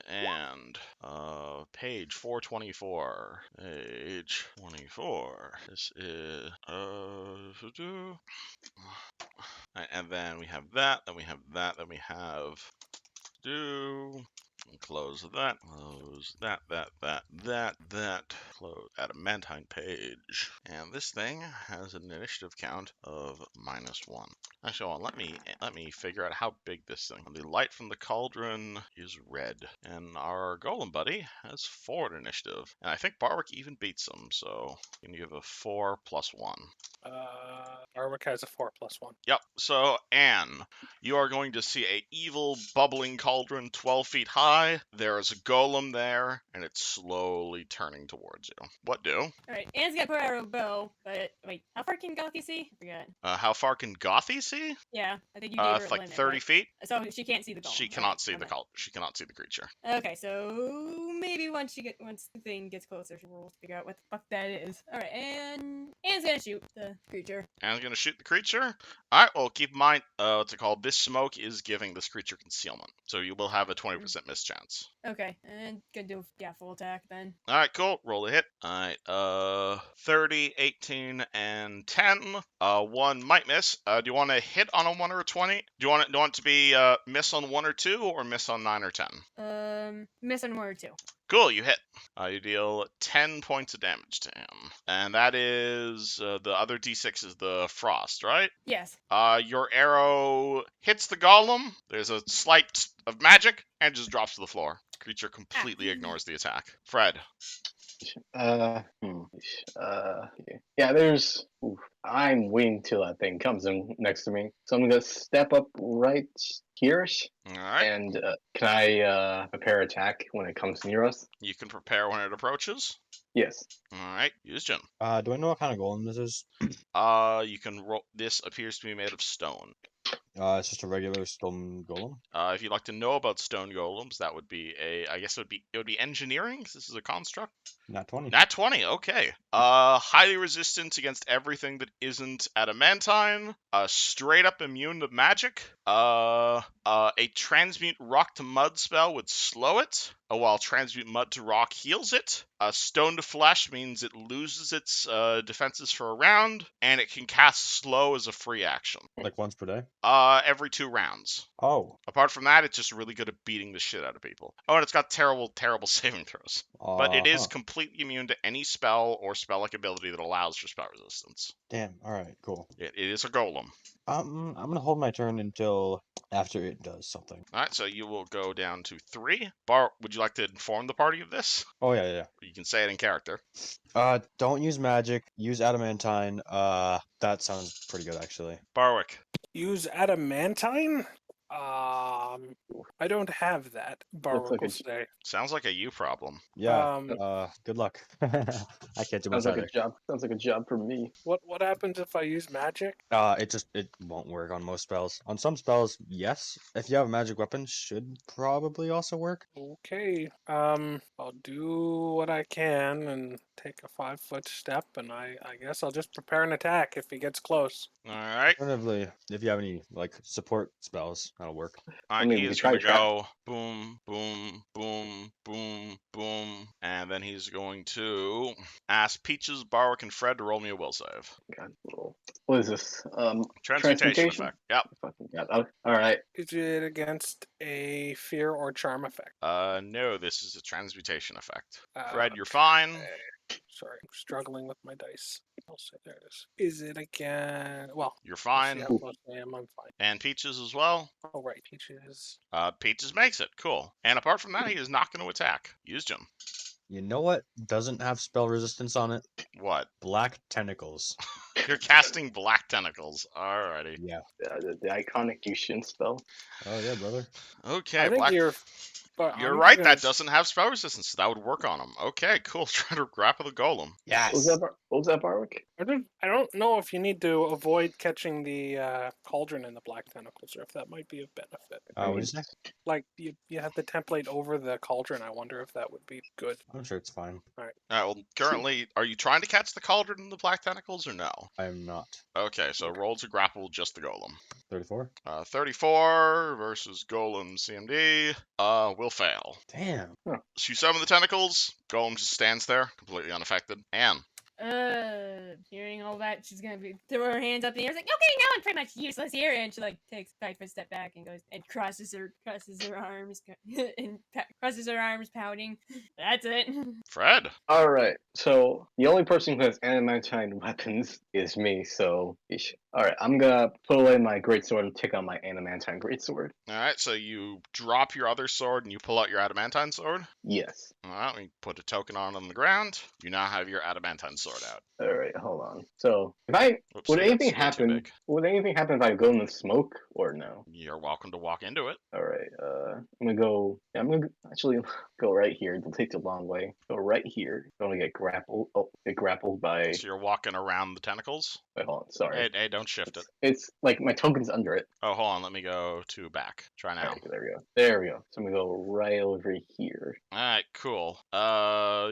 And page 424. Page 24. This is and then we have that. Then we have that. Then we have close that. Close that. Close adamantine page. And this thing has an initiative count of -1. Actually, hold on, let me figure out how big this thing. The light from the cauldron is red, and our golem buddy has 4 initiative, and I think Barwick even beats him. So you can give a 4 + 1. Arwick has a 4 + 1. Yep. So, Anne, you are going to see a evil, bubbling cauldron 12 feet high. There is a golem there, and it's slowly turning towards you. What do? Alright, Anne's gonna put out her bow, but wait, how far can Gothy see? I forgot. How far can Gothy see? Yeah, I think you gave her a Like limit, 30 right? feet. So she can't see the golem. She cannot see the She cannot see the creature. Okay, so maybe once the thing gets closer, we'll figure out what the fuck that is. Alright, and Anne's gonna shoot the creature. Anne's gonna shoot the creature. All right. Well, keep in mind, what's it called? This smoke is giving this creature concealment, so you will have a 20% miss chance. Okay, and gonna do full attack then. All right, cool. Roll a hit. All right, 30, 18, and 10. 1 might miss. Do you want to hit on a 1 or a 20? Do you want it to be miss on 1 or 2, or miss on 9 or 10? Miss on 1 or 2. Cool, you hit. You deal 10 points of damage to him, and that is the other d6 is the frost, right? Yes. Your arrow hits the golem. There's a slight of magic and just drops to the floor. The creature completely ignores the attack. Fred. Yeah, there's. I'm waiting till that thing comes in next to me, so I'm gonna step up right here. All right. And can I prepare attack when it comes near us? You can prepare when it approaches. Yes. All right. Use Jim. Do I know what kind of golem this is? You can roll. This appears to be made of stone. It's just a regular stone golem. If you'd like to know about stone golems, that would be I guess it would be engineering. 'Cause this is a construct. Nat 20. Nat 20. Okay. Highly resistant against everything that isn't adamantine. Straight up immune to magic. A transmute rock to mud spell would slow it. while transmute mud to rock heals it. Stone to flesh means it loses its defenses for a round, and it can cast slow as a free action. Like once per day? Every 2 rounds. Oh. Apart from that, it's just really good at beating the shit out of people. Oh, and it's got terrible saving throws. But it is completely immune to any spell or spell-like ability that allows for spell resistance. Damn. All right. Cool. It is a golem. I'm gonna hold my turn until after it does something. All right, so you will go down to 3. Bar, would you like to inform the party of this? Oh yeah. You can say it in character. Don't use magic. Use adamantine. That sounds pretty good actually. Barwick. Use adamantine? I don't have that. Looks like Barwick will a- say. Sounds like a you problem. Yeah. Um, Good luck. I can't do much Sounds like either. a job. Sounds like a job for me. what happens if I use magic? It won't work on most spells. On some spells, yes. If you have a magic weapon, should probably also work. Okay. I'll do what I can and take a 5-foot step, and I guess I'll just prepare an attack if he gets close. All right. Alternatively, if you have any like support spells, that'll work. All right, I mean, he we is tried going to go boom, boom, boom, boom, boom, and then he's going to ask Peaches, Barwick, and Fred to roll me a will save. God, what is this? Transmutation effect. Yep. Fucking God. Oh, all right. Is it against a fear or charm effect? No, this is a transmutation effect. Uh, Fred, you're fine. Sorry, I'm struggling with my dice. I'll say there it is. Is it again? Well, You're let's fine. see how close I am. I'm fine. And Peaches as well. Oh, right. Peaches. Peaches makes it. Cool. And apart from that, he is not going to attack. Used him. You know what doesn't have spell resistance on it? What? Black tentacles. You're casting black tentacles. Alrighty. Yeah. The iconic Yushin spell. Oh yeah, brother. Okay, I think black. but You're I'm right. gonna That doesn't have spell resistance. So that would work on him. Okay, cool. Try to grapple the golem. What was Yes. that, Barwick? I don't know if you need to avoid catching the cauldron in the black tentacles, or if that might be of benefit. What did you say? Like you have the template over the cauldron. I wonder if that would be good. I'm sure it's fine. All right. Well, currently, are you trying to catch the cauldron in the black tentacles or no? I am not. Okay, so roll to grapple just the golem. 34. 34 versus golem CMD. Will fail. Damn. So you summon the tentacles. Golem just stands there, completely unaffected. Anne. Hearing all that, she's gonna throw her hands up in the air. It's like, okay, now I'm pretty much useless here, and she like takes 5 foot step back and goes and crosses her arms and crosses her arms, pouting. That's it. Fred. All right. So the only person who has adamantine weapons is me. So, all right. I'm gonna put away my greatsword and take out my adamantine greatsword. All right, so you drop your other sword and you pull out your adamantine sword. Yes. All right, we put a token on the ground. You now have your adamantine sword out. All right. Hold on. So would Oops, anything that's way too happen? big. Would anything happen if I go in the smoke or no? You're welcome to walk into it. All right. I'm gonna go. Yeah, I'm gonna actually go right here. It'll take the long way. Go right here. I'm gonna get grappled. Oh, get grappled by. So you're walking around the tentacles. Wait, hold on. Sorry. Hey, don't shift it. It's like my token's under it. Oh, hold on. Let me go to back. Try now. Alright, there we go. There we go. So I'm gonna go right over here. All right, cool.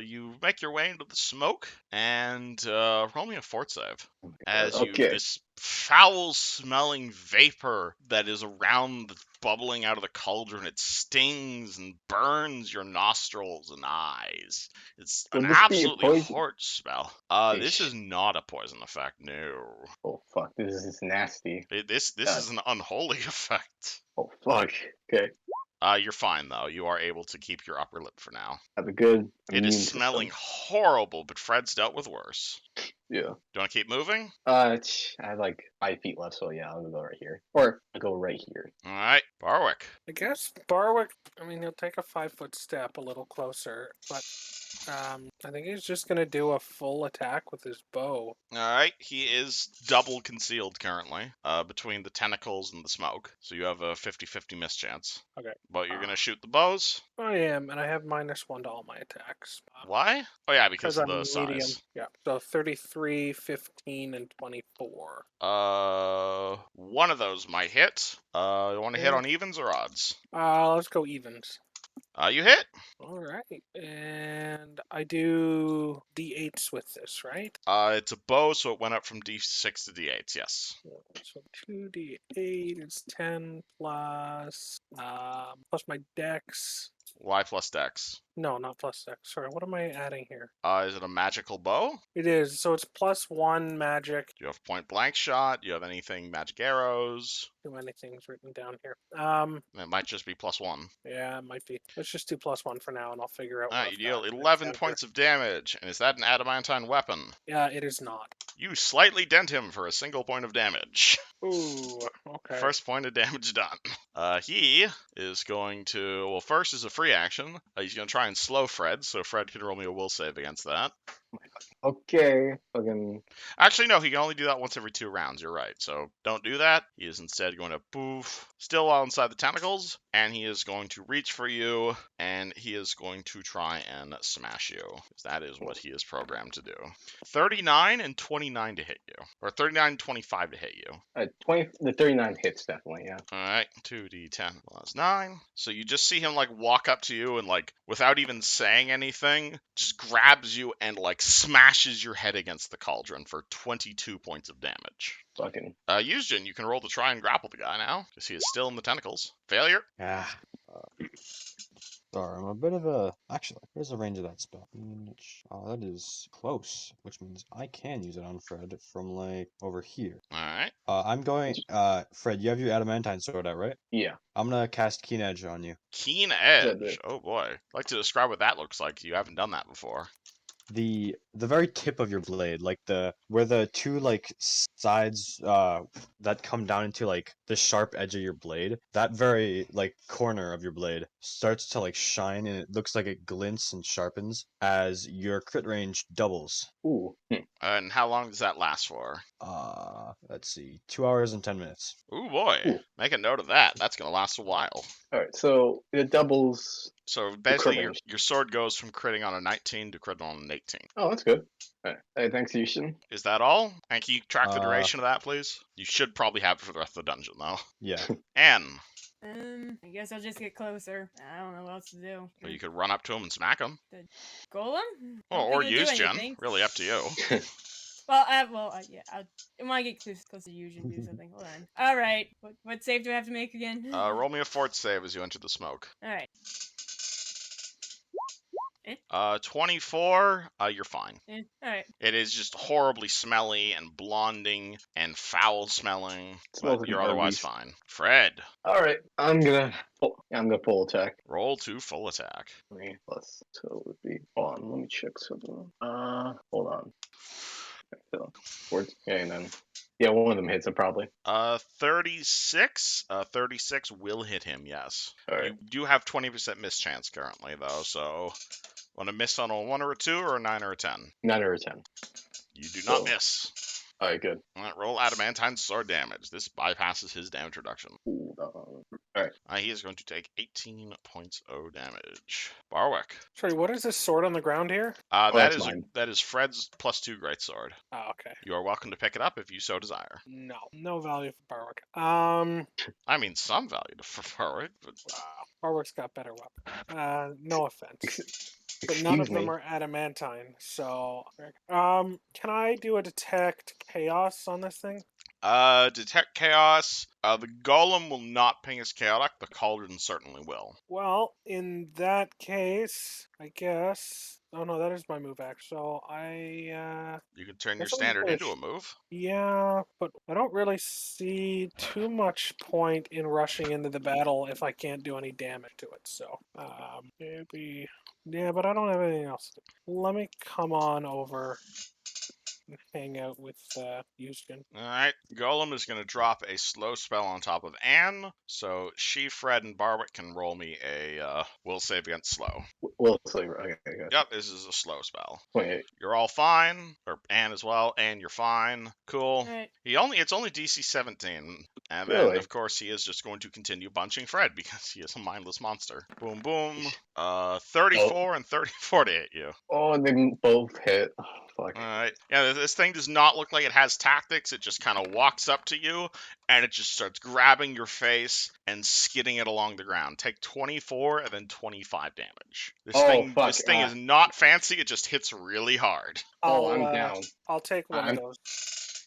You make your way into the smoke and roll me a fort save. As you Okay. this foul-smelling vapor that is around, bubbling out of the cauldron, it stings and burns your nostrils and eyes. It's Would an this be a absolutely poison? horrid smell. This is not a poison effect. No, Oh fuck, this is nasty. this God. is an unholy effect. Oh fuck. Okay. You're fine though. You are able to keep your upper lip for now. Have a good. It immune is system. smelling horrible, but Fred's dealt with worse. Yeah. Do you want to keep moving? I have like 5 feet left, so yeah, I'll go right here. Or I'll go right here. All right, Barwick. I guess Barwick. I mean, he'll take a 5-foot step a little closer, but I think he's just gonna do a full attack with his bow. All right, he is double concealed currently between the tentacles and the smoke, so you have a 50-50 miss chance. Okay. But you're gonna shoot the bows. I am, and I have -1 to all my attacks. Why? Oh yeah, because of I'm the size. medium. Yeah. So 33, 15, and 24. One of those might hit. You want to hit Yeah. on evens or odds? Let's go evens. You hit. All right, and I do d8s with this, right? It's a bow, so it went up from D6 to D8. Yes. So 2d8 is 10 plus my dex Y plus dex. No, not plus Dex. Sorry, what am I adding here? Is it a magical bow? It is. So it's +1 magic. Do you have point blank shot? Do you have anything magic arrows? Too many things written down here. It might just be +1. Yeah, it might be. Let's just do +1 for now, and I'll figure out. Alright, what you deal that 11 makes points of damage, and is that an adamantine weapon? Yeah, it is not. You slightly dent him for a single point of damage. Ooh, okay. First point of damage done. He is going to, well, first is a free action. He's going to try and slow Fred, so Fred can roll me a will save against that. Okay. Fucking. Actually, no, he can only do that once every 2 rounds. You're right. So don't do that. He is instead going to poof, still while inside the tentacles, and he is going to reach for you, and he is going to try and smash you. Because that is what he is programmed to do. 39 and 29 to hit you. Or 39 and 25 to hit you. 39 hits, definitely, yeah. Alright, 2d10 plus 9. So you just see him, like, walk up to you and, like, without even saying anything, just grabs you and, like, smashes your head against the cauldron for 22 points of damage. Fucking. Yusjin, you can roll to try and grapple the guy now, because he is still in the tentacles. Failure. Ah. Sorry, I'm a bit of a... Actually, where's the range of that spell? Oh, that is close, which means I can use it on Fred from, like, over here. Alright. I'm going... Fred, you have your adamantine sword out, right? Yeah. I'm gonna cast Keen Edge on you. Keen Edge. Oh boy. I'd like to describe what that looks like. You haven't done that before. The very tip of your blade, like where the two like sides that come down into like the sharp edge of your blade, that very like corner of your blade starts to like shine, and it looks like it glints and sharpens as your crit range doubles. Ooh. And how long does that last for? Let's see, 2 hours and 10 minutes. Ooh boy. Ooh. Make a note of that. That's gonna last a while. Alright, so it doubles. So basically, range. your sword goes from critting on a 19 to critting on an 18. Oh, that's good. Alright. Hey, thanks, Yushin. Is that all? And can you track the duration of that, please? You should probably have it for the rest of the dungeon, though. Yeah. Anne. I guess I'll just get closer. I don't know what else to do. Well, you could run up to him and smack him. Golem? Or Don't think use it'll do Jen. anything. Really up to you. Well, yeah. I want to get close to you and do something. Hold on. All right. What save do I have to make again? Roll me a fort save as you enter the smoke. All right. 24, you're fine. All right. It is just horribly smelly and blonding and foul smelling, Smells but like you're an otherwise Arby's. fine. Fred, Alright, I'm gonna full attack. roll to full attack. 3 plus, so it would be. Hold on, let me check something. Hold on. So, yeah, and then. Yeah, one of them hits him probably. 36. 36 will hit him, yes. Alright. You do have 20% miss chance currently, though, so want to miss on a 1 or a 2 or a 9 or a 10? 9 or a 10. You do not So- miss. Alright, good. Alright, roll adamantine sword damage. This bypasses his damage reduction. Ooh, He is going to take 18 points of damage. Barwick. Sorry, what is this sword on the ground here? that's mine. That is Fred's +2 greatsword. Oh, okay. You are welcome to pick it up if you so desire. No value for Barwick. I mean, some value for Barwick, but Barwick's got better weapons. No offense. But none of them are adamantine, so... can I do a detect chaos on this thing? detect chaos. The golem will not ping as chaotic. The cauldron certainly will. Well, in that case, I guess... Oh no, that is my move action, so You can turn your That's what standard I'm into a move. yeah, but I don't really see too much point in rushing into the battle if I can't do any damage to it, so... maybe... Yeah, but I don't have anything else to do. Let me come on over and hang out with Yuskin. Alright, Golem is going to drop a slow spell on top of Anne, so she, Fred, and Barwick can roll me a will save against slow. Will save. Okay, good. Yep, this is a slow spell. 28. You're all fine, or Anne as well. Anne, you're fine. Cool. All right. It's only DC 17, and then Really? of course he is just going to continue bunching Fred because he is a mindless monster. Boom, boom. 34 and 34 to hit you. Oh, and they both hit. Oh, fuck. Alright. Yeah, this thing does not look like it has tactics. It just kind of walks up to you, and it just starts grabbing your face and skidding it along the ground. Take 24 and then 25 damage. This thing is not fancy. It just hits really hard. I'm down. I'll take one I'm- of those.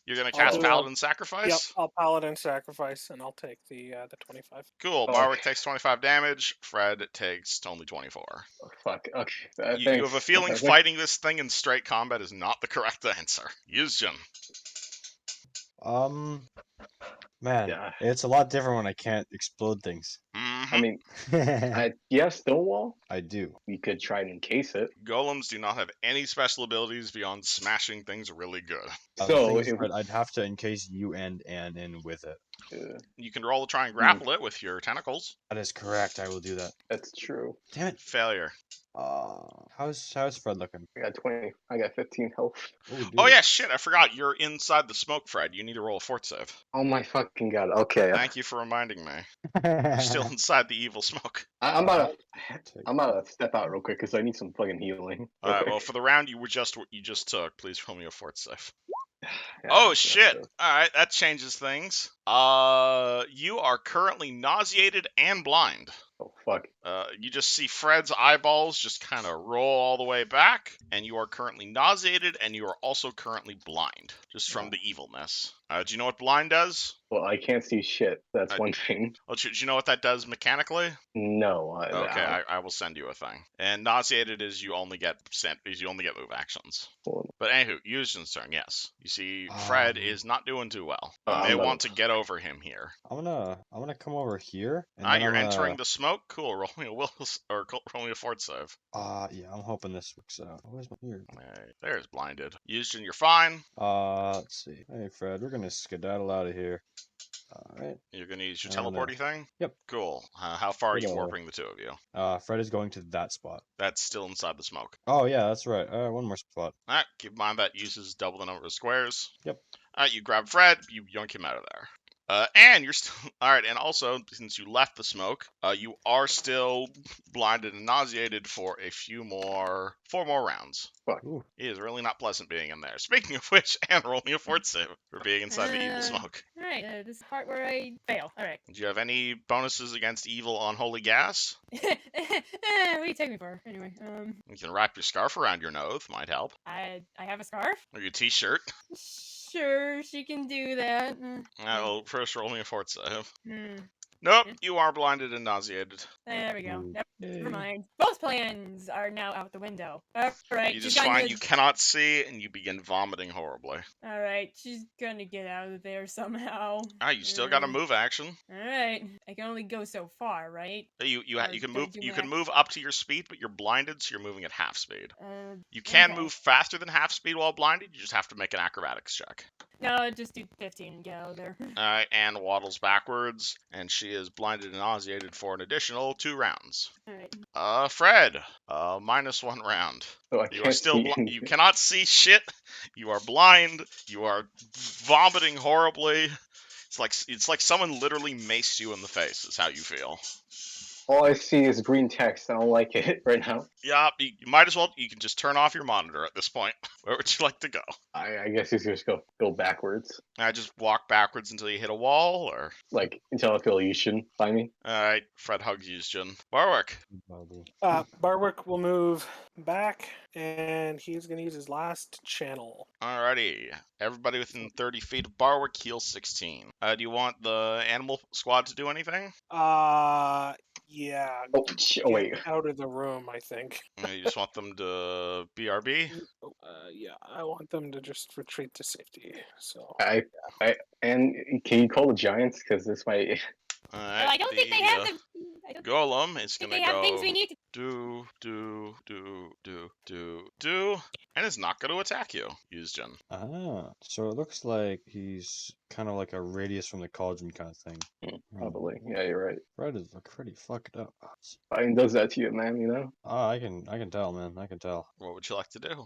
You're gonna I'll cast do Paladin Yep, Sacrifice? I'll Paladin Sacrifice, and I'll take the 25. Cool. Oh. Barwick takes 25 damage. Fred takes only 24. Oh, fuck. Okay. You have a Thanks. feeling Okay. fighting this thing in straight combat is not the correct answer. Yuzjin. Man, Yeah. it's a lot different when I can't explode things. I mean, yes, Stonewall. I do. We could try and encase it. Golems do not have any special abilities beyond smashing things really good. The So thing is, if Fred, I'd have to encase you and Anne in with it. You can roll to try and grapple it with your tentacles. That is correct. I will do that. that's true. Damn it. Failure. How's Fred looking? I got 20. I got 15 health. Oh, dude. Oh yeah, shit, I forgot. You're inside the smoke, Fred. You need to roll a fort save. Oh my fucking god. Okay. Thank you for reminding me. You're still inside the evil smoke. I'm about to step out real quick because I need some fucking healing. Alright, well, for the round you just took, please roll me a fort save. Yeah, Oh that's shit! true. Alright, that changes things. You are currently nauseated and blind. Oh fuck. You just see Fred's eyeballs just kind of roll all the way back, and you are currently nauseated, and you are also currently blind, just from the evilness. Do you know what blind does? Well, I can't see shit. That's one thing. Oh, do you know what that does mechanically? No. Okay, I will send you a thing. And nauseated is you only get move actions. Cool. But anywho, Yuzhin's turn. Yes, you see, Fred is not doing too well. You may I'm want to get over him here. I'm gonna come over here. And You're entering the smoke. Cool. Roll me a roll me a fort save. Yeah, I'm hoping this works out. Where's my here? Right, there's blinded. Yuzhin, you're fine. Let's see. Hey, Fred, we're gonna skedaddle out of here. All right. You're gonna use your Oh, no. teleporty thing. Yep. Cool. How far are you Good, warping the two of you? Fred is going to that spot. That's still inside the smoke. Oh yeah, that's right. One more spot. Alright, keep in mind that uses double the number of squares. Yep. Alright, you grab Fred, you yoink him out of there. And you're still alright, and also since you left the smoke, you are still blinded and nauseated for four more rounds. Fuck. Ooh. It is really not pleasant being in there. Speaking of which, Anne, roll me a fort save for being inside the evil smoke. Alright, this is the part where I fail. Alright. Do you have any bonuses against evil on holy gas? What do you take me for? Anyway, You can wrap your scarf around your nose, might help. I have a scarf. Or your t-shirt. Sure, she can do that. Well, first roll me a fort save. Hmm. Nope, you are blinded and nauseated. There we go. Never Yay. mind. Both plans are now out the window. Alright, You she's just gonna find you cannot see, and you begin vomiting horribly. Alright, she's gonna get out of there somehow. You still got a move action. Alright, I can only go so far, right? You Or can do I move. do You can max? move up to your speed, but you're blinded, so you're moving at half speed. Uh, You can okay. move faster than half speed while blinded. You just have to make an acrobatics check. No, just do 15 and get out of there. Alright, Anne waddles backwards, and she is blinded and nauseated for an additional 2 rounds. Alright. Fred, -1 round. So I You are can't still see. you cannot see shit. You are blind. You are vomiting horribly. It's like someone literally maced you in the face. Is how you feel. All I see is green text. I don't like it right now. Yeah, you might as well. You can just turn off your monitor at this point. Where would you like to go? I guess you just go backwards, I just walk backwards until you hit a wall, or like until I feel you shouldn't find me. all right. Fred hugs Yuzhin. Barwick. Barwick will move back, and he's going to use his last channel. Alrighty. Everybody within 30 feet of Barwick, heal 16. Do you want the animal squad to do anything? Yeah. Oh wait. Get out of the room, I think. You just want them to BRB? Yeah, I want them to just retreat to safety. So And can you call the giants? Because this might. Alright. Well, I don't think they have the. I don't Golem is think gonna they have go things we need to. and is not gonna attack you, Yuzhin. So it looks like he's kind of like a radius from the cauldron kind of thing. Probably. Yeah, you're right. Fred is pretty fucked up. Fine does that to you, man. You know. I can tell, man. I can tell. What would you like to do?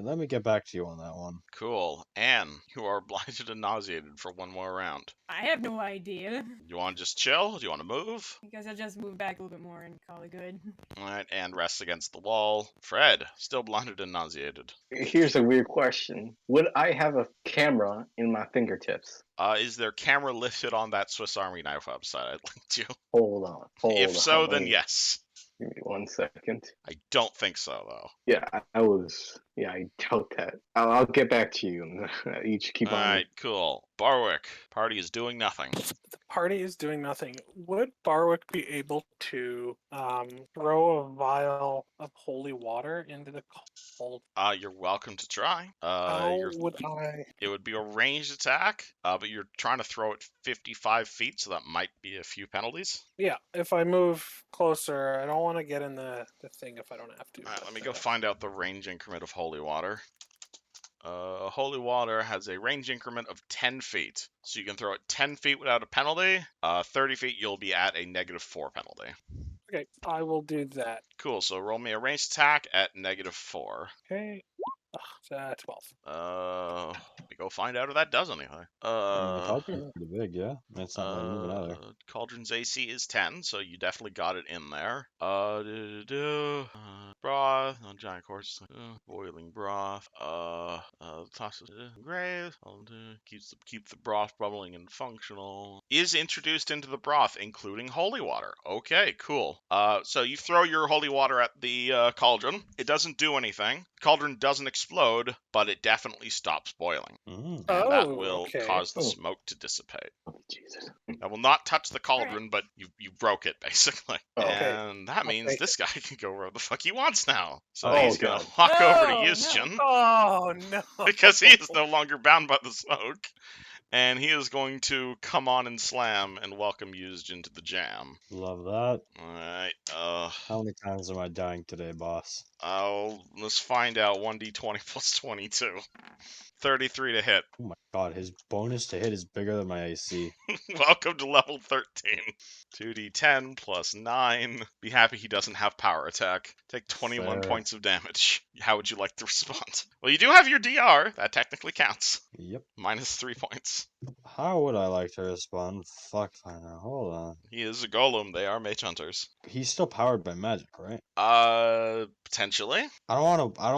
Let me get back to you on that one. Cool. Anne, you are blinded and nauseated for 1 more round. I have no idea. You want to just chill? Do you want to move? I guess I'll just move back a little bit more and call it good. Alright, Anne rests against the wall. Fred, still blinded and nauseated. Here's a weird question. Would I have a camera in my fingertips? Is there camera lifted on that Swiss Army knife website I linked you? Hold on. If so, on. then yes. Give me 1 second. I don't think so, though. Yeah, I was Yeah, I doubt that. I'll get back to you. You just keep on. Alright, cool. Barwick, party is doing nothing. The party is doing nothing. Would Barwick be able to throw a vial of holy water into the cold? You're welcome to try. How would I? It would be a ranged attack, but you're trying to throw it 55 feet, so that might be a few penalties. Yeah, if I move closer, I don't want to get in the thing if I don't have to. Alright, but, let me go find out the range increment of holy water. Holy water has a range increment of 10 feet. So you can throw it 10 feet without a penalty. 30 feet, you'll be at a -4 penalty. Okay, I will do that. Cool, so roll me a ranged attack at -4. Okay. 12. We go find out if that does anything. The cauldron's pretty big, yeah. It's not really moving either. Cauldron's AC is 10, so you definitely got it in there. Broth, giant course, boiling broth. Toss it grave. Keep the broth bubbling and functional. Is introduced into the broth, including holy water. Okay, cool. So you throw your holy water at the cauldron. It doesn't do anything. Cauldron doesn't explode, but it definitely stops boiling. Mm. And that will okay. cause the smoke to dissipate. Oh, Jesus. I will not touch the cauldron, but you broke it, basically. Oh. Okay. And that means take this guy can go where the fuck he wants now. So Oh, he's going to God. walk over to Oh, no. Yushin, Oh no! because he is no longer bound by the smoke. And he is going to come on and slam and welcome Yushin to the jam. Love that. Alright, How many times am I dying today, boss? let's find out. 1d20 plus 22. 33 to hit. Oh my god, his bonus to hit is bigger than my AC. Welcome to level 13. 2d10 plus 9. Be happy he doesn't have power attack. Take 21 Fair. points of damage. How would you like to respond? Well, you do have your DR. That technically counts. Yep. Minus 3 points. How would I like to respond? Fuck, fine now. Hold on. He is a golem. They are mage hunters. He's still powered by magic, right? Potentially. I don't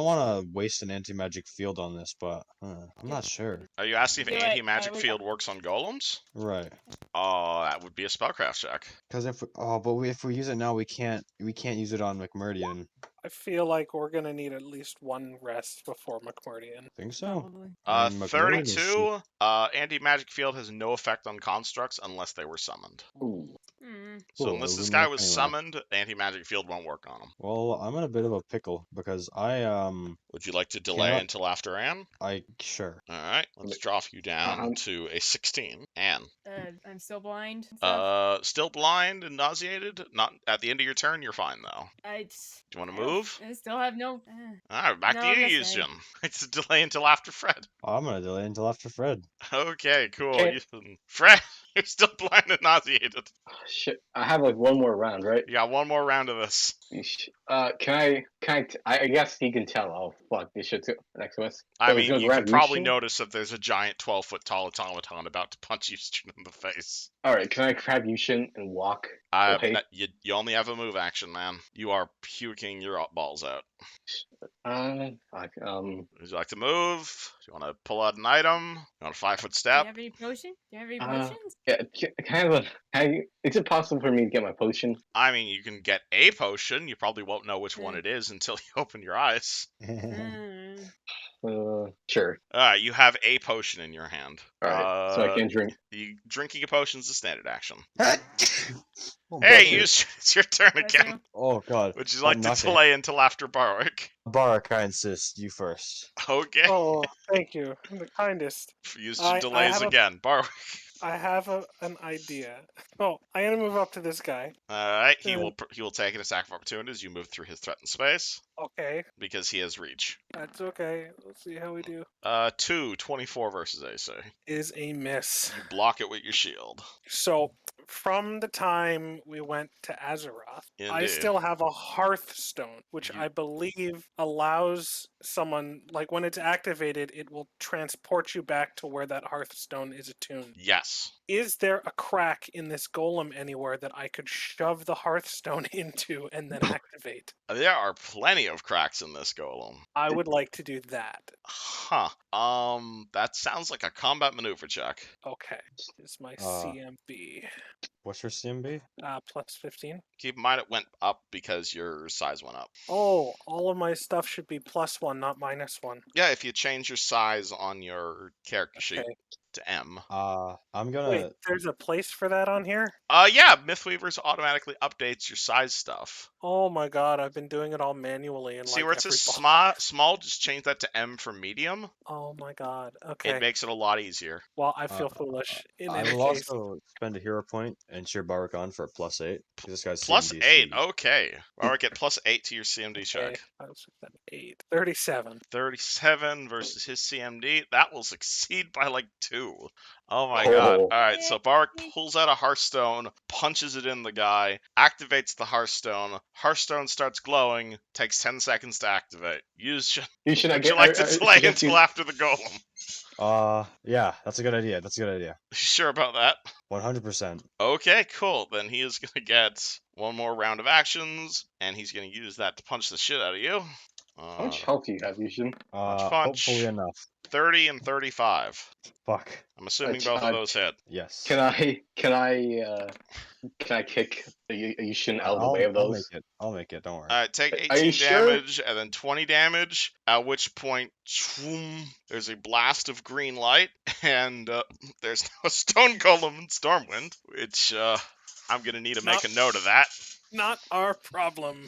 want to waste an anti-magic field on this, but I'm not sure. Are you asking if Do it. anti-magic We- field works on golems? Right. Oh, that would be a spellcraft check. Because if we use it now, we can't use it on McMurdian. I feel like we're gonna need at least one rest before McMurdian. Think so? Probably. I mean, McMurdian is 32. Anti-magic field has no effect on constructs unless they were summoned. Ooh. Hmm. So Cool, unless it this would guy work was anyway. summoned, anti-magic field won't work on him. Well, I'm in a bit of a pickle because Would you like to delay Cannot- until after Anne? sure. All right, let's drop you down Um, to a 16. Anne, I'm still blind. And stuff. still blind and nauseated. Not at the end of your turn. You're fine though. I Do you want to move? I still have no. All right, back No, to I'm you, listening. Yushin. It's a delay until after Fred. I'm gonna delay until after Fred. Okay, cool. Okay. Fred, you're still blind and nauseated. Oh, shit. I have like one more round, right? You got one more round of this. I guess he can tell. Oh, fuck. This shit's next to us. I So he's mean, gonna you grab can probably Yushin? notice that there's a giant 12-foot tall automaton about to punch Yushin in the face. Alright, can I grab Yushin and walk? Okay. You only have a move action, man. You are puking your balls out. Fuck. Would you like to move? Do you want to pull out an item? You want a 5-foot Do step? you have any potion? Do you have any Uh, potions? Yeah, is it possible for me to get my potion? I mean, you can get a potion. You probably won't know which one Hmm. it is until you open your eyes. Hmm. Sure. You have a potion in your hand. Alright, so I can drink. Drinking a potion is a standard action. Oh, Hey, bless you. it's your turn Bless again. you. Oh god. Would you I'm like to knocking. delay until after Barwick? Barak, I insist. You first. Okay. Oh, thank you. I'm the kindest. Use I delays have a- again. Barwick. I have an idea. Oh, I'm gonna move up to this guy. Alright, he Uh, will take an attack of opportunity as you move through his threatened space Okay, because he has reach. that's okay. Let's see how we do. 24 versus AC. Is a miss. You block it with your shield. So, from the time we went to Azeroth, I Indeed. still have a Hearthstone, which You- I believe allows someone, like when it's activated, it will transport you back to where that Hearthstone is attuned. Yes. Is there a crack in this golem anywhere that I could shove the Hearthstone into and then activate? There are plenty of cracks in this golem. I would like to do that. Huh. That sounds like a combat maneuver check. Okay, is my Uh, CMB. What's your CMB? Plus 15. Keep in mind it went up because your size went up. Oh, all of my stuff should be +1, not -1. Yeah, if you change your size on your character sheet Okay. to M. I'm gonna. Wait, there's a place for that on here? Yeah, Mythweavers automatically updates your size stuff. Oh my god, I've been doing it all manually and See like where it says every small, just change that to M for medium. Oh my god. Okay. It makes it a lot easier. Well, I feel foolish. In I any will case, also spend a hero point and cheer Barak on for a +8. This guy's Plus CMD 8, is okay. Alright, get +8 to your CMD okay, check. I was at 8. 37. 37 versus his CMD. That will succeed by like 2. Oh my god. Oh. Alright, so Barak pulls out a Hearthstone, punches it in the guy, activates the Hearthstone. Hearthstone starts glowing, takes 10 seconds to activate. You should Would you like to delay until after the golem? Yeah, that's a good idea. That's a good idea. You sure about that? 100%. Okay, cool. Then he is going to get one more round of actions, and he's going to use that to punch the shit out of you. How much health do you have, Yushin? Punch. Hopefully enough. 30 and 35. Fuck. I'm assuming both of those hit. Yes. Can I kick Yushin out of the way of I'll those? I'll make it. Don't worry. Alright, take Are you 18 sure? damage and then 20 damage, at which point there's a blast of green light, and there's now a stone golem in Stormwind, which I'm going to need to make a note of that. Not our problem.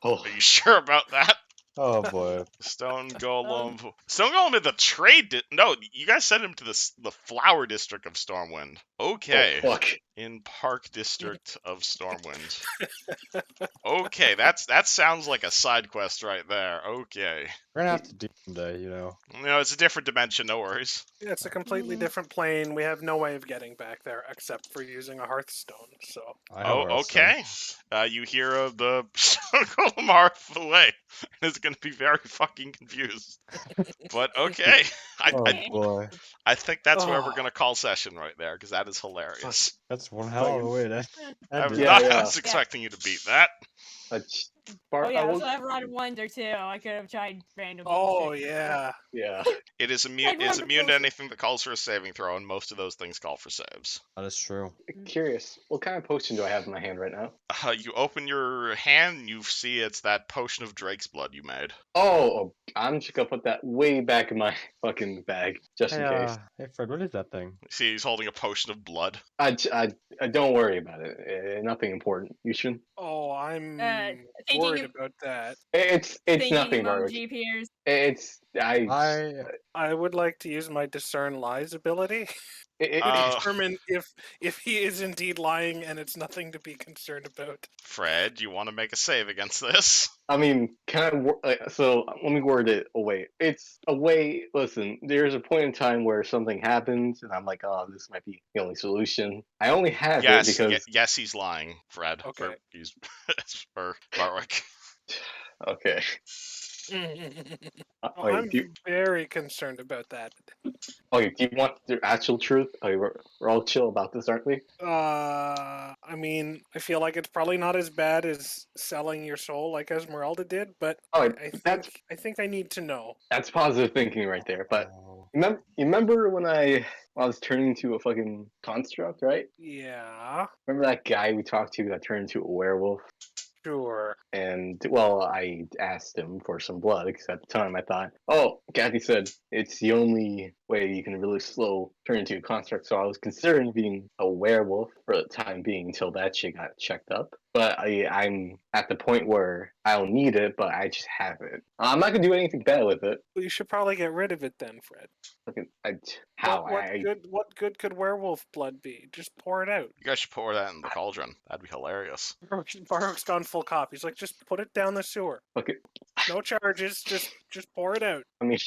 Oh, Are you sure about that? Oh boy. Stone Golem. Stone Golem in the trade. No, you guys sent him to the flower district of Stormwind. Okay. oh fuck. In Park District of Stormwind. Okay, that sounds like a side quest right there. Okay. We're gonna have to do someday, you know. No, it's a different dimension. No worries. Yeah, it's a completely different plane. We have no way of getting back there except for using a Hearthstone. So. I have a Oh, Hearthstone. okay. You hear of the Stone Golem half away, and is going to be very fucking confused. But okay, Oh boy. I think that's where we're going to call session right there, because that is hilarious. That's one hell of a way to I end was it. Yeah, not yeah. expecting you to beat that. Oh yeah, I also have Rod of Wonder too. I could have tried random. Oh shit. yeah. Yeah. It is immune. It's immune to anything that calls for a saving throw, and most of those things call for saves. That is true. Curious, what kind of potion do I have in my hand right now? You open your hand, and you see it's that potion of Drake's blood you made. Oh, I'm just gonna put that way back in my fucking bag, just in case. Hey Fred, what is that thing? See, he's holding a potion of blood. I don't worry about it. Nothing important. You should. Oh, I'm thinking worried of- about that. It's Thinking nothing, Baruch. emoji appears. It's I would like to use my discern lies ability it- to determine if he is indeed lying and it's nothing to be concerned about. Fred, you want to make a save against this? I mean, so let me word it away. It's a way. Listen, there's a point in time where something happens, and I'm like, oh, this might be the only solution. I only have it because. Yes, he's lying, Fred. Okay. Or he's for Barwick. Okay. Oh, Wait, I'm very concerned about that. okay, do you want the actual truth? Okay, we're all chill about this, aren't we? I mean, I feel like it's probably not as bad as selling your soul like Esmeralda did, but Oh, I think I need to know. that's positive thinking right there. But Oh. you remember when I was turning into a fucking construct, right? Yeah, Remember that guy we talked to that turned into a werewolf? sure. And, well, I asked him for some blood because at the time I thought, oh, Kathy said it's the only way you can really slow turn into a construct. So I was considering being a werewolf for the time being until that shit got checked up. But I'm at the point where I don't need it, but I just have it. I'm not going to do anything bad with it. Well, you should probably get rid of it then, Fred. How? What good could werewolf blood be? Just pour it out. You guys should pour that in the cauldron. That'd be hilarious. Baruch's gone full cop. He's like, just put it down the sewer. Okay. No charges. Just pour it out. I mean,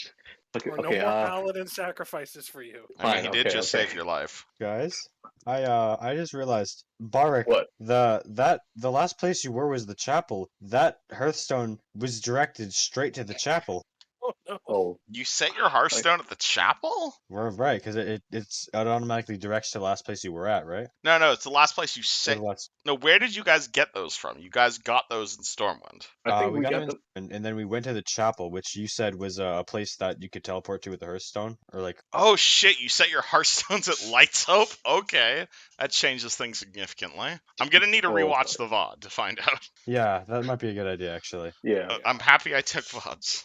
Or no more paladin sacrifices for you. I mean, Fine, he did okay, just okay. save your life. Guys, I just realized, Barak, What? the last place you were was the chapel. That Hearthstone was directed straight to the chapel. Oh no. Oh, You set your Hearthstone at the chapel? We're right, because it automatically directs to the last place you were at, right? No, it's the last place you Or set. the last- No, where did you guys get those from? You guys got those in Stormwind. I think we got got them, and then we went to the chapel, which you said was a place that you could teleport to with the Hearthstone, or like. Oh shit, you set your Hearthstones at Light's Hope? Okay. That changes things significantly. I'm gonna need to rewatch the VOD to find out. Yeah, that might be a good idea, actually. Yeah. I'm happy I took VODs.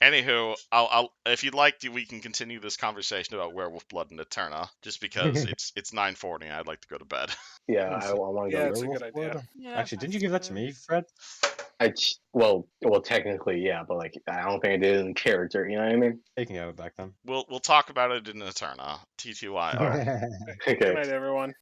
Anywho, I'll if you'd like to, we can continue this conversation about Werewolf Blood and Eterna, just because it's 9:40 and I'd like to go to bed. Yeah, I want to Yeah, go. it's a Werewolf good idea. blood? Yeah, Actually, didn't you give that to me, Fred? Well, technically, yeah, but like, I don't think I did it in character. You know what I mean? Taking it back then. We'll talk about it in Eterna. TTY. Okay. Good night, everyone.